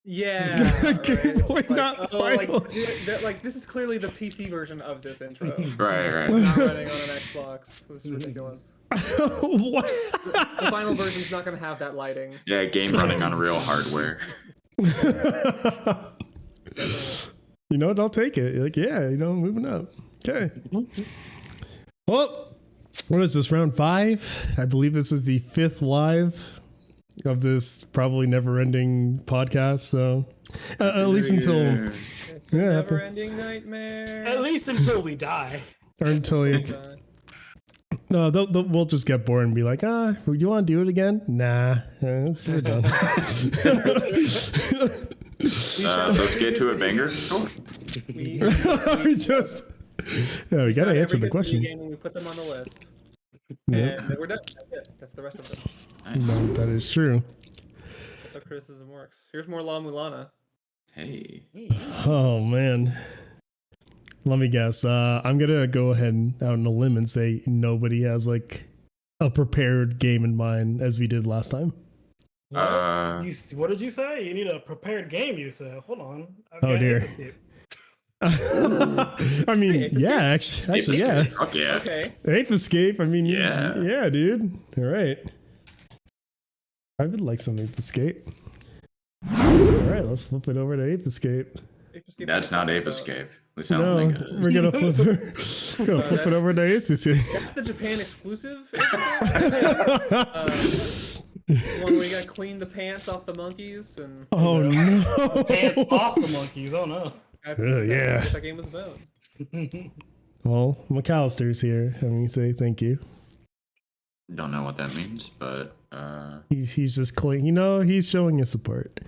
Yeah. Game Boy, Right? not final. Like this is clearly the PC version of this intro. Right. It's not running on an Xbox. This is ridiculous. What? The final version's not gonna have that lighting. Yeah, game running on real hardware. You know what? I'll take it. Like, yeah, you know, moving up. Okay. Well, what is this, round 5? I believe this is the 5th live of this probably never-ending podcast. So, at least until It's a never-ending nightmare. At least until we die. or until you. No, we'll just get bored and be like, do you want to do it again? Nah, we're done. So let's get to a banger. Sure. We we gotta answer the question. Game and we put them on the list. And then we're done. That's it. That's the rest of them. Nice. No, that is true. That's how criticism works. Here's more La Mulana. Hey. Oh man. Let me guess. I'm gonna go ahead and out on a limb and say nobody has like a prepared game in mind as we did last time. What did you say? You need a prepared game, you said. Hold on. Oh dear. I mean, yeah, actually, yeah. Fuck yeah. Okay. Ape Escape. I mean, Yeah. yeah, dude. All right. I would like some Ape Escape. All right, let's flip it over to Ape Escape. That's not Ape Escape. We sound No, like we're gonna flip it over to Ape Escape. That's the Japan exclusive. One where you gotta clean the pants off the monkeys and. Oh no! Pants off the monkeys. Oh no. That's yeah. what that game was about. Well, McAllister's here. Let me say thank you. Don't know what that means, but He's just clean. You know, he's showing his support.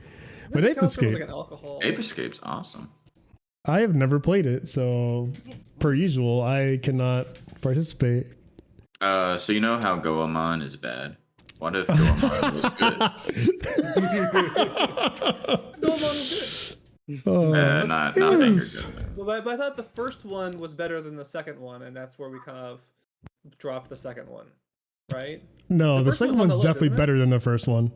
But Ape Escape. Like an alcohol. Ape Escape's awesome. I have never played it, so per usual, I cannot participate. So you know how Goemon is bad? What if Dormammu was good? Dormammu was Not it anger was- good. good. But I thought the first one was better than the second one, and that's where we kind of dropped the second one, right? No, The the first second one's on the one's list, definitely isn't it? better than the first one.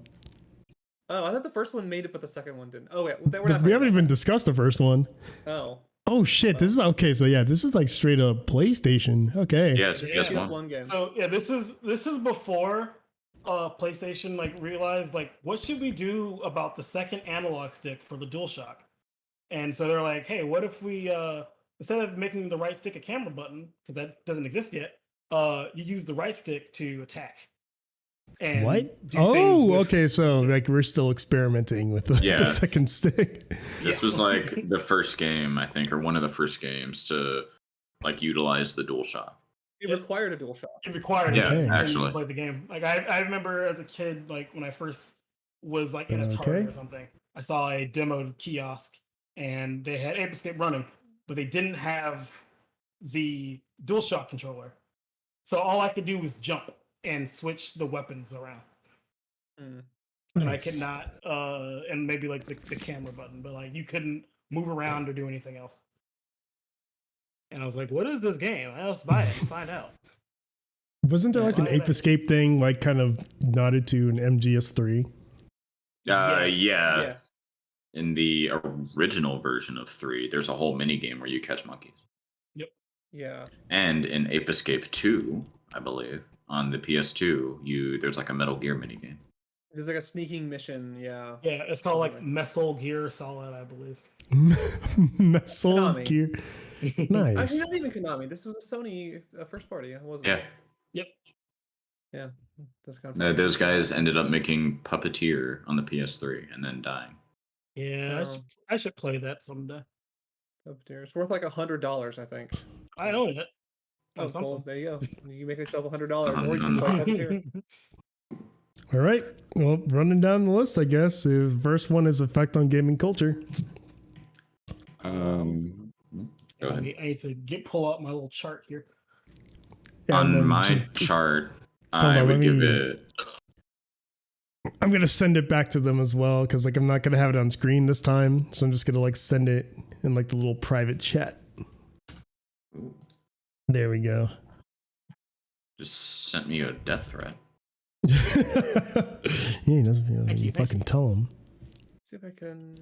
Oh, I thought the first one made it, but the second one didn't. Oh, yeah, we're not We talking haven't about even discussed the first one. that. Oh, Oh shit! This is okay. So yeah, this is like straight up PlayStation. Okay. Yeah, it's a Yeah. just PS1. one game. So yeah, this is before PlayStation like realized like what should we do about the second analog stick for the DualShock? And so they're like, hey, what if we instead of making the right stick a camera button because that doesn't exist yet, you use the right stick to attack. And What? do things Oh, with okay. So the stick. like we're still experimenting with the Yes. second stick. This was like the first game, I think, or one of the first games to like utilize the DualShock. It required a DualShock. It required Yeah, it actually. to play the game. Like I remember as a kid, like when I first was like in a Target Okay. or something, I saw a demoed kiosk and they had Ape Escape running, but they didn't have the DualShock controller. So all I could do was jump and switch the weapons around. Mm. And Nice. I could not and maybe like the camera button, but like you couldn't move around or do anything else. And I was like, what is this game? Let's buy it and find out. Wasn't there like an Why Ape did I- Escape thing, like kind of nodded to an MGS3? Yes. Yeah. Yes. In the original version of 3, there's a whole mini game where you catch monkeys. Yeah. And in Ape Escape 2, I believe, on the PS2, there's like a Metal Gear mini game. There's like a sneaking mission. Yeah. Yeah, it's called like Something Messel Gear Solid, I believe. Metal Konami. Gear. Actually, Nice. not even Konami. This was a Sony first party, wasn't Yeah. it? Yep. Yeah. That's kind of Those guys ended up making Puppeteer on the PS3 and then dying. Yeah, Oh. I should play that someday. It's worth like $100, I think. I own it. Oh, On cool. Samsung. There you go. You make yourself $100, or you Um, can play Puppeteer. All right. Well, running down the list, I guess. The first one is effect on gaming culture. Go I ahead. need to pull up my little chart here. And On then my chart, Hold I on, would let give me- it. I'm gonna send it back to them as well because like I'm not gonna have it on screen this time, so I'm just gonna like send it in like the little private chat. Ooh, There we go. just sent me a death threat. Yeah, he doesn't feel like Thank you you, thank fucking you. tell him. See if I can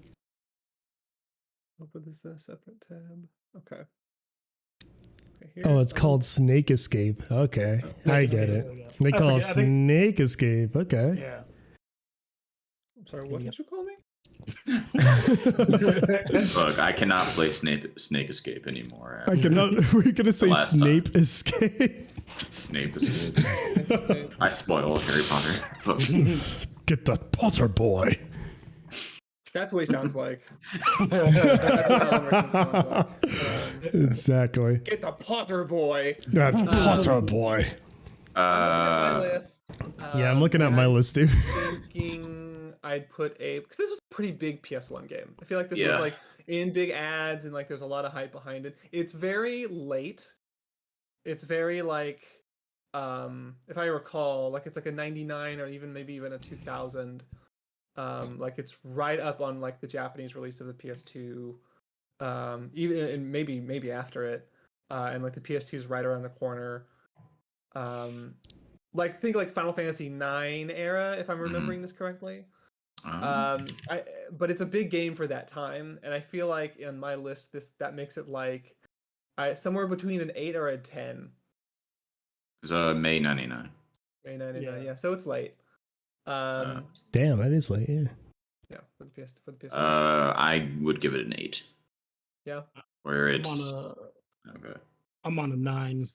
open this in a separate tab. Okay. Oh, here's it's the- called Snake Escape. Okay, I Snake get Escape, it. there we go. They I call it forget, I think- Snake Escape. Okay. Yeah. I'm sorry, what did you call me? Look, I cannot play Snake Escape anymore. I cannot. We're gonna say last time. Snape Escape. Snape Escape. I spoiled Harry Potter books. Get the Potter boy. That's what he sounds like. That's what Alan Rickman sounds like. Exactly. Get the Potter boy. That Potter boy. I'm looking at my list. Yeah, I'm looking at and my I'm list too. Thinking I'd put a because this was a pretty big PS1 game. I feel like this Yeah. was like in big ads and like there's a lot of hype behind it. It's very late. It's very like if I recall, like it's like a 99 or even maybe even a 2000. Like it's right up on like the Japanese release of the PS2. Even and maybe after it. And like the PS2 is right around the corner. Like think like Final Fantasy 9 era, if I'm remembering this correctly. But it's a big game for that time, and I feel like in my list that makes it like somewhere between an 8 or a 10. It was May 99. May 99, Yeah. yeah, so it's late. Uh, Damn, that is late. Yeah. Yeah, for the PS1. I would give it an 8. Yeah. Where I'm it's on okay. I'm on a 9.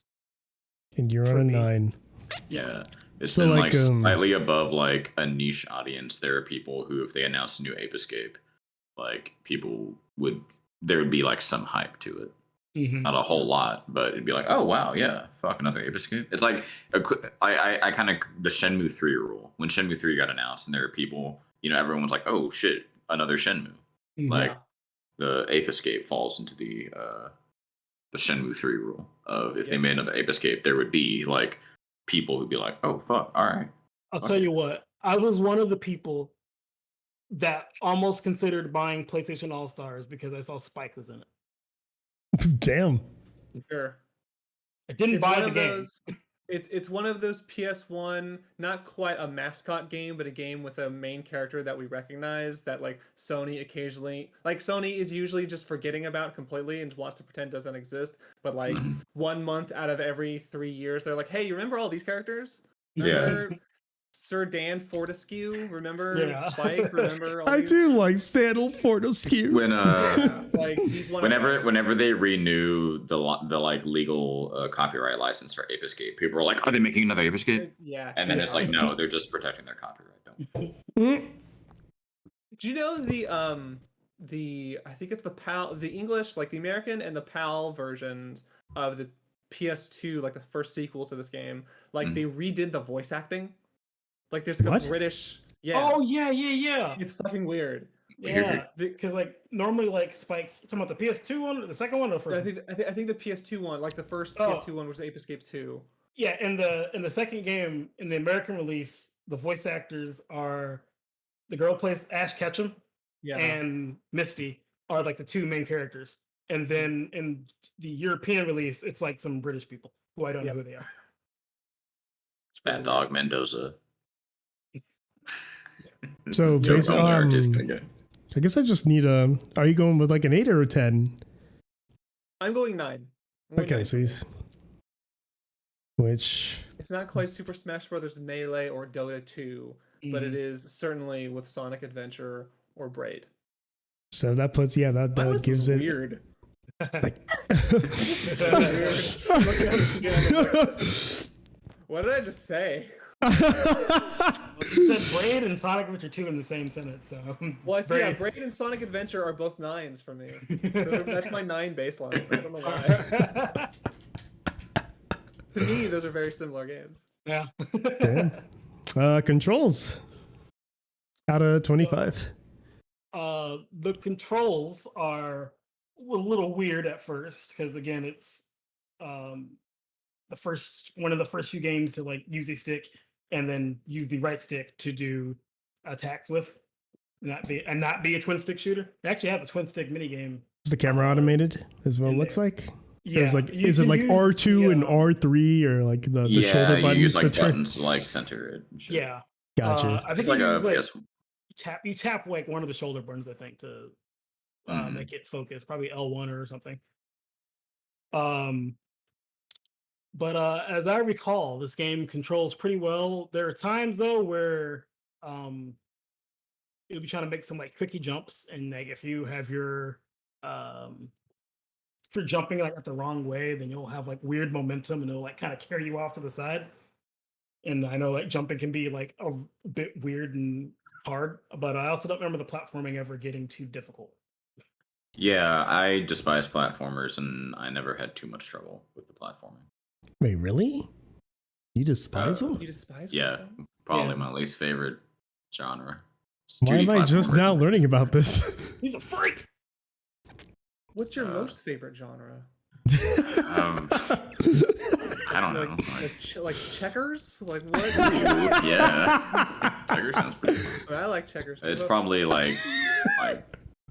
And you're For on a me. 9. Yeah, it's So, been like, like slightly above like a niche audience. There are people who, if they announced a new Ape Escape, like there would be like some hype to it. Mhm. Not a whole lot, but it'd be like, oh wow, yeah, fuck, another Ape Escape. It's like I kind of the Shenmue 3 rule. When Shenmue 3 got announced, and there are people, everyone was like, oh shit, another Shenmue. Mhm. Like the Ape Escape falls into the Shenmue 3 rule of if they made another Ape Escape, there would be like people who'd be like, oh fuck, all right. I'll tell you what. I was one of the people that almost considered buying PlayStation All Stars because I saw Spike was in it. Damn. Sure. I didn't It's buy one the of game. those. It's one of those PS1, not quite a mascot game, but a game with a main character that we recognize that like Sony occasionally, like Sony is usually just forgetting about completely and wants to pretend doesn't exist. But like 1 month out of every 3 years, they're like, hey, you remember all these characters? Remember Sir Dan Fortescue? Remember Spike? Remember all I these? do like Stanley Fortescue. When like he's one whenever they renew the like legal copyright license for Ape Escape, people are like, "Are they making another Ape Escape?" Yeah. And then it's like, no, they're just protecting their copyright. Do you know the I think it's the PAL, the English, like the American and the PAL versions of the PS2, like the first sequel to this game, like they redid the voice acting. Like there's like What? a British, Oh yeah. it's fucking weird. Yeah, because like normally like Spike, you talking about the PS2 one, the second one, or the first? I think the PS2 one, like the first PS2 one was Ape Escape 2. Yeah, in the second game, in the American release, the voice actors are the girl plays Ash Ketchum, and Misty are like the two main characters. And then in the European release, it's like some British people who I don't know who they are. Bad Dog Mendoza. So basically, I guess I just need a. Are you going with like an 8 or a 10? I'm going 9. Okay, so he's. Which. It's not quite Super Smash Bros. Melee or Dota 2, but it is certainly with Sonic Adventure or Braid. So that puts, that gives it. Weird. Like, what did I just say? You said Braid and Sonic Adventure 2 in the same sentence, so. Well, Braid and Sonic Adventure are both 9s for me. That's my 9 baseline. I don't know why. To me, those are very similar games. Yeah. Controls. Out of 25. The controls are a little weird at first because again, it's one of the first few games to like use a stick and then use the right stick to do attacks with, not be a twin stick shooter. It actually has a twin stick mini game. Is the camera automated? Is what it looks like? Yeah. There's like, is it like R2 and R3 or like the shoulder buttons? You use like to turn? buttons to like center it. Yeah. Gotcha. I think it's like a PS. You tap like one of the shoulder buttons, I think, to make it focus. Probably L1 or something. But as I recall, this game controls pretty well. There are times though where you'll be trying to make some like quickie jumps, and like if you have your if you're jumping like the wrong way, then you'll have like weird momentum, and it'll like kind of carry you off to the side. And I know like jumping can be like a bit weird and hard, but I also don't remember the platforming ever getting too difficult. Yeah, I despise platformers, and I never had too much trouble with the platforming. Wait, really? You despise them? You despise them? Probably my least favorite genre. Why am I just now learning about this? He's a freak. What's your most favorite genre? I don't know. Like checkers? Like what? Yeah. Checkers sounds pretty fun. I like checkers. It's probably like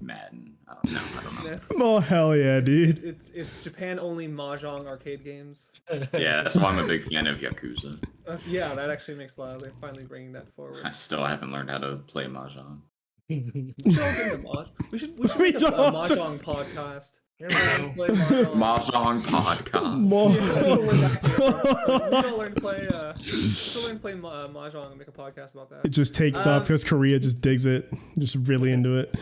Madden. I don't know. Oh hell yeah, dude! It's Japan only mahjong arcade games. Yeah, that's why I'm a big fan of Yakuza. Yeah, that actually makes a lot. They're finally bringing that forward. I still haven't learned how to play mahjong. We should make a mahjong podcast. Mahjong podcast. We don't learn to play mahjong and make a podcast about that. It just takes off because Korea just digs it, just really into it.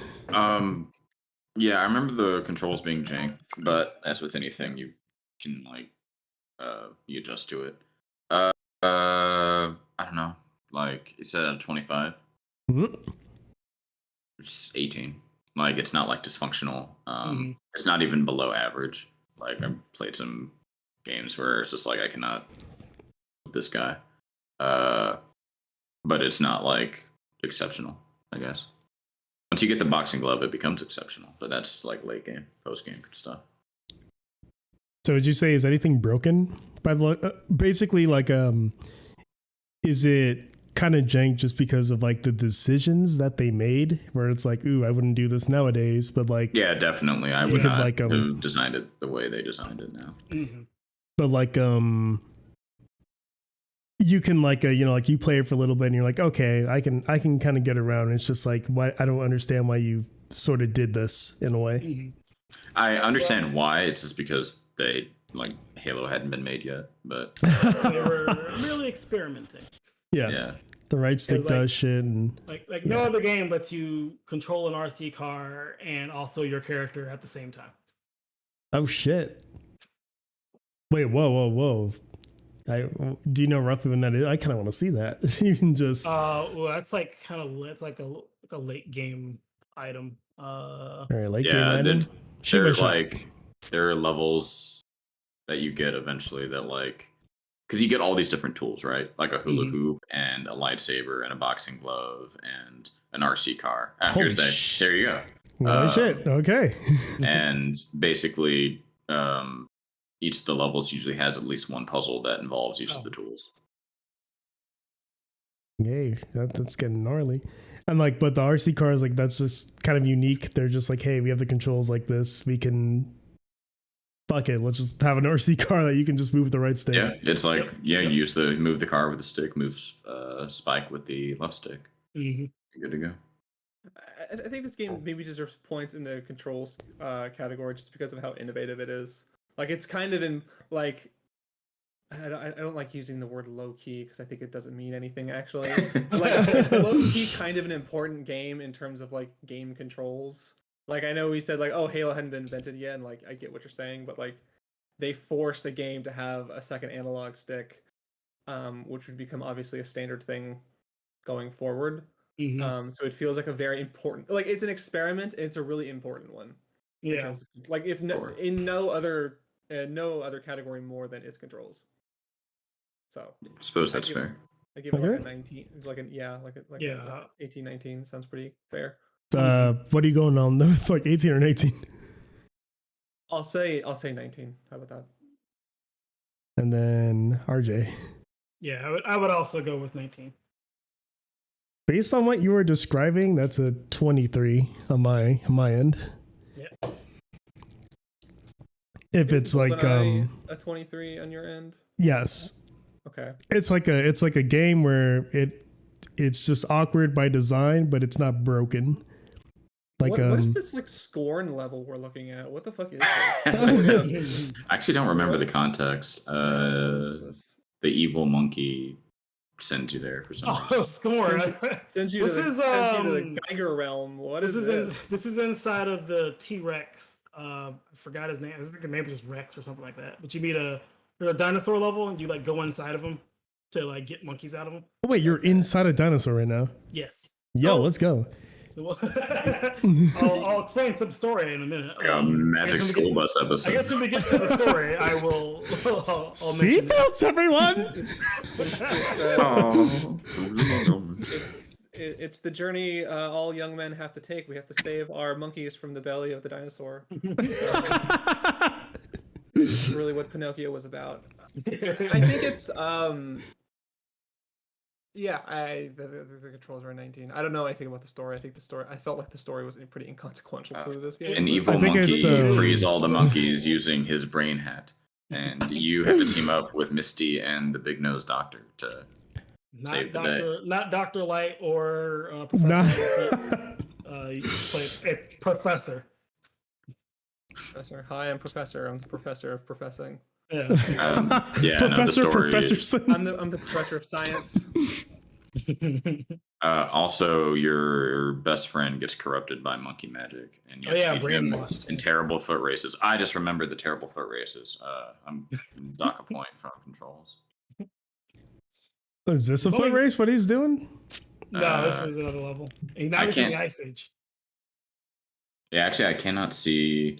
Yeah, I remember the controls being jank, but as with anything, you can like you adjust to it. I don't know. Like you said, 25. It's 18. Like it's not like dysfunctional. It's not even below average. Like I've played some games where it's just like I cannot with this guy. But it's not like exceptional, I guess. Once you get the boxing glove, it becomes exceptional. But that's like late game, post game stuff. So would you say is anything broken by the basically like is it kind of jank just because of like the decisions that they made, where it's like, ooh, I wouldn't do this nowadays, but like, Yeah, definitely. I You would could, not like, have designed it the way they designed it now. Mm-hmm. but like, you can like, you know, like you play it for a little bit and you're like, okay, I can kind of get around. It's just like, why I don't understand why you sort of did this in a way. Mm-hmm. I understand why. It's just because they like Halo hadn't been made yet, but They were really experimenting. Yeah. The right stick like- does shit, and Like no other game lets you control an RC car and also your character at the same time. oh shit. Wait, whoa. Do you know roughly when that is? I kind of want to see that. You can just Well, that's like kind of it's like a late game item. all right, like yeah, game item. there's like there are levels that you get eventually that like because you get all these different tools, right? Like a hula hoop and a lightsaber and a boxing glove and an RC car. Here's that. There you go. Oh shit. Okay. And basically, each of the levels usually has at least one puzzle that involves each of the tools. Yay, that's getting gnarly. And like, but the RC cars, like, that's just kind of unique. They're just like, hey, we have the controls like this. We can, fuck it, let's just have an RC car that you can just move with the right stick. Yeah, it's like you use move the car with the stick, move spike with the left stick. Mm-hmm. You're good to go. I think this game maybe deserves points in the controls category just because of how innovative it is. Like, it's kind of in like I don't like using the word low key because I think it doesn't mean anything actually. Like, it's low key kind of an important game in terms of like game controls. Like, I know we said like, oh, Halo hadn't been invented yet, and like I get what you're saying, but like they forced the game to have a second analog stick, which would become obviously a standard thing going forward. Mm-hmm. So it feels like a very important, like, it's an experiment. And it's a really important one. In Yeah. terms of, like, if no, in no other category more than its controls. So I suppose that's fair. I give it like a Okay. 19, like a Yeah. 18, 19 sounds pretty fair. What are you going on with, like 18 or 18? I'll say 19. How about that? And then RJ. Yeah, I would also go with 19. Based on what you were describing, that's a 23 on my end. Yeah. If it's like a 23 on your end. yes. Okay. It's like a game where it's just awkward by design, but it's not broken. Like what is this like scorn level we're looking at? What the fuck is this? I actually don't remember the context. The evil monkey sends you there for some reason. Oh, scorn. Sends you to the Geiger realm. What is this? This is inside of the T-Rex. I forgot his name. I think the name was just Rex or something like that. But you meet a dinosaur level, and you like go inside of him to like get monkeys out of him. Oh, wait, you're inside a dinosaur right now. Yes. Yo, let's go. So I'll explain some story in a minute. Magic School Bus episode. I guess when we get to the story, I will. I'll Seatbelts, everyone. It's the journey all young men have to take. We have to save our monkeys from the belly of the dinosaur. It's really what Pinocchio was about. I think it's the controls are 19. I don't know anything about the story. I felt like the story was pretty inconsequential to this game. An evil monkey frees all the monkeys using his brain hat, and you have to team up with Misty and the big nose doctor to save the day. Not Dr. Light or Professor. You play a professor. Professor. Hi, I'm Professor. I'm the professor of professing. Yeah. Professor. I'm the professor of science. Also, your best friend gets corrupted by monkey magic, and you have to beat him in terrible foot races. I just remembered the terrible foot races. I'm dock a point from controls. Is this a foot race? What he's doing? No, this is another level. Now he's in the Ice Age. Yeah, actually, I cannot see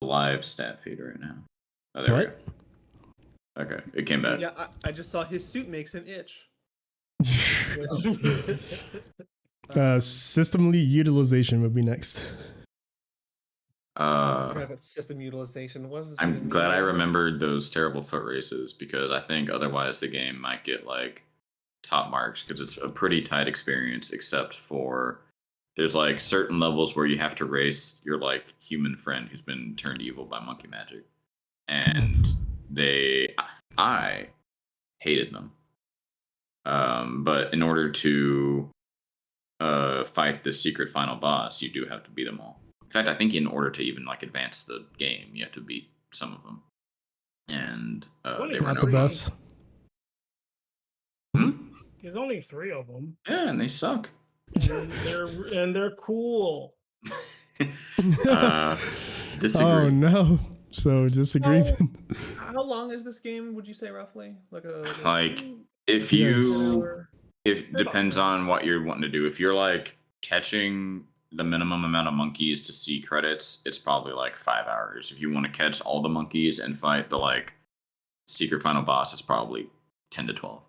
the live stat feed right now. Oh, there we go. Okay, it came back. Yeah, I just saw his suit makes him itch. System utilization would be next. System utilization. What is this? I'm glad I remembered those terrible foot races because I think otherwise the game might get like top marks because it's a pretty tight experience, except for there's like certain levels where you have to race your like human friend who's been turned evil by monkey magic, and I hated them. But in order to fight the secret final boss, you do have to beat them all. In fact, I think in order to even like advance the game, you have to beat some of them. And they were Not no the fun. best. There's only 3 of them. Yeah, and they suck. And they're cool. Disagree. Oh no. So disagreement. How long is this game? Would you say roughly? Like if you, Or- if depends on what you're wanting to do. If you're like catching the minimum amount of monkeys to see credits, it's probably like 5 hours. If you want to catch all the monkeys and fight the like secret final boss, it's probably 10 to 12.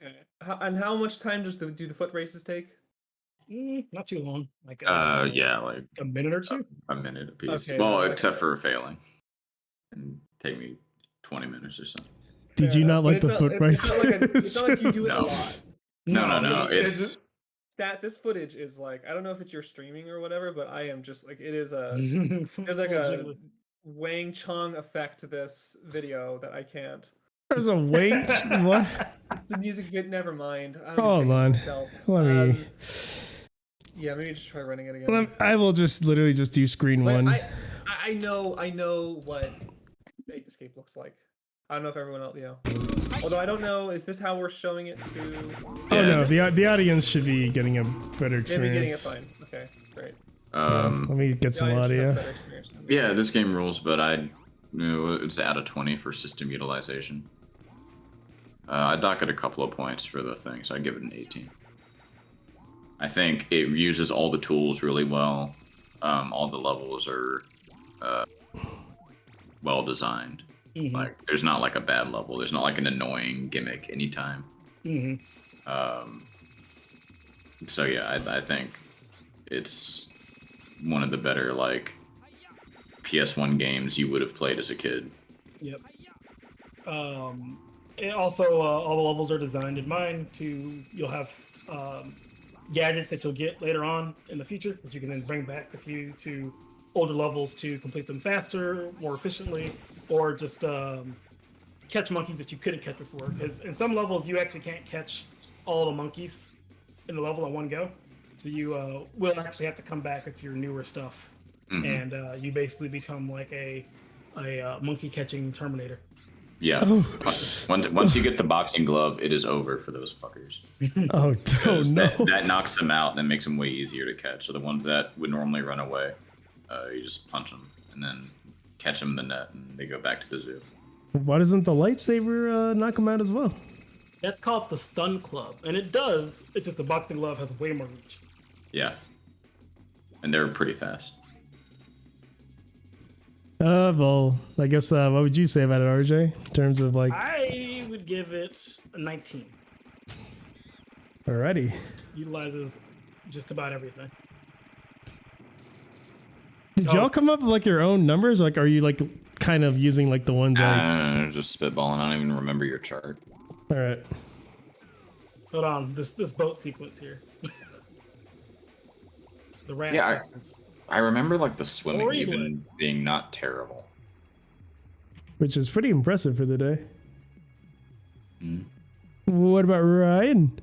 Okay. And how much time do the foot races take? Not too long. Like Yeah, like a minute or 2. a minute a piece. Okay, Well, okay. except for failing, and take me 20 minutes or so. Did you not like But the foot it's not like it's not like you do it No. a lot. No. It's this footage is like, I don't know if it's your streaming or whatever, but I am just like, it is there's like a Wang Chung effect to this video that I can't. There's a wait. What? The music bit, never mind. I don't Hold even on. think of myself. Let me. Yeah, maybe just try running it again. I will just literally just do screen But one. I know what Fake Escape looks like. I don't know if everyone else, Although I don't know, is this how we're showing it to? Oh Yeah. no, the audience should be getting a better Maybe getting it experience. fine. Okay, great. Let me get The some audience should have audio. better experience than me. Yeah, this game rules, but it's out of 20 for system utilization. I dock it a couple of points for the thing, so I give it an 18. I think it uses all the tools really well. All the levels are well designed. Like, there's not like a bad level. There's not like an annoying gimmick anytime. So yeah, I think it's one of the better like PS1 games you would have played as a kid. Yep. And also, all the levels are designed in mind you'll have gadgets that you'll get later on in the future that you can then bring back with you to older levels to complete them faster, more efficiently, or just catch monkeys that you couldn't catch before. Because in some levels, you actually can't catch all the monkeys in the level in one go. So you will actually have to come back with your newer stuff. And you basically become like a monkey catching Terminator. Yeah. Once you get the boxing glove, it is over for those fuckers. Oh no. That knocks them out and then makes them way easier to catch. So the ones that would normally run away, you just punch them and then catch them in the net, and they go back to the zoo. Why doesn't the lightsaber knock him out as well? That's called the stun club, and it does. It's just the boxing glove has way more reach. Yeah. And they're pretty fast. Well, I guess what would you say about it, RJ? In terms of like, I would give it a 19. alrighty. Utilizes just about everything. Did y'all come up with like your own numbers? Like, are you like kind of using like the ones that? Just spitballing. I don't even remember your chart. All right. Hold on, this boat sequence here. The raft Yeah, sequence. I remember like the swimming Or even being not terrible. Which is pretty impressive for the day. Mm. What about Ryan?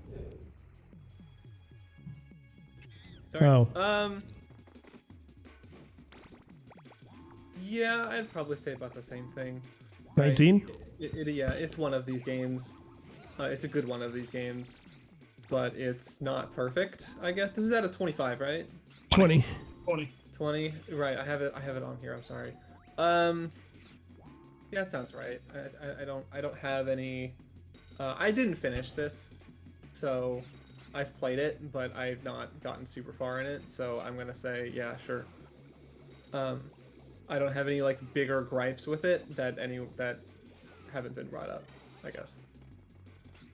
Sorry. Oh. Yeah, I'd probably say about the same thing. 19? Yeah, it's one of these games. It's a good one of these games, but it's not perfect. I guess this is out of 25, right? 20. 20. Right. I have it on here. I'm sorry. Yeah, that sounds right. I don't have any. I didn't finish this, so I've played it, but I've not gotten super far in it. So I'm gonna say, yeah, sure. I don't have any like bigger gripes with it that haven't been brought up, I guess.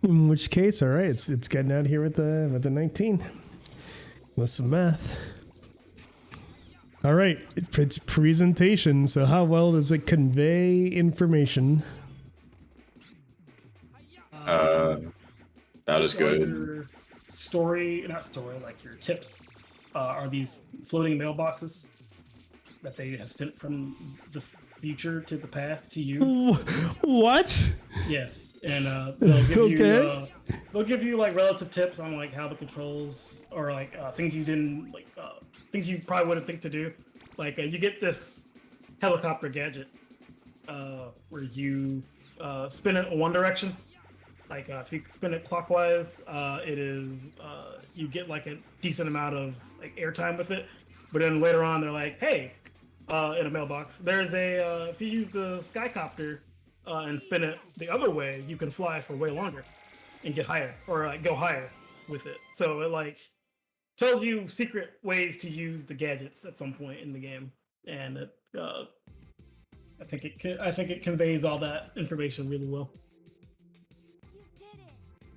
In which case, all right, it's getting out here with the 19. With some math. All right, it's presentation. So how well does it convey information? About as All good. your not story, like your tips are these floating mailboxes that they have sent from the future to the past to you. What? Yes, and they'll give Okay. they'll give you like relative tips on like how the controls or like things you didn't like things you probably wouldn't think to do. Like you get this helicopter gadget where you spin it in one direction. Like if you spin it clockwise, it is you get like a decent amount of like airtime with it. But then later on, they're like, hey, in a mailbox, there's a if you use the skycopter and spin it the other way, you can fly for way longer and get higher or like go higher with it. So it like tells you secret ways to use the gadgets at some point in the game, and it I think it conveys all that information really well.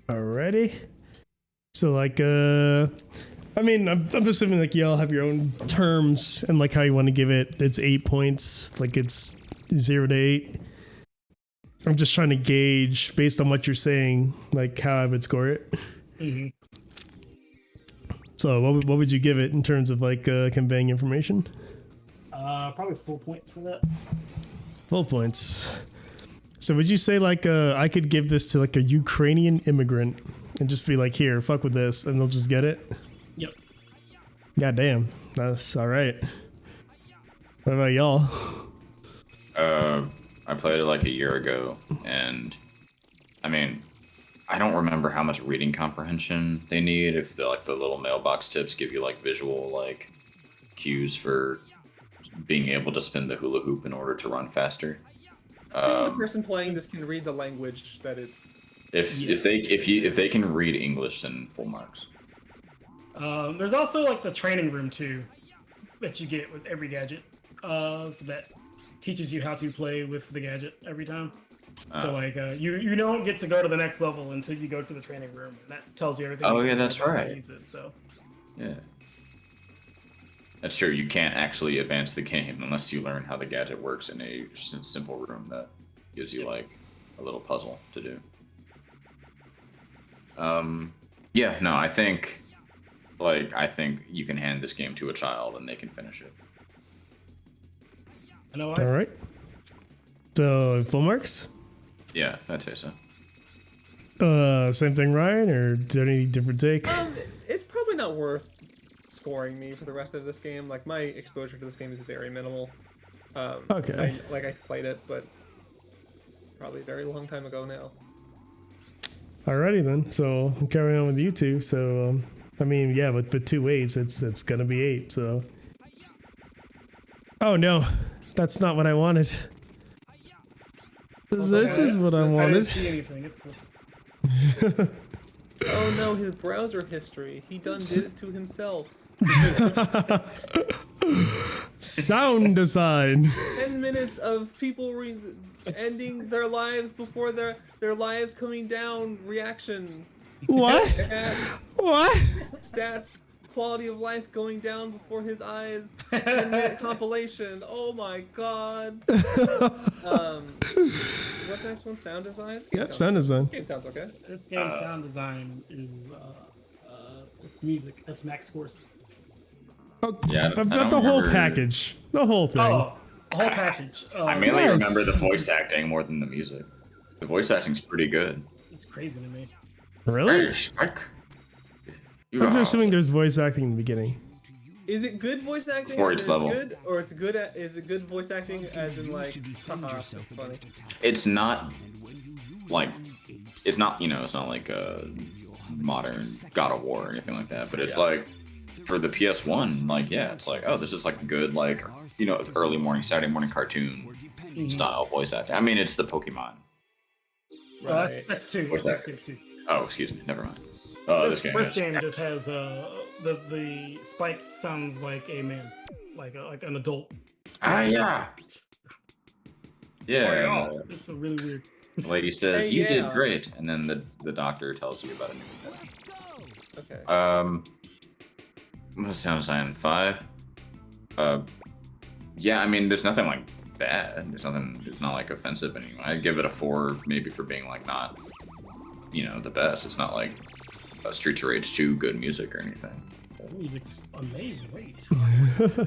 Alrighty. So like I mean I'm assuming like y'all have your own terms and like how you want to give it. It's 8 points, like it's 0 to 8. I'm just trying to gauge based on what you're saying, like how I would score it. Mm-hmm. So what would you give it in terms of like conveying information? Probably full points for that. Full points. So would you say like I could give this to like a Ukrainian immigrant and just be like, here, fuck with this, and they'll just get it? Yep. God damn, that's all right. What about y'all? I played it like a year ago, and I mean, I don't remember how much reading comprehension they need. If the little mailbox tips give you like visual like cues for being able to spin the hula hoop in order to run faster. Assuming the person playing this can read the language that it's. If they can read English, then full marks. There's also like the training room too, that you get with every gadget. So that teaches you how to play with the gadget every time. So like you don't get to go to the next level until you go to the training room, and that tells you everything. Oh yeah, that's right. Use it, so. Yeah. That's true. You can't actually advance the game unless you learn how the gadget works in a simple room that gives you like a little puzzle to do. Yeah, no, I think you can hand this game to a child and they can finish it. I know. All right. So full marks. Yeah, I'd say so. Same thing, Ryan, or is there any different take? It's probably not worth scoring me for the rest of this game. Like my exposure to this game is very minimal. Okay. I've played it, but probably a very long time ago now. Alrighty then. So I'm carrying on with you two. So I mean, yeah, with 2 8s, it's gonna be 8. So. Oh no, that's not what I wanted. This is what I I wanted. didn't see anything. It's cool. Oh no, his browser history. He done did it to himself. Sound design. 10 minutes of people ending their lives before their lives coming down reaction. What? What? Stats, quality of life going down before his eyes. 10-minute compilation. Oh my god. What's the next one? Sound design? Yep, sound design. This game sounds okay. This game's sound design is it's music. That's max scores. Oh, Yeah, I've I got the don't whole remember- package. The whole thing. Oh, the whole package. I mainly Yes. remember the voice acting more than the music. The voice acting's pretty good. It's crazy to me. Really? Hey, Spike. You I'm are- assuming there's voice acting in the beginning. Is it good voice acting? For as its in level. Good, or it's good at? Is it good voice acting as in like? Haha, that's funny. It's not like it's not it's not like a modern God of War or anything like that, but it's like for the PS1, like yeah, it's like, oh, this is like good like early morning Saturday morning cartoon style voice acting. I mean, it's the Pokemon. Right. That's two. What's That's that? next game two. Oh, excuse me, never mind. Oh, this game. First is- game just has the Spike sounds like a man, like an adult. Yeah. Yeah. It's a really weird. The lady says, Hey, "You did yeah. great," and then the doctor tells you about a new infection. Okay. I'm gonna sound design 5. Yeah, I mean, there's nothing like bad. There's not like offensive anymore. I'd give it a 4, maybe for being like not the best. It's not like Streets of Rage 2 good music or anything. The music's amazing. Wait,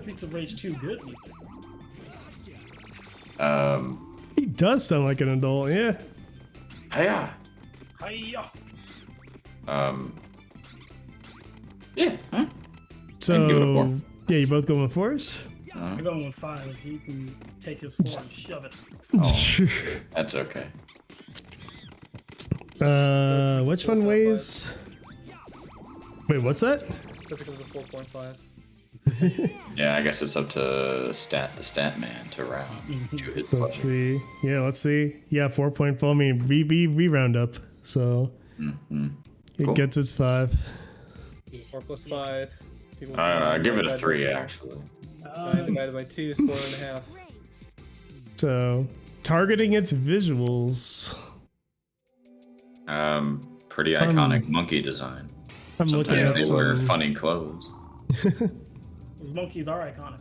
Streets of Rage 2 good music. He does sound like an adult, yeah. Yeah. Hiya. Yeah. Huh? So, give it a 4. yeah, you both going with 4s? I'm going with 5. He can take his 4 and shove it. Oh, that's okay. Which one weighs? Wait, what's that? So it becomes a 4.5. Yeah, I guess it's up to the stat man to round to his Let's pleasure. see. Yeah, let's see. Yeah, 4.4. I mean, we round up, so it Cool. gets its 5. 4 plus 5. I give it a 3 actually. 9 divided by 2 is 4.5. So, targeting its visuals. Pretty iconic monkey design. I'm looking at Sometimes they wear some. funny clothes. Those monkeys are iconic.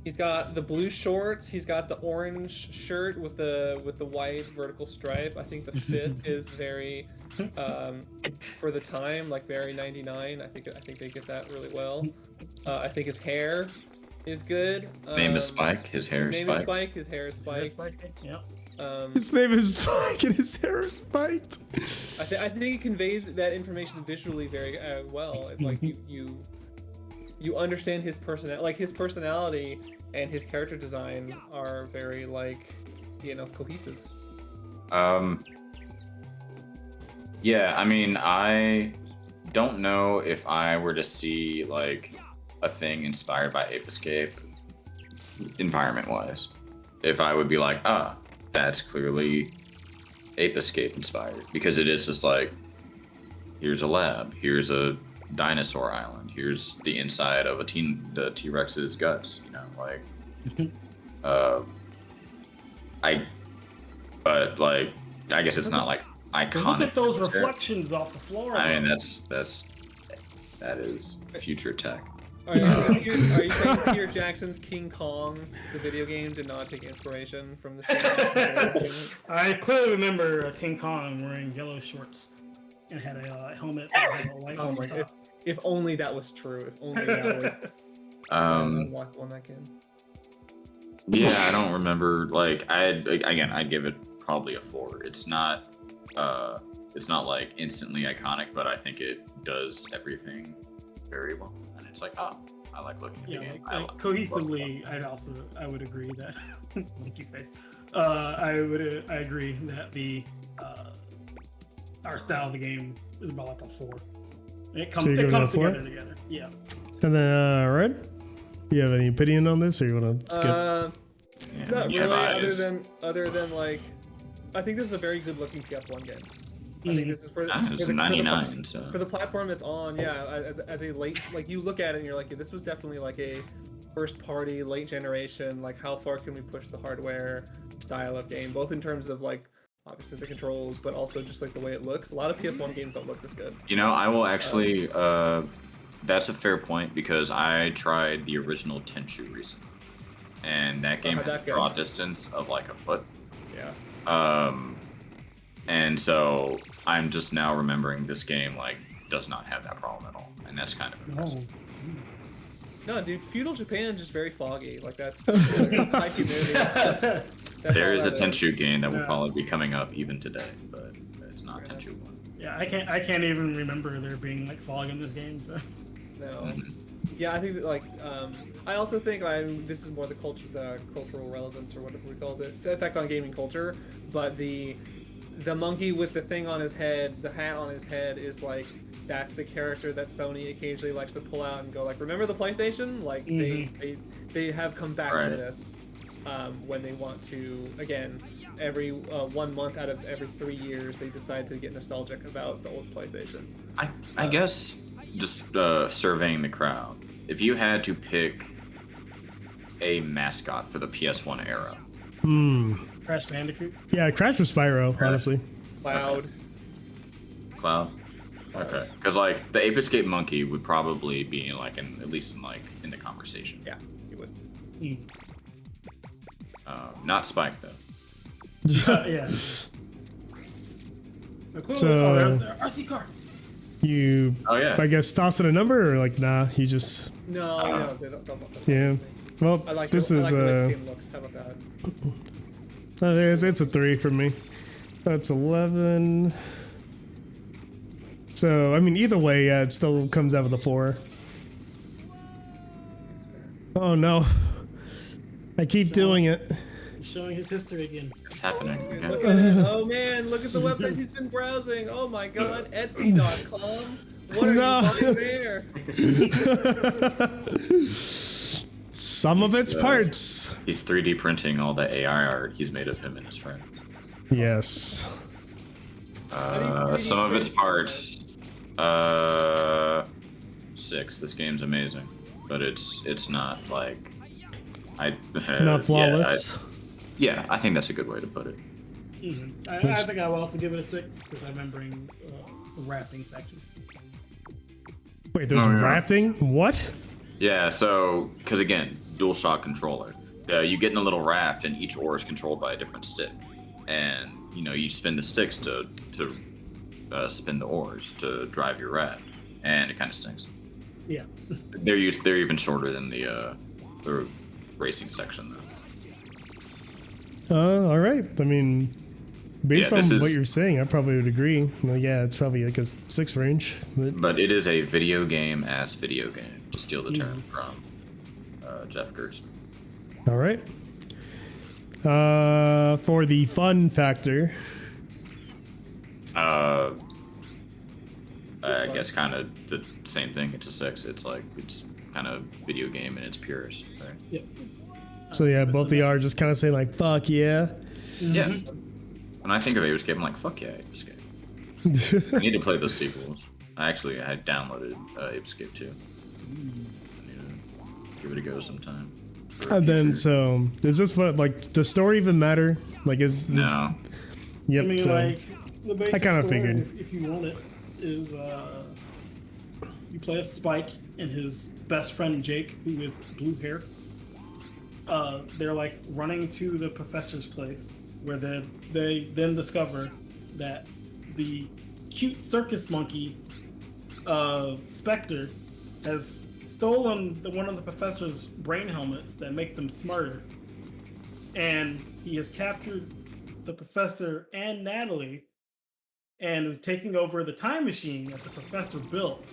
He's got the blue shorts. He's got the orange shirt with the white vertical stripe. I think the fit is very, for the time, like very 99. I think they get that really well. I think his hair is good. His name is Spike. His hair is His name is Spike. Spike. His hair is spiked. Yeah. His name is Spike and his hair is spiked. I think it conveys that information visually very well. It's like you understand his personality. Like his personality and his character design are very cohesive. Yeah, I mean, I don't know if I were to see like a thing inspired by Ape Escape, environment-wise, if I would be like, that's clearly Ape Escape inspired, because it is just like, here's a lab, here's a dinosaur island, here's the inside of the T-Rex's guts, I guess it's not like iconic. Look at those necessarily. reflections off the floor. I mean, that is future tech. Are you saying Peter Jackson's King Kong, the video game, did not take inspiration from the I clearly remember King Kong wearing yellow shorts and had a helmet that had a light Oh on my the god! top. If only that was true. If only that was unlockable in that game. Yeah, I don't remember. Like, I'd give it probably a 4. It's not like instantly iconic, but I think it does everything very well. And it's like, I like looking at the game. Cohesively, I would agree that monkey face. I agree that the our style of the game is about like a 4. It comes together. Yeah. And then Red, do you have any opinion on this, or you want to skip? Not yeah, really. Other than like, I think this is a very good looking PS1 game. I think this is It's 99, so. for the platform it's on. Yeah, as a late, like you look at it and you're like, yeah, this was definitely like a first party, late generation. Like, how far can we push the hardware style of game, both in terms of like obviously the controls, but also just like the way it looks. A lot of PS1 games don't look this good. I will actually. That's a fair point, because I tried the original Tenchu recently, and that game has a draw distance of like a foot. Yeah. And so I'm just now remembering this game like does not have that problem at all, and that's kind of impressive. No, dude, feudal Japan is just very foggy. Like that's high humidity. There is a Tenchu game that will probably be coming up even today, but it's not Tenchu 1. Yeah, I can't even remember there being like fog in this game. So. No. Yeah, I think that, like I also think this is more the cultural relevance, or whatever we called it, the effect on gaming culture. But the monkey with the thing on his head, the hat on his head, is like that's the character that Sony occasionally likes to pull out and go like, remember the PlayStation? Like they have come back to this when they want to. Again, every 1 month out of every 3 years, they decide to get nostalgic about the old PlayStation. I guess just surveying the crowd, if you had to pick a mascot for the PS1 era. Crash Bandicoot? Yeah, Crash was Spyro, honestly. Cloud. Cloud? Okay. Because like the Ape Escape monkey would probably be like at least in the conversation. Yeah, he would. Not Spike though. Yeah. So- there's the RC car. You, Oh yeah. I guess, tossing a number or like, nah, you just, No, no, they don't yeah. Well, I like this the, is, I like the way this game looks. How about that? it's a 3 for me. That's 11. So, I mean, either way, yeah, it still comes out with a 4. Oh no. I keep doing it. He's showing his history again. It's happening. Dude, Okay. look at it. Oh man, look at the websites he's been browsing. Oh my god, Etsy.com. What are No. you buying there? Some of its parts. He's 3D printing all the AI art he's made of him and his friend. Yes. Some of its parts. 6. This game's amazing, but it's not like Not flawless. Yeah, I think that's a good way to put it. I think I will also give it a 6 because I'm remembering the rafting sections. Wait, there's Oh, yeah. rafting? What? Yeah, so because again, DualShock controller, you get in a little raft, and each oar is controlled by a different stick, and you spin the sticks to spin the oars to drive your raft, and it kind of stinks. Yeah. They're even shorter than the racing section though. All right. I mean, based Yeah, on this what is- you're saying, I probably would agree. Well, yeah, it's probably like a 6 range. But it is a video game as video game, to steal the term from Jeff Gerstmann. All right. For the fun factor, I guess kind of the same thing. It's a 6. It's kind of video game in its purest, right? Yep. so yeah, both of y'all are just kind of saying like, "Fuck yeah." Yeah. When I think of Ape Escape, I'm like, fuck yeah, Ape Escape. I need to play those sequels. I had downloaded Ape Escape 2. I need to give it a go sometime. for a And then, future- so is this what like does story even matter? Like, is this? No. Yep. I mean, so like the basic kinda story, figured. if you want it, is you play as Spike and his best friend Jake, who is blue hair. They're like running to the professor's place, where they then discover that the cute circus monkey, Spectre, has stolen one of the professor's brain helmets that make them smarter, and he has captured the professor and Natalie, and is taking over the time machine that the professor built.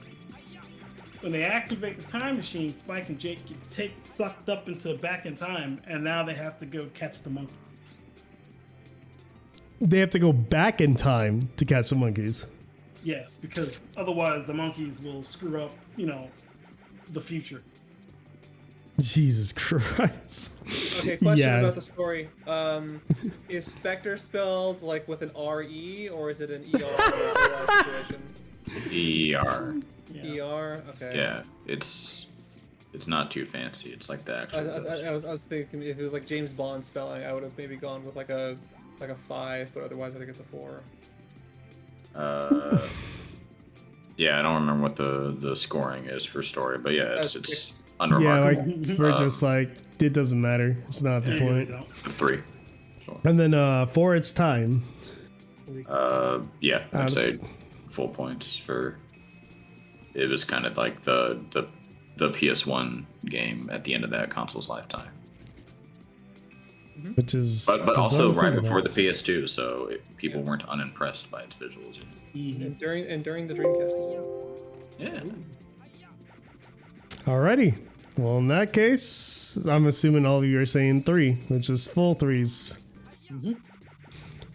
When they activate the time machine, Spike and Jake get sucked up into back in time, and now they have to go catch the monkeys. they have to go back in time to catch the monkeys. Yes, because otherwise the monkeys will screw up, the future. Jesus Christ. Okay, question Yeah. about the story. Is Spectre spelled like with an R-E, or is it an E-R situation? ER. Yeah. ER? Okay. Yeah, it's not too fancy. It's like the actual. I was thinking if it was like James Bond spelling, I would have maybe gone with like a 5, but otherwise I think it's a 4. Yeah, I don't remember what the scoring is for story, but yeah, it's Six. Yeah, unremarkable. like we're just like it doesn't matter. It's not the Yeah, point. you know. 3. Sure. And then for its time, Yeah, Out I'd of say full points for. It was kind of like the PS1 game at the end of that console's lifetime, which is but also bizarre to right think before about. the PS2, so people weren't unimpressed by its visuals. Mhm. And during the Dreamcast as well. Yeah. Alrighty. Well, in that case, I'm assuming all of you are saying 3, which is full 3s.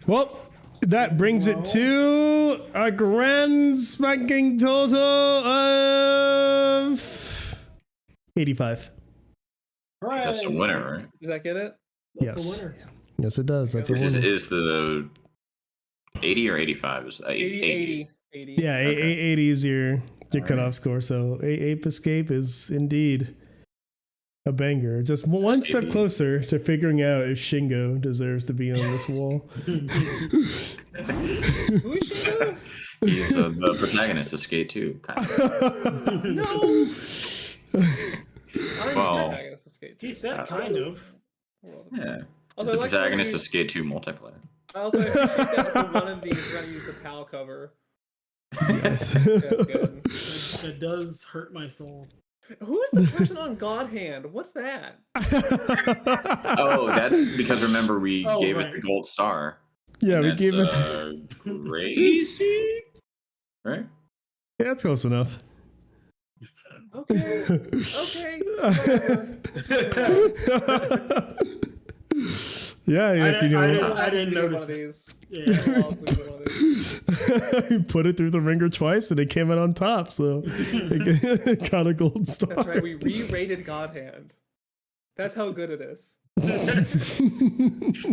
Well, that brings it to a grand spanking total of 85. Hooray! That's a winner, right? Does that get it? That's Yes. a winner. Yes, it does. That's a Is, winner. is the 80 or 85? Is 80. Yeah, Okay. 80 is your Alright. cutoff score. So Ape Escape is indeed a banger. Just one step 80. closer to figuring out if Shingo deserves to be on this wall. Who is Shingo? He's the protagonist of Skate 2, kind of. No! Well, He said kind of. Yeah. He's Also, the I like protagonist how of Skate 2 multiplayer. I also appreciate that for one of these, we're gonna use the PAL cover. Yes. That's good. That does hurt my soul. Who is the person on God Hand? What's that? Oh, that's because remember we Oh, gave right. it the gold star. Yeah, And we that's, gave it. Crazy, right? Yeah, that's close enough. Okay. Okay. Whatever. Yeah, like, you know, I didn't notice one it. of these. Yeah. I'll also get one of these. you put it through the ringer twice and it came out on top, so it got a gold star. That's right. We re-rated God Hand. That's how good it is.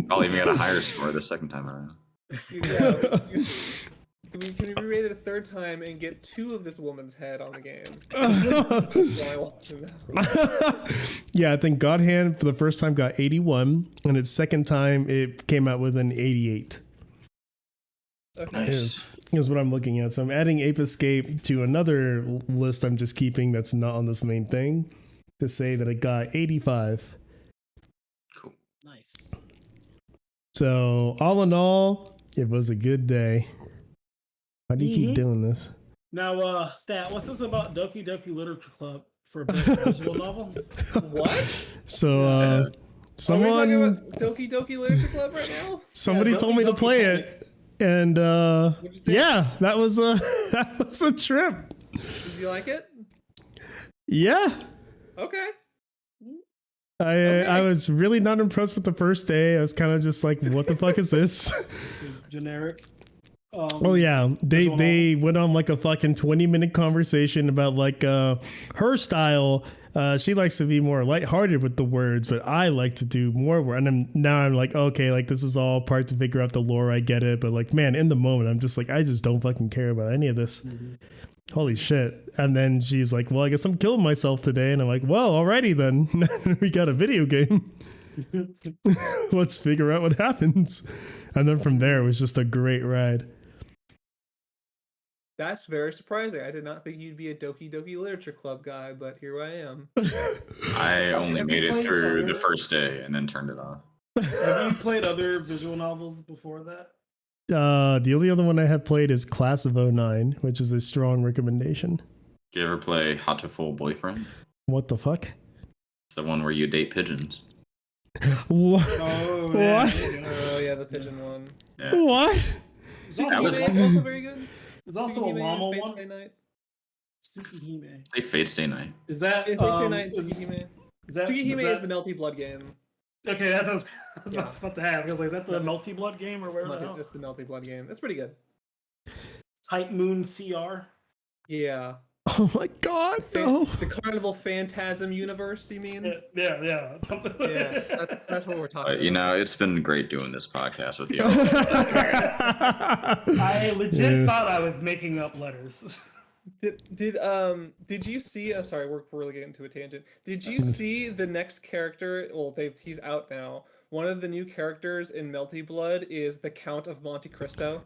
Probably even got a higher score the second time around. Yeah. Can we re-rate it a third time and get 2 of this woman's head on the game? That's what I want to know. Yeah, I think God Hand for the first time got 81, and its second time it came out with an 88. Okay. Is what I'm looking at. So I'm adding Ape Escape to another list I'm just keeping that's not on this main thing to say that it got 85. Cool. Nice. So all in all, it was a good day. Why do you keep doing this? Now, Stat, what's this about Doki Doki Literature Club for best visual novel? What? So Are we someone, talking about Doki Doki Literature Club right now? somebody Yeah, told me to Doki play Doki it, and What'd you think? yeah, that was a that was a trip. Did you like it? Yeah. Okay. I was really not impressed with the first day. I was kind of just like, what the fuck is this? It's a generic. Oh yeah, they went on like a fucking 20-minute conversation about like her style. She likes to be more lighthearted with the words, but I like to do more work. And now I'm like, okay, like this is all part to figure out the lore. I get it, but like, man, in the moment, I'm just like, I just don't fucking care about any of this. Holy shit. And then she's like, well, I guess I'm killing myself today. And I'm like, well, alrighty then. We got a video game. Let's figure out what happens. And then from there, it was just a great ride. That's very surprising. I did not think you'd be a Doki Doki Literature Club guy, but here I am. I only Have you made it played through other- the first day and then turned it off. Have you played other visual novels before that? The only other one I have played is Class of '09, which is a strong recommendation. Did you ever play Hatoful Boyfriend? What the fuck? It's the one where you date pigeons. What? Oh, What? Oh yeah, the pigeon one. Yeah. What? That was- Tsukihime is also very good. There's also a Tsukihime llama and Fate one. Stay Night. Tsukihime. Say Fate Stay Night. Is that Fate Stay Night and is Tsukihime. that Tsukihime is the Melty Blood game. Okay, that's what I was Yeah. about to ask. I was like, is that the It's Melty Blood game or where the hell? It's the Melty Blood game. It's pretty good. Type Moon CR. Yeah. Oh my god, no. The Carnival Phantasm universe, you mean? Yeah, something. Yeah, that's what we're talking You about. know, it's been great doing this podcast with you. I legit Yeah. thought I was making up letters. Did you see? I'm sorry, we're really getting into a tangent. Did you see the next character? Well, he's out now. One of the new characters in Melty Blood is the Count of Monte Cristo.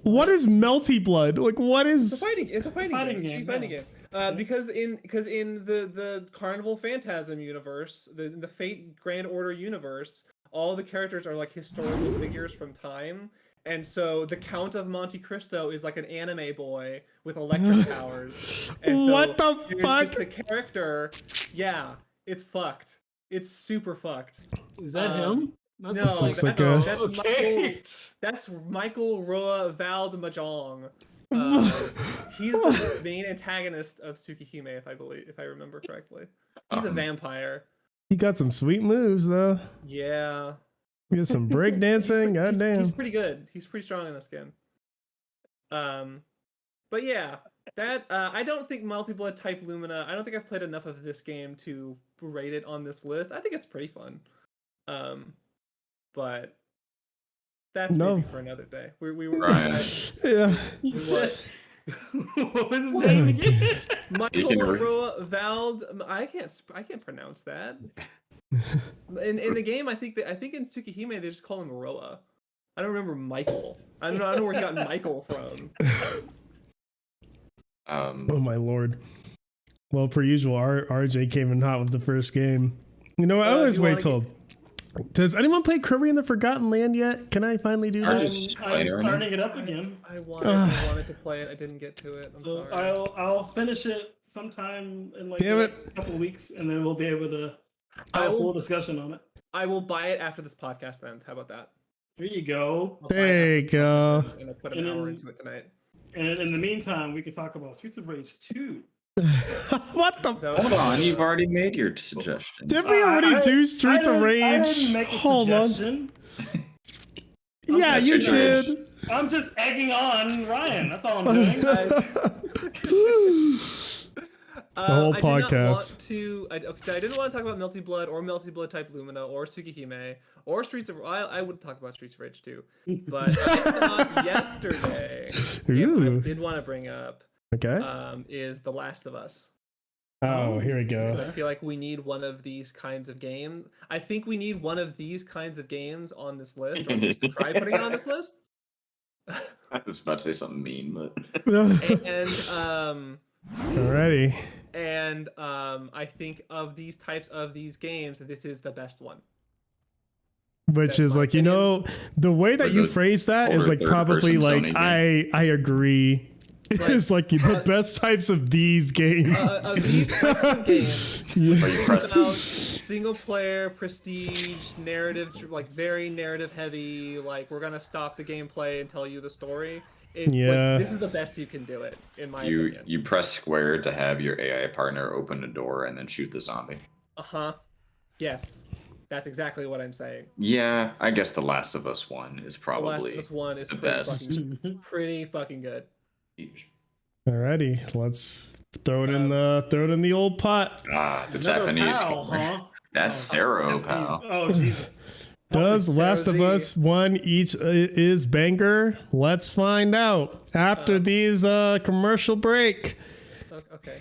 What is Melty Blood? Like, what It's is? a fighting game. fighting It's a game, fighting yeah. game. Because in the Carnival Phantasm universe, the Fate Grand Order universe, all the characters are like historical figures from time. And so the Count of Monte Cristo is like an anime boy with electric powers. And so What the there's fuck? just a character. Yeah, it's fucked. It's super fucked. Is that Um, him? No, This looks that's, like a- that's Okay. Michael. That's Michael Roa Vald Mahjong. He's the main antagonist of Tsukihime, if I remember correctly. He's a vampire. He got some sweet moves though. Yeah. He got some breakdancing. He's Goddamn. pretty good. He's pretty strong in this game. But yeah, that I don't think Multi-Blood Type Lumina. I don't think I've played enough of this game to rate it on this list. I think it's pretty fun. But that's No. maybe for another day. We were Right. Yeah. What? What was his name again? Michael can re- Roa Vald. I can't pronounce that. In the game, I think in Tsukihime they just call him Roa. I don't remember Michael. I don't know where he got Michael from. Oh my lord. Well, per usual, RJ came in hot with the first game. You know what? I Do always you wait wanna till Does anyone play Kirby in the Forgotten Land yet? Can I finally do I'm this? just I'm playing it right starting now. it up again. I wanted to play it. I didn't get to it. I'm So sorry. I'll finish it sometime in like Damn the it. next couple of weeks, and then we'll be able to I have a will- full discussion on it. I will buy it after this podcast ends. How about that? There you go. I'll buy it There after you this go. podcast ends, and I'll put an And hour then- into it tonight. And in the meantime, we can talk about Streets of Rage 2. What the? So- Hold on, you've already made your suggestion. Did we already do Streets of Rage? I didn't make a Hold on. suggestion. Yeah, That's you your did. I'm just egging on Ryan. That's all I'm doing. whole I did not podcast. want to. I didn't want to talk about Melty Blood or Melty Blood type Lumina or Tsukihime or Streets of. I would talk about Streets of Rage too, but I thought yesterday I Ooh. did want to bring up Okay. is The Last of Us. Oh, here we Because go. I feel like we need one of these kinds of games. I think we need one of these kinds of games on this list, or at least to try putting it on this list. I was about to say something mean, but And Alrighty. I think of these types of these games, this is the best one. Which That's is my like, you opinion. know, the way that For you the phrase that is older like probably third-person like Sony I agree. It's like the best types of these games. Of these types of games, are you pressed? about single player, prestige, narrative, like very narrative heavy, like we're gonna stop the gameplay and tell you the story. Yeah. This is the best you can do it, in my You opinion. you press square to have your AI partner open a door and then shoot the zombie. Uh-huh. Yes. That's exactly what I'm saying. Yeah, I guess The Last of Us 1 is The Last probably of Us 1 is the pretty best. pretty fucking good. Alrighty, let's throw it in the old pot. Ah, the Another Japanese. PAL, gamer. huh? That's Oh, Zero, Japanese. pal. Oh, Jesus. Does Holy Last of Sarah Us 1 each is banger? Let's find out after these commercial break. Okay.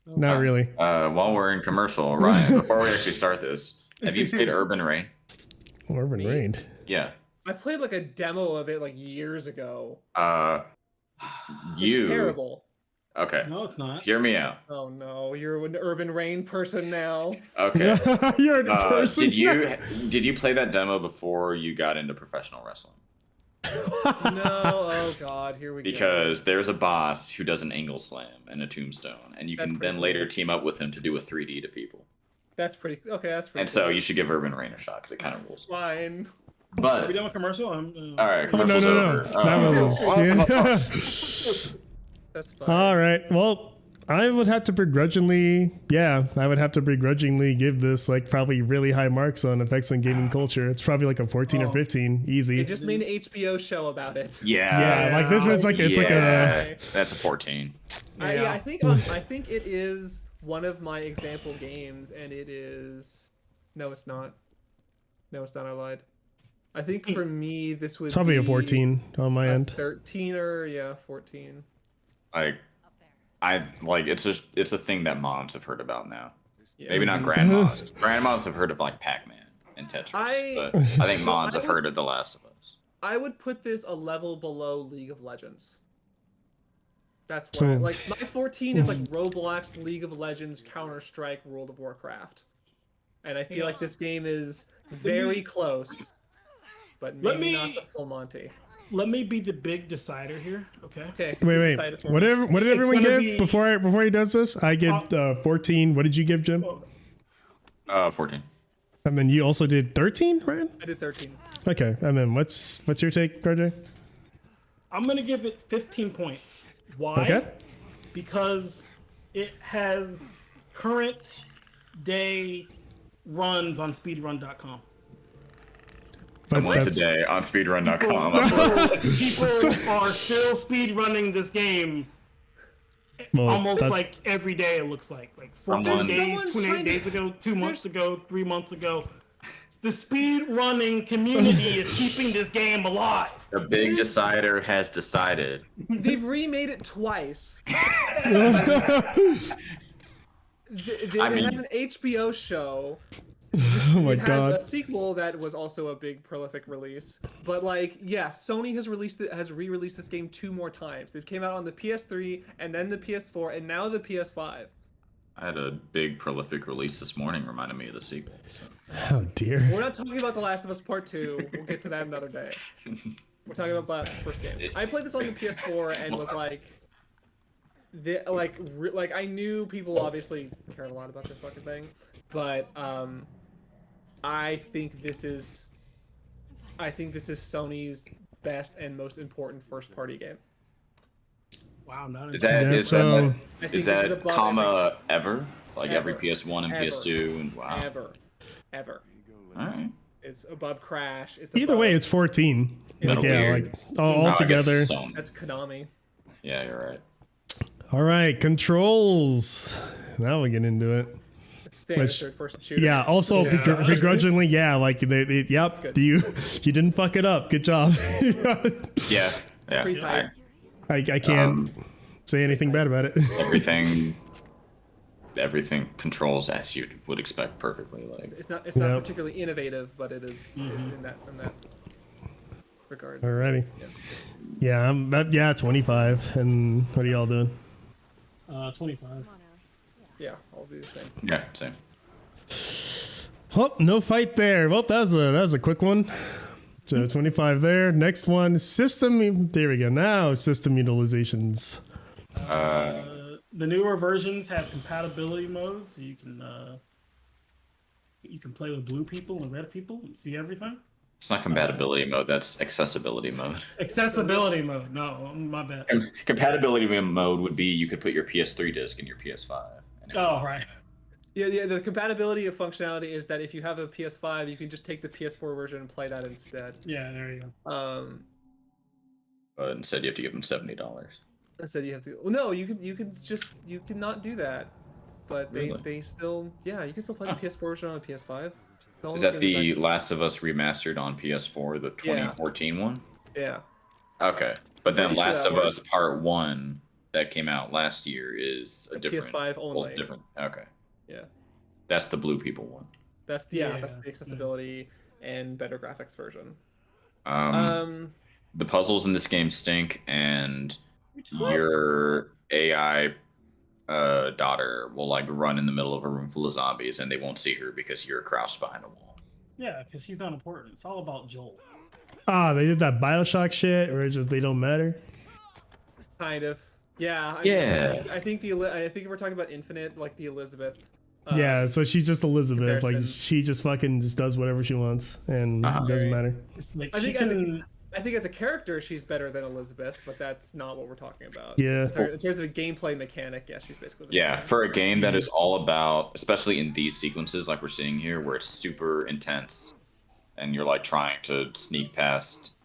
Not really. While we're in commercial, Ryan, before we actually start this, have you played Urban Rain? Urban Me? Rain. Yeah. I played like a demo of it like years ago. It's You. terrible. Okay. No, it's not. Hear me out. Oh no, you're an Urban Rain person now. Okay. You're a person. Did you play that demo before you got into professional wrestling? No, oh god, here we go. Because there's a boss who does an angle slam and a tombstone, and you That's can pretty then later team up with him to do a 3D to people. That's pretty okay. That's pretty. And so you should give Urban Rain a shot because it kind of rules. fine. Are But we done with commercial? all right, Oh, no, commercial's no, no. over. That was, That's fine. All right. Well, I would have to begrudgingly give this like probably really high marks on effects on gaming culture. It's probably like a 14 or 15, easy. They just made an HBO show about it. Yeah, like this is like it's like a Yeah, that's a 14. Yeah, I think it is one of my example games, and it is. No, it's not. No, it's not. I lied. I think for me this would probably a be 14 on my a end. 13 or 14. Like, I like it's a thing that moms have heard about now. Yeah. Maybe not grandmas. Grandmas have heard of like Pac-Man and Tetris, but I think So moms I have would- heard of The Last of Us. I would put this a level below League of Legends. That's So- why, like, my 14 is like Roblox, League of Legends, Counter-Strike, World of Warcraft, and I feel like this game is very close, but maybe Let me- not the full Monty. Let me be the big decider here, okay? Okay. Wait. decide it for me. What did everyone gonna give be- before he does this? I give 14. What did you give, Jim? 14. And then you also did 13, right? I did 13. Okay. And then what's your take, RJ? I'm gonna give it 15 points. Why? Okay. Because it has current day runs on speedrun.com. But One that's- today on speedrun.com. People are still speedrunning this game well, almost that- like every day, it looks like 14 Someone- days, Someone's 28 trying to- days ago, 2 months ago, 3 months ago. The speed running community is keeping this game alive. The big decider has decided. They've remade it twice. It mean- has an HBO show. oh my It has god. a sequel that was also a big prolific release. But like, yeah, Sony has re-released this game 2 more times. It came out on the PS3 and then the PS4 and now the PS5. I had a big prolific release this morning, reminded me of the sequel. So. Oh dear. We're not talking about The Last of Us Part 2. We'll get to that another day. We're talking about the first game. I played this on the PS4 and was like, I knew people obviously cared a lot about this fucking thing, but I think this is Sony's best and most important first party game. Wow, not Is so- that comma ever? Like every Ever. PS1 and Ever. PS2 and wow. Ever. All right. It's above Crash. It's Either above, way, it's 14. Metal Like, yeah, Gear. like all Oh, I guess together. Sony. that's Konami. Yeah, you're right. All right, controls. Now we get into it. It's standard Which- third-person shooter. Yeah. Also, Yeah. begrudgingly, yeah. Like, yep. good. You didn't fuck it up. Good job. Yeah. Yeah. Pretty tight. I can't say anything bad about it. Everything controls as you would expect perfectly. Like It's not Yep. particularly innovative, but it is in that regard. Alrighty. Yeah, I'm 25. And what are y'all doing? 25. Yeah, I'll do the same. yeah, same. Oh, no fight there. Well, that was a quick one. So 25 there. Next one, system. There we go. Now system utilizations. The newer versions has compatibility modes. So you can play with blue people and red people and see everything. It's not compatibility mode. That's accessibility mode. Accessibility mode. No, my bad. Compatibility mode would be you could put your PS3 disc in your PS5. And it Oh, right. Yeah. The compatibility of functionality is that if you have a PS5, you can just take the PS4 version and play that instead. Yeah, there you go. But instead, you have to give them $70. Instead you have to. Well, no, you can not do that. But Really? they still, yeah, you can still play the PS4 version on a PS5. Is that the Last of Us remastered on PS4, the Yeah. 2014 one? Yeah. Okay, but then Pretty sure Last that of works. Us Part 1 that came out last year is a different PS5 whole only. different. Okay, Yeah. that's the blue people one. That's Yeah, that's the yeah. accessibility and better graphics version. The puzzles in this game stink, and your AI daughter will like run in the middle of a room full of zombies, and they won't see her because you're crouched behind a wall. Yeah, because she's not important. It's all about Joel. They did that Bioshock shit, or it's just they don't matter. Kind of. Yeah. Yeah. I think if we're talking about Infinite, like the Elizabeth. Yeah, so she's just Elizabeth. Like comparison. she just fucking just does whatever she wants, and it doesn't matter. It's like I she think can. I think as a character, she's better than Elizabeth, but that's not what we're talking about. Yeah. In terms of a gameplay mechanic, yes, she's basically the Yeah, same. for a game that is all about, especially in these sequences like we're seeing here, where it's super intense, and you're like trying to sneak past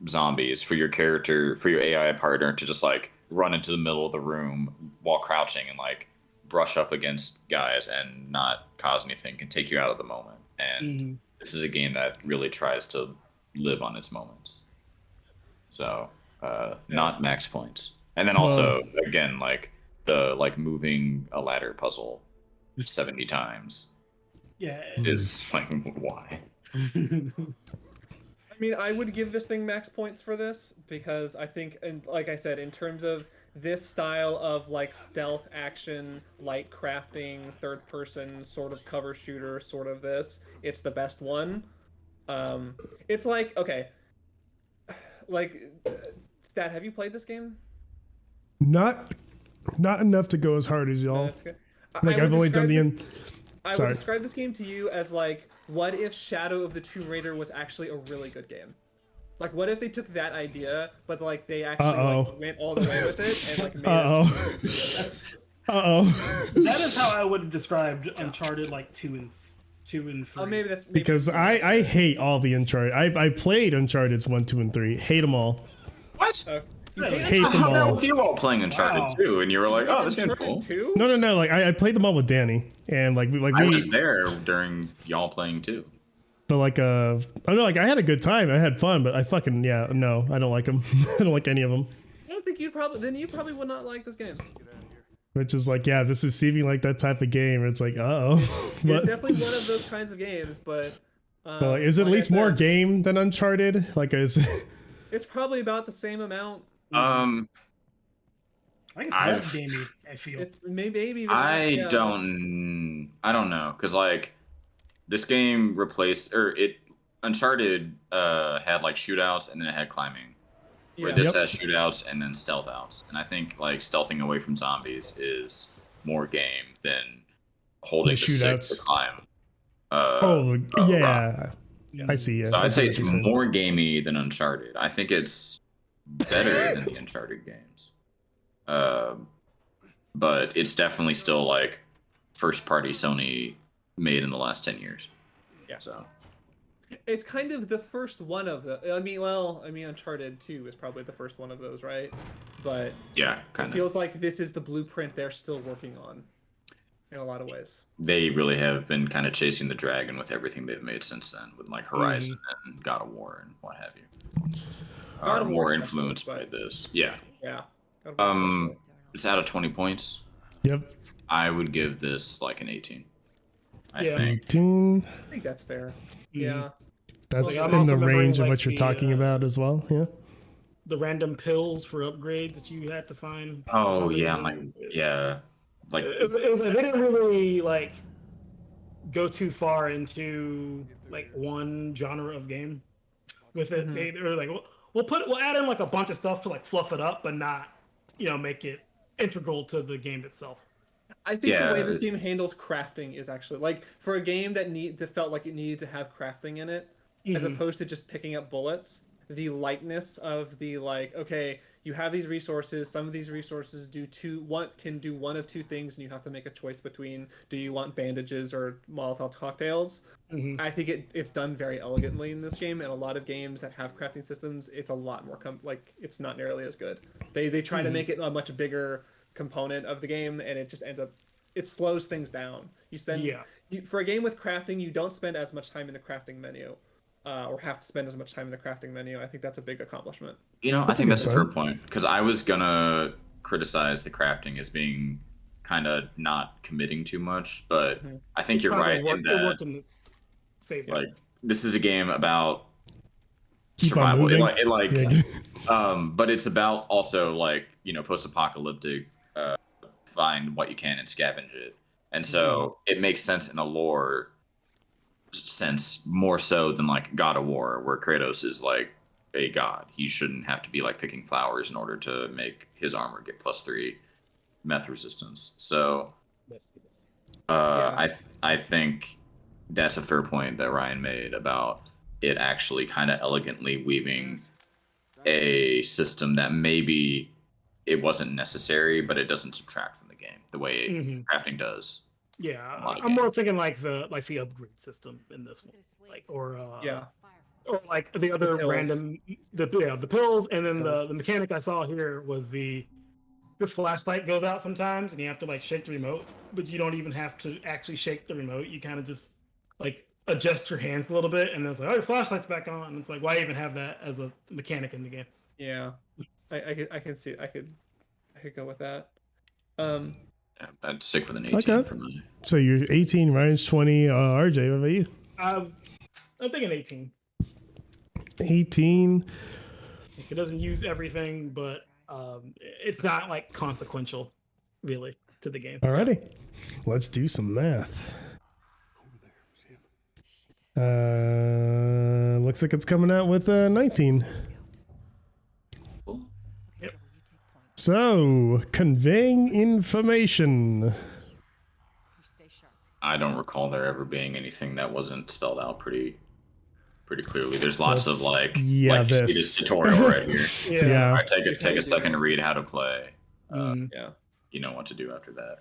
zombies, for your character, for your AI partner to just like run into the middle of the room while crouching and like brush up against guys and not cause anything can take you out of the moment. And this is a game that really tries to live on its moments. So not max points. And then also again, like the moving a ladder puzzle 70 times Yeah. is like why? I mean, I would give this thing max points for this because I think, and like I said, in terms of this style of like stealth action, light crafting, third person sort of cover shooter, sort of this, it's the best one. It's like, okay, like, Stat, have you played this game? Not enough to go as hard as y'all. That's good. Like I've only done the I would Sorry. describe this game to you as like, what if Shadow of the Tomb Raider was actually a really good game? Like, what if they took that idea, but like they actually like, went all the way with it and like made it. That's, Uh-oh. that is how I would have described Uncharted like 2 and 3. Oh, maybe that's Because I hate all the Uncharted. I played Uncharted 1, 2, and 3. Hate them all. What? You hate Hate them How all. about you all playing Uncharted Wow. 2 and you were like, oh, this game's Uncharted cool. 2? No. Like I played them all with Danny, and like I we. was there during y'all playing too. But like I don't know, like I had a good time. I had fun, but I fucking no, I don't like them. I don't like any of them. I don't think you probably would not like this game. Which is like, yeah, this is seeming like that type of game. It's like, It's but definitely one of those kinds of games, but like, is it at like I least more said, game than Uncharted? Like, is It's probably about the same amount. I think it's I've- less gamey, I feel. It's maybe. Even I less, yeah. don't know, cause like this game replaced or it Uncharted had like shootouts and then it had climbing. Where Yeah. this Yep. has shootouts and then stealth outs. And I think like stealthing away from zombies is more game than holding The the stick to shootouts. climb. Oh, rock. yeah. I see. Yeah. So I I'd see say what it's you're saying. more gamey than Uncharted. I think it's better than the Uncharted games. But it's definitely still like first party Sony made in the last 10 years. Yeah. So It's kind of the first one of the. I mean, Uncharted 2 is probably the first one of those, right? But yeah, it kind of. feels like this is the blueprint they're still working on, in a lot of ways. They really have been kind of chasing the dragon with everything they've made since then, with like Horizon and God of War and what have you. God Are of War more especially, influenced by but- this. Yeah. Yeah. God of War especially. It's out of 20 points. Yep. I would give this like an 18. I Yeah. think. 18. I think that's fair. Mhm. Yeah. That's Like, I'm in also the remembering, range of like, what you're the, talking about as well. Yeah. The random pills for upgrades that you had to find. for Oh some yeah, reason. like yeah, like It was like they didn't really like go too far into like one genre of game with it. Mhm. They were like, we'll add in like a bunch of stuff to like fluff it up, but not make it integral to the game itself. I think the way Yeah. this game handles crafting is actually like for a game that felt like it needed to have crafting in it, as Mhm. opposed to just picking up bullets. The lightness of the like, okay, you have these resources. Some of these resources can do one of two things, and you have to make a choice between do you want bandages or Molotov cocktails. Mhm. I think it's done very elegantly in this game, and a lot of games that have crafting systems, it's a lot more it's not nearly as good. They try to Mhm. make it a much bigger component of the game, and it just ends up it slows things down. For a game with crafting, you don't spend as much time in the crafting menu, or have to spend as much time in the crafting menu. I think that's a big accomplishment. I That's a think good that's a fair sign. point because I was gonna criticize the crafting as being kind of not committing too much, but Mhm. I think you're Probably right in It that worked in its favor. like this is a game about Keep on survival. moving. It like Yeah. but it's about also like post-apocalyptic find what you can and scavenge it, and so it makes sense in a lore sense more so than like God of War, where Kratos is like a god. He shouldn't have to be like picking flowers in order to make his armor get +3 meth resistance. So I think that's a fair point that Ryan made about it actually kind of elegantly weaving a system that maybe it wasn't necessary, but it doesn't subtract from the game the way Mhm. crafting does. Yeah, a lot of I'm more games. thinking like the upgrade system in this one, like or like the other pills. random the pills, and then Pills. the mechanic I saw here was the flashlight goes out sometimes, and you have to like shake the remote, but you don't even have to actually shake the remote. You kind of just like adjust your hands a little bit, and then it's like, oh, your flashlight's back on, and it's like, why even have that as a mechanic in the game? Yeah, I can see I could go with that. Yeah, I'd stick with an 18 Okay. for me. So you're 18, Ryan's 20. RJ, what about you? I'm thinking 18. 18. Like, it doesn't use everything, but it's not like consequential, really, to the game. Alrighty. Let's do some math. Looks like it's coming out with 19. Cool. So, conveying information. I don't recall there ever being anything that wasn't spelled out pretty clearly. There's lots of like Yeah, you see this. this tutorial right here. Yeah. All right, take a second to read how to play. Mhm. Yeah, You know what to do after that.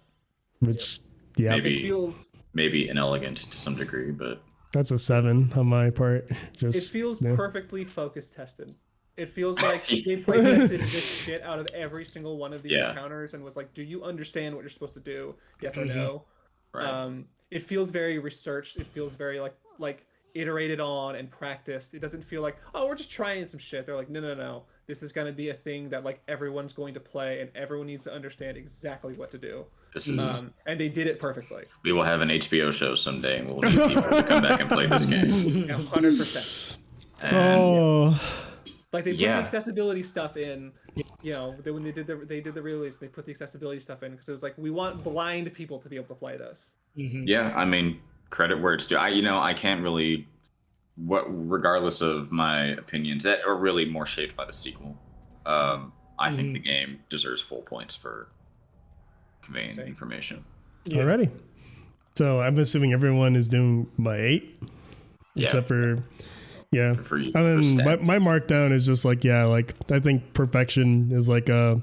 Which, yeah, Maybe it feels inelegant to some degree, but that's a 7 on my part. Just it feels yeah. perfectly focus tested. It feels like they play tested this shit out of every single one of these Yeah. encounters and was like, "Do you understand what you're supposed to do? Yes or Mhm. no?" right. It feels very researched. It feels very like iterated on and practiced. It doesn't feel like, "Oh, we're just trying some shit." They're like, "No. This is going to be a thing that like everyone's going to play, and everyone needs to understand exactly what to do." This is And they did it perfectly. we will have an HBO show someday, and we'll need people to come back and play this game. 100%. And Oh, Like they put Yeah. the accessibility stuff in, when they did the release, they put the accessibility stuff in because it was like we want blind people to be able to play this. Mhm. yeah, I mean, credit where it's due. I can't really, regardless of my opinions that are really more shaped by the sequel. I think the game deserves full points for conveying information. Yeah. Alrighty. So I'm assuming everyone is doing my 8, Yeah. except for For you, And for then stat. my markdown is just like I think perfection is like the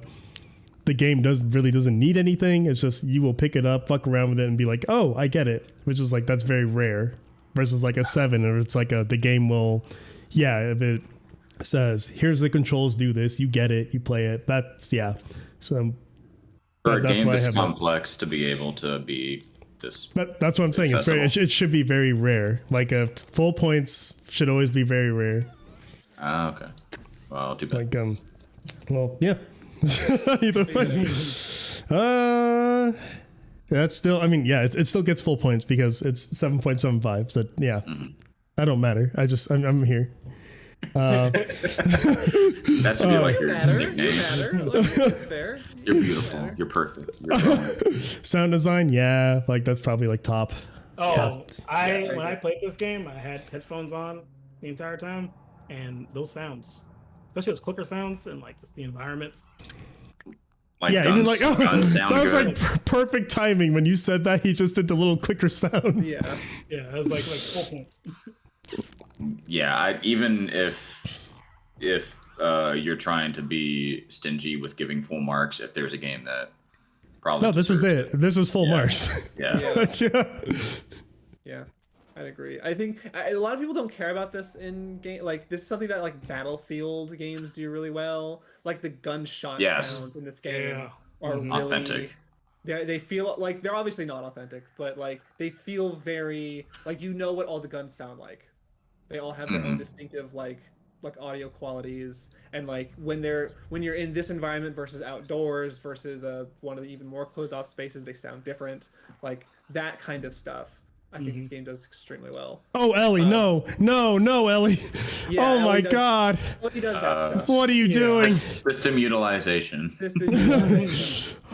game really doesn't need anything. It's just you will pick it up, fuck around with it, and be like, oh, I get it. Which is like that's very rare. Versus like a 7, or it's like the game will, if it says here's the controls, do this, you get it, you play it. That's So For a that's game why I this have complex to be able to be this. that's what I'm saying. It's very it should be very rare. Like full points should always be very rare. Okay. Well, too bad. Like well, yeah. Either way. That's still, I mean, it still gets full points because it's 7.75. So I don't matter. I'm here. That should be like your nickname. You matter. Like, it's fair. You're beautiful. You're perfect. You're wrong. Sound design, like that's probably like top. Oh, Yeah. when I played this game, I had headphones on the entire time, and those sounds, especially those clicker sounds and like just the environments. Like even like guns sound that was good. like perfect timing when you said that. He just did the little clicker sound. Yeah. Yeah, it was like full points. Yeah, even if you're trying to be stingy with giving full marks, if there's a game that probably No, this is deserves it. This is full marks. Yeah. Yeah, I'd agree. I think a lot of people don't care about this in game. Like this is something that like Battlefield games do really well. Like the gunshot sounds in this game are really authentic. They feel like they're obviously not authentic, but like they feel very like what all the guns sound like. They all have their own distinctive like audio qualities, and like when you're in this environment versus outdoors versus one of the even more closed off spaces, they sound different. Like that kind of stuff. I think this game does extremely well. Oh, Ellie, no, Ellie. Yeah, oh my Ellie God. Ellie does that stuff. What are you doing? System utilization.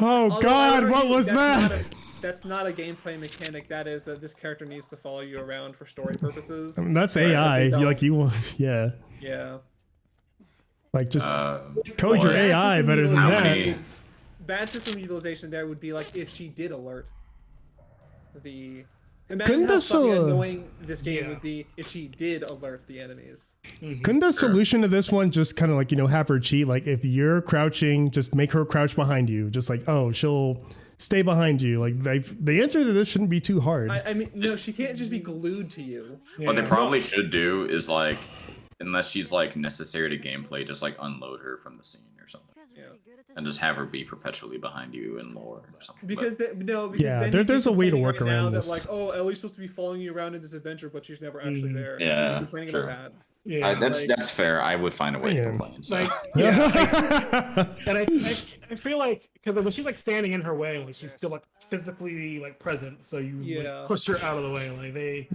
Oh God, what was that? That's not a gameplay mechanic. That is this character needs to follow you around for story purposes. I mean, that's Right, AI. like, Yeah. Yeah. Like just code or your AI better than How that. many- Bad system utilization there would be like if she did alert the. Couldn't Imagine how this, fucking annoying this game Yeah. would be if she did alert the enemies. Couldn't the solution to this one just kind of like, have her cheat? Like if you're crouching, just make her crouch behind you. Just like, oh, she'll stay behind you. Like the answer to this shouldn't be too hard. I mean, no, she can't just be glued to you. What they probably should do is like, unless she's like necessary to gameplay, just like unload her from the scene or something, and just have her be perpetually behind you in lore or something. Because then there's a way to complaining work right now around that, this. like, oh, Ellie's supposed to be following you around in this adventure, but she's never actually there. Yeah, You're complaining sure. about that. Yeah, that's fair. I would find a way Yeah. to complain. So. like and I feel like because when she's like standing in her way, like she's still like physically like present, so you like, push her out of the way. Like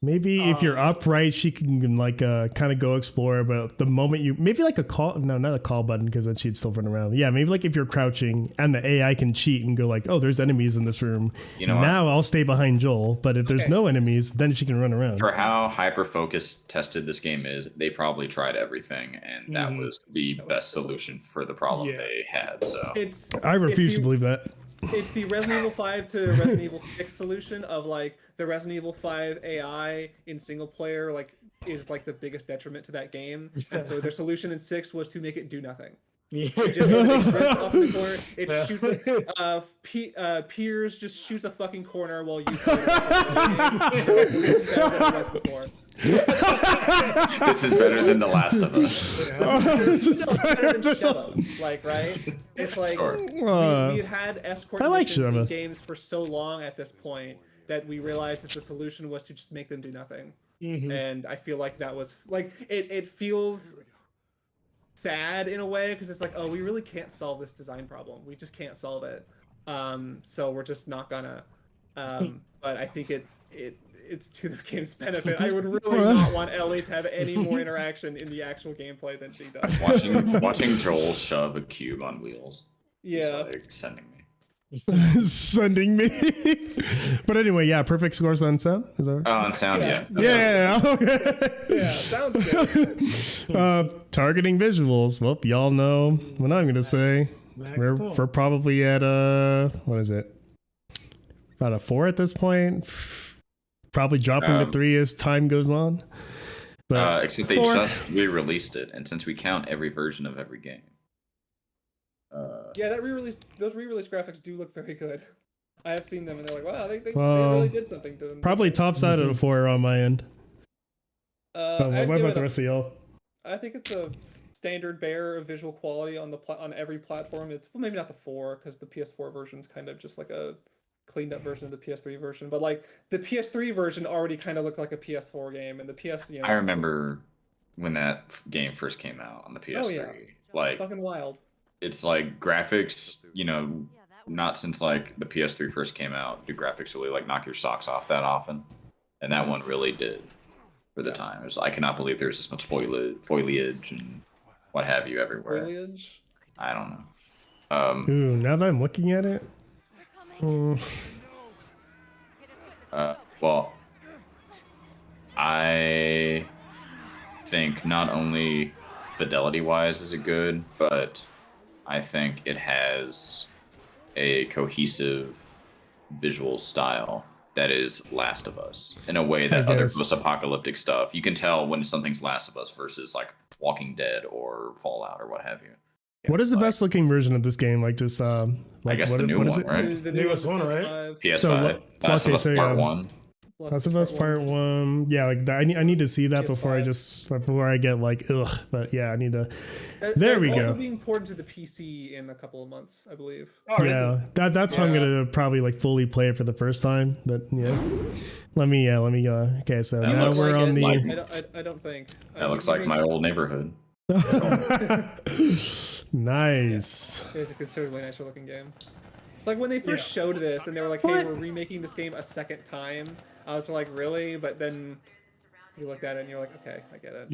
Maybe if you're upright, she can like kind of go explore. But the moment you maybe like not a call button because then she'd still run around. Yeah, maybe like if you're crouching and the AI can cheat and go like, oh, there's enemies in this room. You know what? Now I'll stay behind Joel. But if there's no enemies, then she can run around. For how hyper focused tested this game is, they probably tried everything, and that was the best solution for the problem they had. So I refuse to believe that. It's the Resident Evil 5 to Resident Evil 6 solution of like the Resident Evil 5 AI in single player like is like the biggest detriment to that game. And so their solution in 6 was to make it do nothing. It just exists off in the corner. It shoots Piers just shoots a fucking corner while you play this is better than it was before. this is better than The Last of Us. This is better than Sheva, like, right? It's like Sure. we've had escort I like missions in Sheva. games for so long at this point that we realized that the solution was to just make them do nothing. And I feel like that was like it feels sad in a way because it's like, oh, we really can't solve this design problem. We just can't solve it. So we're just not gonna. But I think it's to the game's benefit. I would really not want Ellie to have any more interaction in the actual gameplay than she does. Watching Joel shove a cube on wheels. Yeah. Is like sending me. Sending me. But anyway, yeah, perfect scores on sound. Is that right? Oh, on sound, yeah. Yeah. Okay. Yeah, sounds good. Targeting visuals. Well, y'all know what I'm gonna say. We're probably at what is it? About a 4 at this point. Probably dropping to 3 as time goes on. But except they just re-released it, and since we count every version of every game. Yeah, those re-release graphics do look very good. I have seen them, and they're like, wow, they really did something to them. Probably tops out at a 4 on my end. What about the rest of y'all? I think it's a standard bear of visual quality on every platform. It's maybe not the 4 because the PS4 version is kind of just like a cleaned up version of the PS3 version, but like the PS3 version already kind of looked like a PS4 game, and the I remember when that game first came out on the PS3. Oh, yeah. Like fucking wild. It's like graphics, not since like the PS3 first came out do graphics really like knock your socks off that often, and that one really did for the time. I cannot believe there's this much foliage and what have you everywhere. Foliage? I don't know. Ooh, now that I'm looking at it. Well, I think not only fidelity-wise is it good, but I think it has a cohesive visual style that is Last of Us in a way that other post-apocalyptic stuff, you can tell when something's Last of Us versus like Walking Dead or Fallout or what have you. What is the best looking version of this game? Like just I guess the new one, right? The newest one, right? PS5. Last of Us Part 1. Last of Us Part 1. Yeah, like I need to see that before I get like ugh. But yeah, I need to. There we go. It's also being ported to the PC in a couple of months, I believe. Oh, yeah, that's how I'm gonna probably like fully play it for the first time. But yeah, let me okay, so That now we're on the. I don't think That looks like my old neighborhood. Nice. Yeah, it's a considerably nicer looking game. Like when they first showed this and they were like, "Hey, we're remaking this game a second time," I was like, "Really?" But then you looked at it and you're like, "Okay, I get it."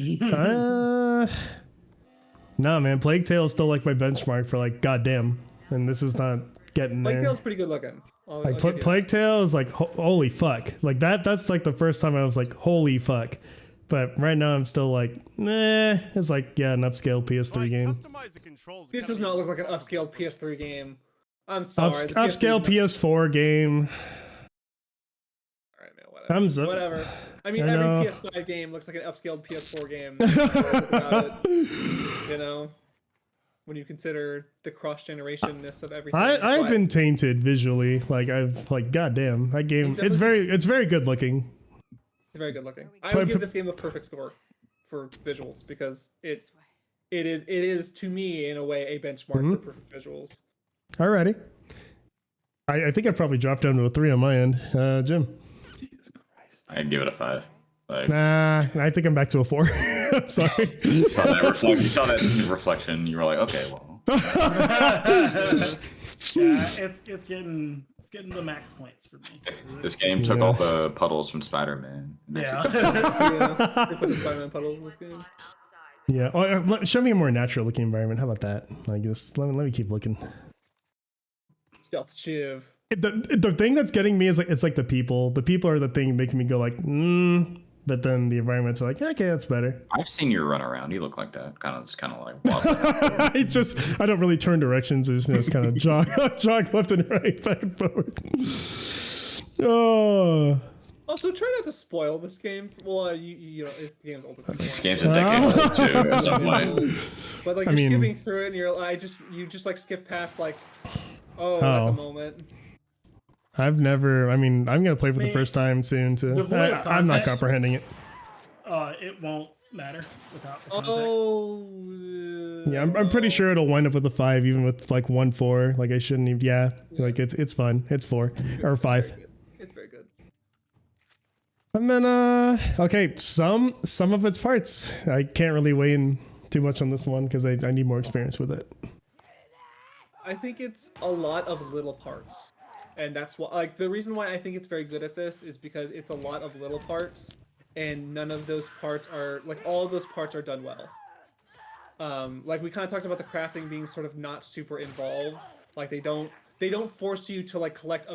Nah, man, Plague Tale is still like my benchmark for like goddamn, and this is not getting there. Plague Tale's pretty good looking. Like Plague Tale is like holy fuck, like that's like the first time I was like holy fuck. But right now I'm still like, nah. It's like an upscale PS3 game. This does not look like an upscaled PS3 game. I'm sorry. Upscale PS4 game. Alright, man, whatever. Whatever. I mean, every PS5 game looks like an upscaled PS4 game. You know, when you consider the cross-generationness of everything. I've been tainted visually. Like I've like, goddamn, that game. It's very good looking. It's very good looking. I would give this game a perfect score for visuals because it is to me in a way a benchmark for perfect visuals. Alrighty. I think I probably dropped down to a 3 on my end. Jim. Jesus Christ. I'd give it a 5. Like, nah, I think I'm back to a 4. I'm sorry. You saw that reflection. You were like, okay, well. Yeah, it's getting the max points for me. This game took all the puddles from Spider-Man. Yeah. They put the Spider-Man puddles in this game. Yeah. Oh, show me a more natural looking environment. How about that? I guess let me keep looking. Stealth Shiv. The thing that's getting me is like it's like the people. The people are the thing making me go like, but then the environments are like, okay, that's better. I've seen you run around. You look like that. Kind of like wobbling. I don't really turn directions. I just kind of jog left and right, back and forth. Oh. Also, try not to spoil this game. Well, you know, the game's older. This game's a decade old too. At some point. But like you're skipping through it, and you just like skip past like, that's a moment. I've never. I mean, I'm gonna play for the first time soon too. I'm not comprehending it. It won't matter without the context. Yeah, I'm pretty sure it'll wind up with a 5, even with like 1-4. Like I shouldn't even. Yeah, like it's fun. It's 4 or 5. It's very good. And then okay, some of its parts. I can't really weigh in too much on this one because I need more experience with it. I think it's a lot of little parts. And that's why, like, the reason why I think it's very good at this is because it's a lot of little parts, and none of those parts are, like, all of those parts are done well. Like, we kind of talked about the crafting being sort of not super involved. Like, they don't they don't force you to like collect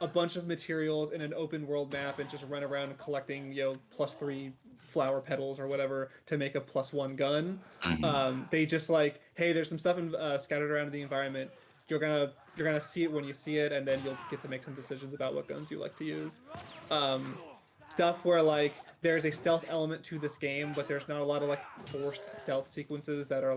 a bunch of materials in an open world map and just run around collecting +3 flower petals or whatever to make a +1 gun. They just like, hey, there's some stuff scattered around in the environment. You're gonna see it when you see it, and then you'll get to make some decisions about what guns you like to use. Stuff where like there's a stealth element to this game, but there's not a lot of like forced stealth sequences that are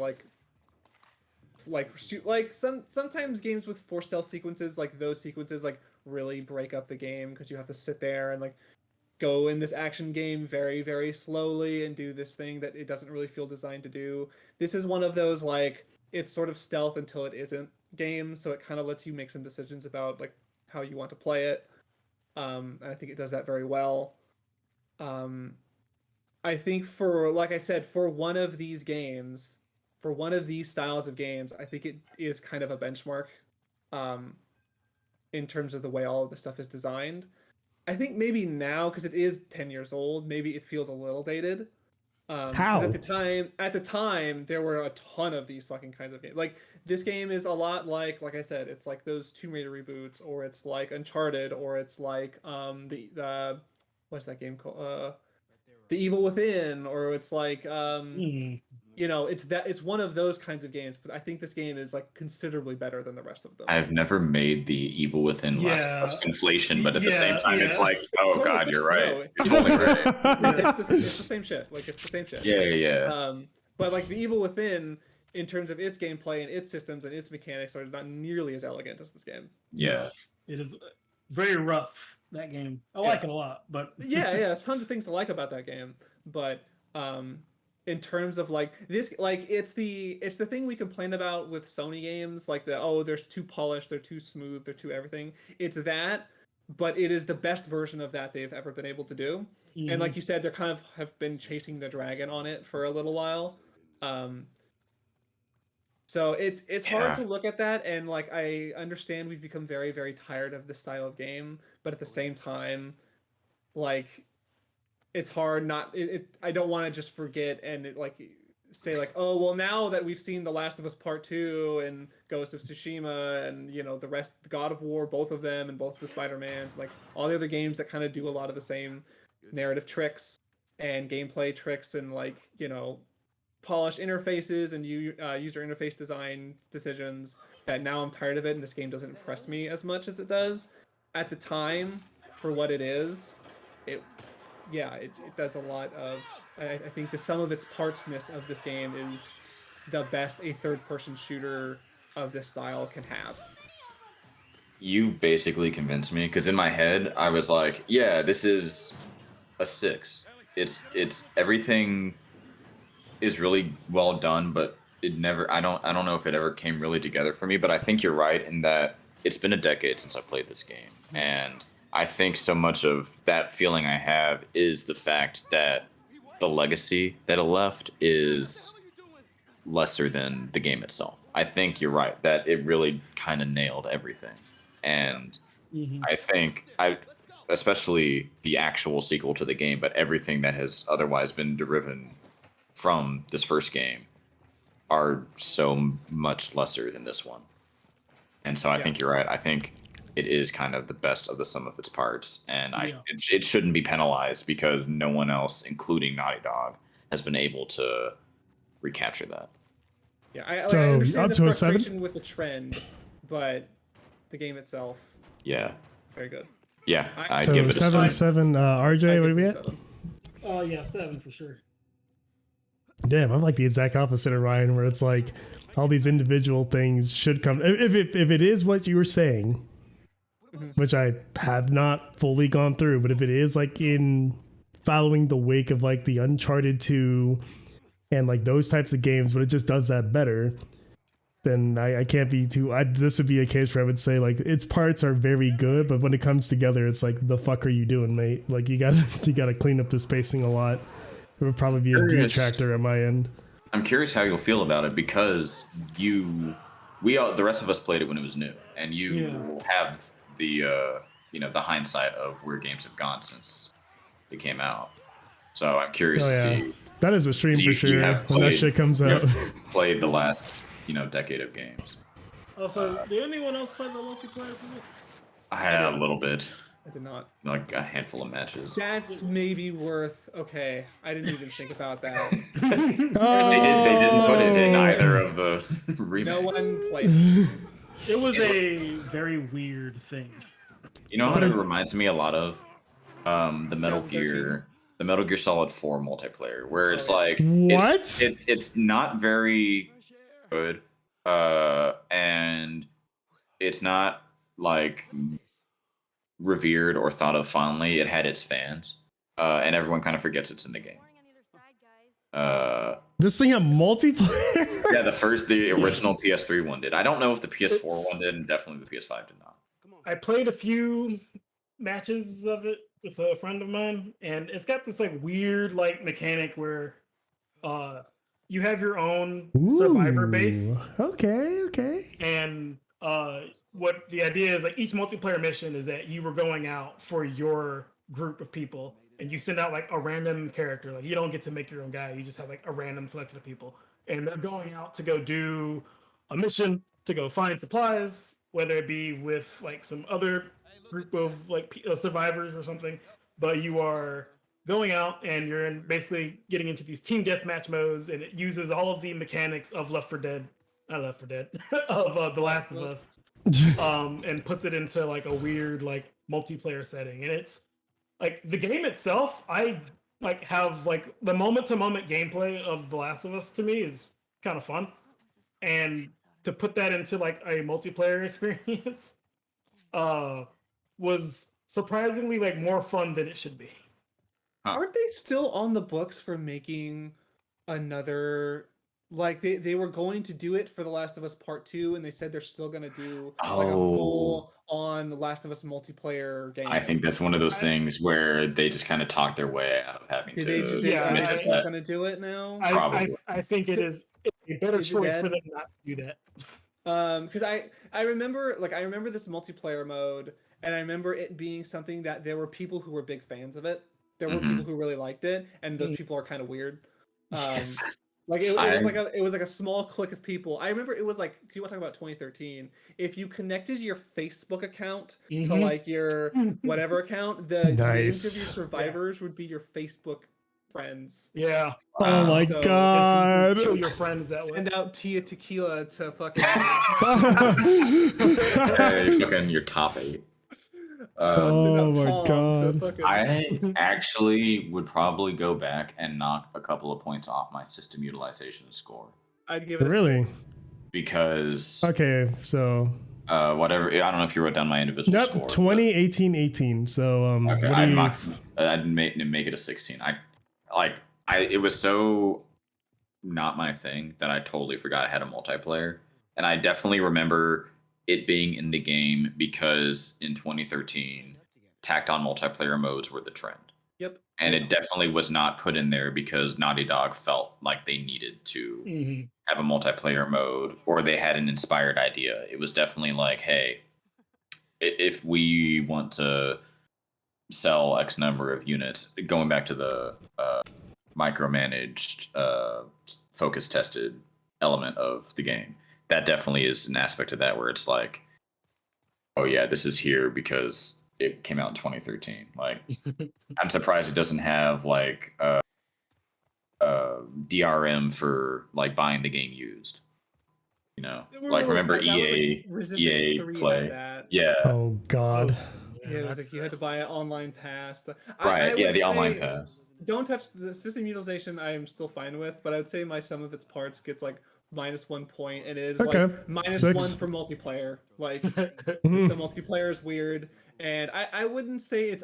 sometimes games with forced stealth sequences, like those sequences like really break up the game because you have to sit there and like go in this action game very, very slowly and do this thing that it doesn't really feel designed to do. This is one of those like it's sort of stealth until it isn't games, so it kind of lets you make some decisions about like how you want to play it. And I think it does that very well. I think like I said, for one of these games, for one of these styles of games, I think it is kind of a benchmark in terms of the way all of the stuff is designed. I think maybe now, because it is 10 years old, maybe it feels a little dated. How? At the time, there were a ton of these fucking kinds of games. Like this game is a lot like I said, it's like those Tomb Raider reboots, or it's like Uncharted, or it's like the what's that game called? The Evil Within, or it's like it's one of those kinds of games. But I think this game is like considerably better than the rest of them. I've never made the Evil Within less conflation, but at the same time, it's like, oh So god, you're right. no. You're totally right. It's the same shit. Like it's the same shit. Yeah. But like the Evil Within, in terms of its gameplay and its systems and its mechanics, are not nearly as elegant as this game. Yeah. It is very rough, that game. I like it a lot, but yeah, tons of things to like about that game. But in terms of like this, like it's the thing we complain about with Sony games, like they're too polished, they're too smooth, they're too everything. It's that, but it is the best version of that they've ever been able to do. And like you said, they're kind of have been chasing the dragon on it for a little while. So it's hard to look at that, and like I understand we've become very, very tired of this style of game, but at the same time, like it's hard not. I don't want to just forget and say like, oh well, now that we've seen The Last of Us Part 2 and Ghost of Tsushima and the rest, God of War, both of them, and both the Spider-Mans, like all the other games that kind of do a lot of the same narrative tricks and gameplay tricks and like polished interfaces and user interface design decisions, that now I'm tired of it and this game doesn't impress me as much as it does. At the time, for what it is, it does a lot of. I think the sum of its partsness of this game is the best a third-person shooter of this style can have. You basically convinced me, because in my head I was like, yeah, this is a 6. It's everything is really well done, but it never. I don't know if it ever came really together for me. But I think you're right in that it's been a decade since I played this game, and I think so much of that feeling I have is the fact that the legacy that it left is lesser than the game itself. I think you're right that it really kind of nailed everything, and I think especially the actual sequel to the game, but everything that has otherwise been deriven from this first game are so much lesser than this one. And so I think you're right. I think it is kind of the best of the sum of its parts, and it shouldn't be penalized because no one else, including Naughty Dog, has been able to recapture that. Yeah, I So, understand up the to a frustration 7? with the trend, but the game itself, Yeah. very good. Yeah, I'd So give it a 7, 7. 7. RJ, what are we at? 7. oh yeah, 7 for sure. Damn, I'm like the exact opposite of Ryan, where it's like all these individual things should come. If it is what you were saying, which I have not fully gone through, but if it is like in following the wake of like the Uncharted 2 and like those types of games, but it just does that better, then I can't be too. This would be a case where I would say like its parts are very good, but when it comes together, it's like, the fuck are you doing, mate? Like you gotta clean up the spacing a lot. It would probably be a detractor at my end. I'm curious how you'll feel about it, because the rest of us played it when it was new, and you have the the hindsight of where games have gone since it came out. So I'm curious to see. That is a stream for sure when that shit comes out. Played the last decade of games. Also, did anyone else play the multiplayer for this? I had a little bit, I did not. like a handful of matches. That's maybe worth. Okay, I didn't even think about that. They didn't put it in either of the remakes. No one played. It was a very weird thing. You know what it reminds me a lot of? The Metal 2013. Gear, the Metal Gear Solid 4 multiplayer, where it's like What? it's not very good, and it's not like revered or thought of fondly. It had its fans, and everyone kind of forgets it's in the game. This thing had multiplayer? Yeah, the original PS3 one did. I don't know if the PS4 one did, and definitely the PS5 did not. I played a few matches of it with a friend of mine, and it's got this like weird like mechanic where you have your own survivor base. Okay. And what the idea is, like, each multiplayer mission is that you were going out for your group of people, and you send out like a random character. Like, you don't get to make your own guy, you just have like a random selection of people, and they're going out to go do a mission to go find supplies, whether it be with like some other group of like survivors or something. But you are going out and you're basically getting into these team deathmatch modes, and it uses all of the mechanics of Left 4 Dead, not Left 4 Dead, of The Last of Us, and puts it into like a weird like multiplayer setting. And it's like the game itself, I like have like the moment to moment gameplay of The Last of Us to me is kind of fun, and to put that into like a multiplayer experience was surprisingly like more fun than it should be. Aren't they still on the books for making another? Like they were going to do it for The Last of Us Part 2, and they said they're still gonna do like a full on The Last of Us multiplayer game. I think that's one of those things where they just kind of talk their way out of having to. Are they that. not gonna do it now? I think it is a better choice for them not to do that. Because I remember this multiplayer mode, and I remember it being something that there were people who were big fans of it. There were people who really liked it, and those people are kind of weird. Like it was like a small clique of people. I remember it was like, if you want to talk about 2013, if you connected your Facebook account to like your whatever account, the names of your survivors would be your Facebook friends. Yeah. Oh my god. Kill your friends that way. Send out Tia Tequila to fucking. Hey, fucking your top 8. Oh my god. I actually would probably go back and knock a couple of points off my system utilization score. I'd give it really? Because okay, so whatever, I don't know if you wrote down my individual score. 20, 18, 18. So okay, I'd make it a 16. It was so not my thing that I totally forgot I had a multiplayer, and I definitely remember it being in the game because in 2013 tacked on multiplayer modes were the trend. Yep. And it definitely was not put in there because Naughty Dog felt like they needed to have a multiplayer mode, or they had an inspired idea. It was definitely like, hey, if we want to sell X number of units, going back to the micromanaged, focus tested element of the game, that definitely is an aspect of that where it's like, oh yeah, this is here because it came out in 2013. Like, I'm surprised it doesn't have like DRM for like buying the game used. You know, like remember EA Play? Yeah. Oh god. Yeah, it was like you had to buy an online pass. Right. Yeah, the online pass. Don't touch the system utilization. I am still fine with, but I would say my sum of its parts gets like -1 point, and it is like -1 for multiplayer. Like the multiplayer is weird, and I wouldn't say it's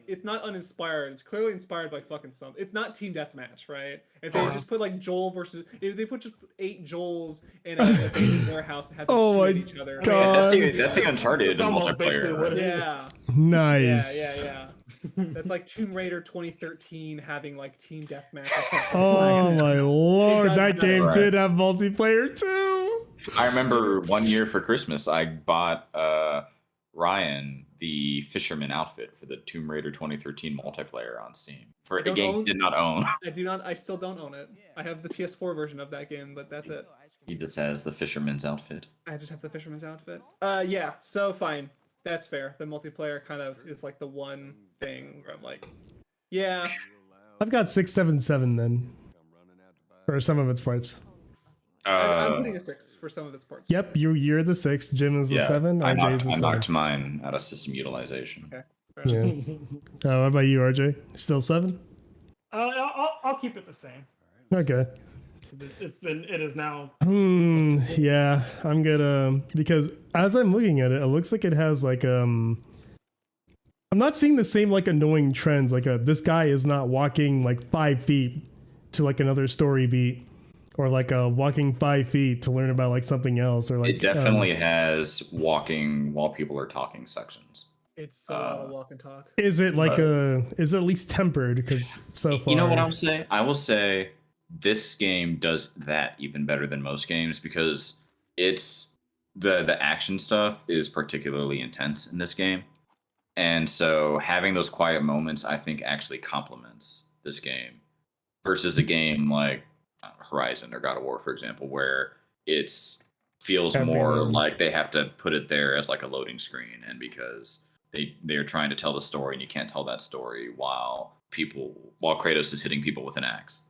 it's not uninspired. It's clearly inspired by fucking something. It's not team deathmatch, right? If they just put like Joel versus, if they put just 8 Joels in a abandoned warehouse and had to shoot at each other. God. That's the Uncharted multiplayer. Yeah. Nice. Yeah. That's like Tomb Raider 2013 having like team deathmatch. Oh my lord, that game did have multiplayer too. I remember one year for Christmas, I bought Ryan the fisherman outfit for the Tomb Raider 2013 multiplayer on Steam for a game he did not own. I still don't own it. I have the PS4 version of that game, but that's it. He just has the fisherman's outfit. I just have the fisherman's outfit. Yeah. So fine. That's fair. The multiplayer kind of is like the one thing where I'm like, yeah. I've got 677 then. For some of its parts. I'm putting a 6 for some of its parts. Yep, you're the 6. Jim is the 7. RJ is the 7. I knocked mine out of system utilization. Okay. Yeah. What about you, RJ? Still 7? I'll keep it the same. Okay. It is now. Yeah, I'm gonna, because as I'm looking at it, it looks like it has like I'm not seeing the same like annoying trends. Like this guy is not walking like 5 feet to like another story beat, or like walking 5 feet to learn about like something else, or like it definitely has walking while people are talking sections. It's a lot of walk and talk. Is it like is it at least tempered? Because so far, you know what I'll say? I will say this game does that even better than most games, because it's the action stuff is particularly intense in this game. And so having those quiet moments, I think, actually complements this game versus a game like Horizon or God of War, for example, where it's feels more like they have to put it there as like a loading screen, and because they're trying to tell the story and you can't tell that story while Kratos is hitting people with an axe.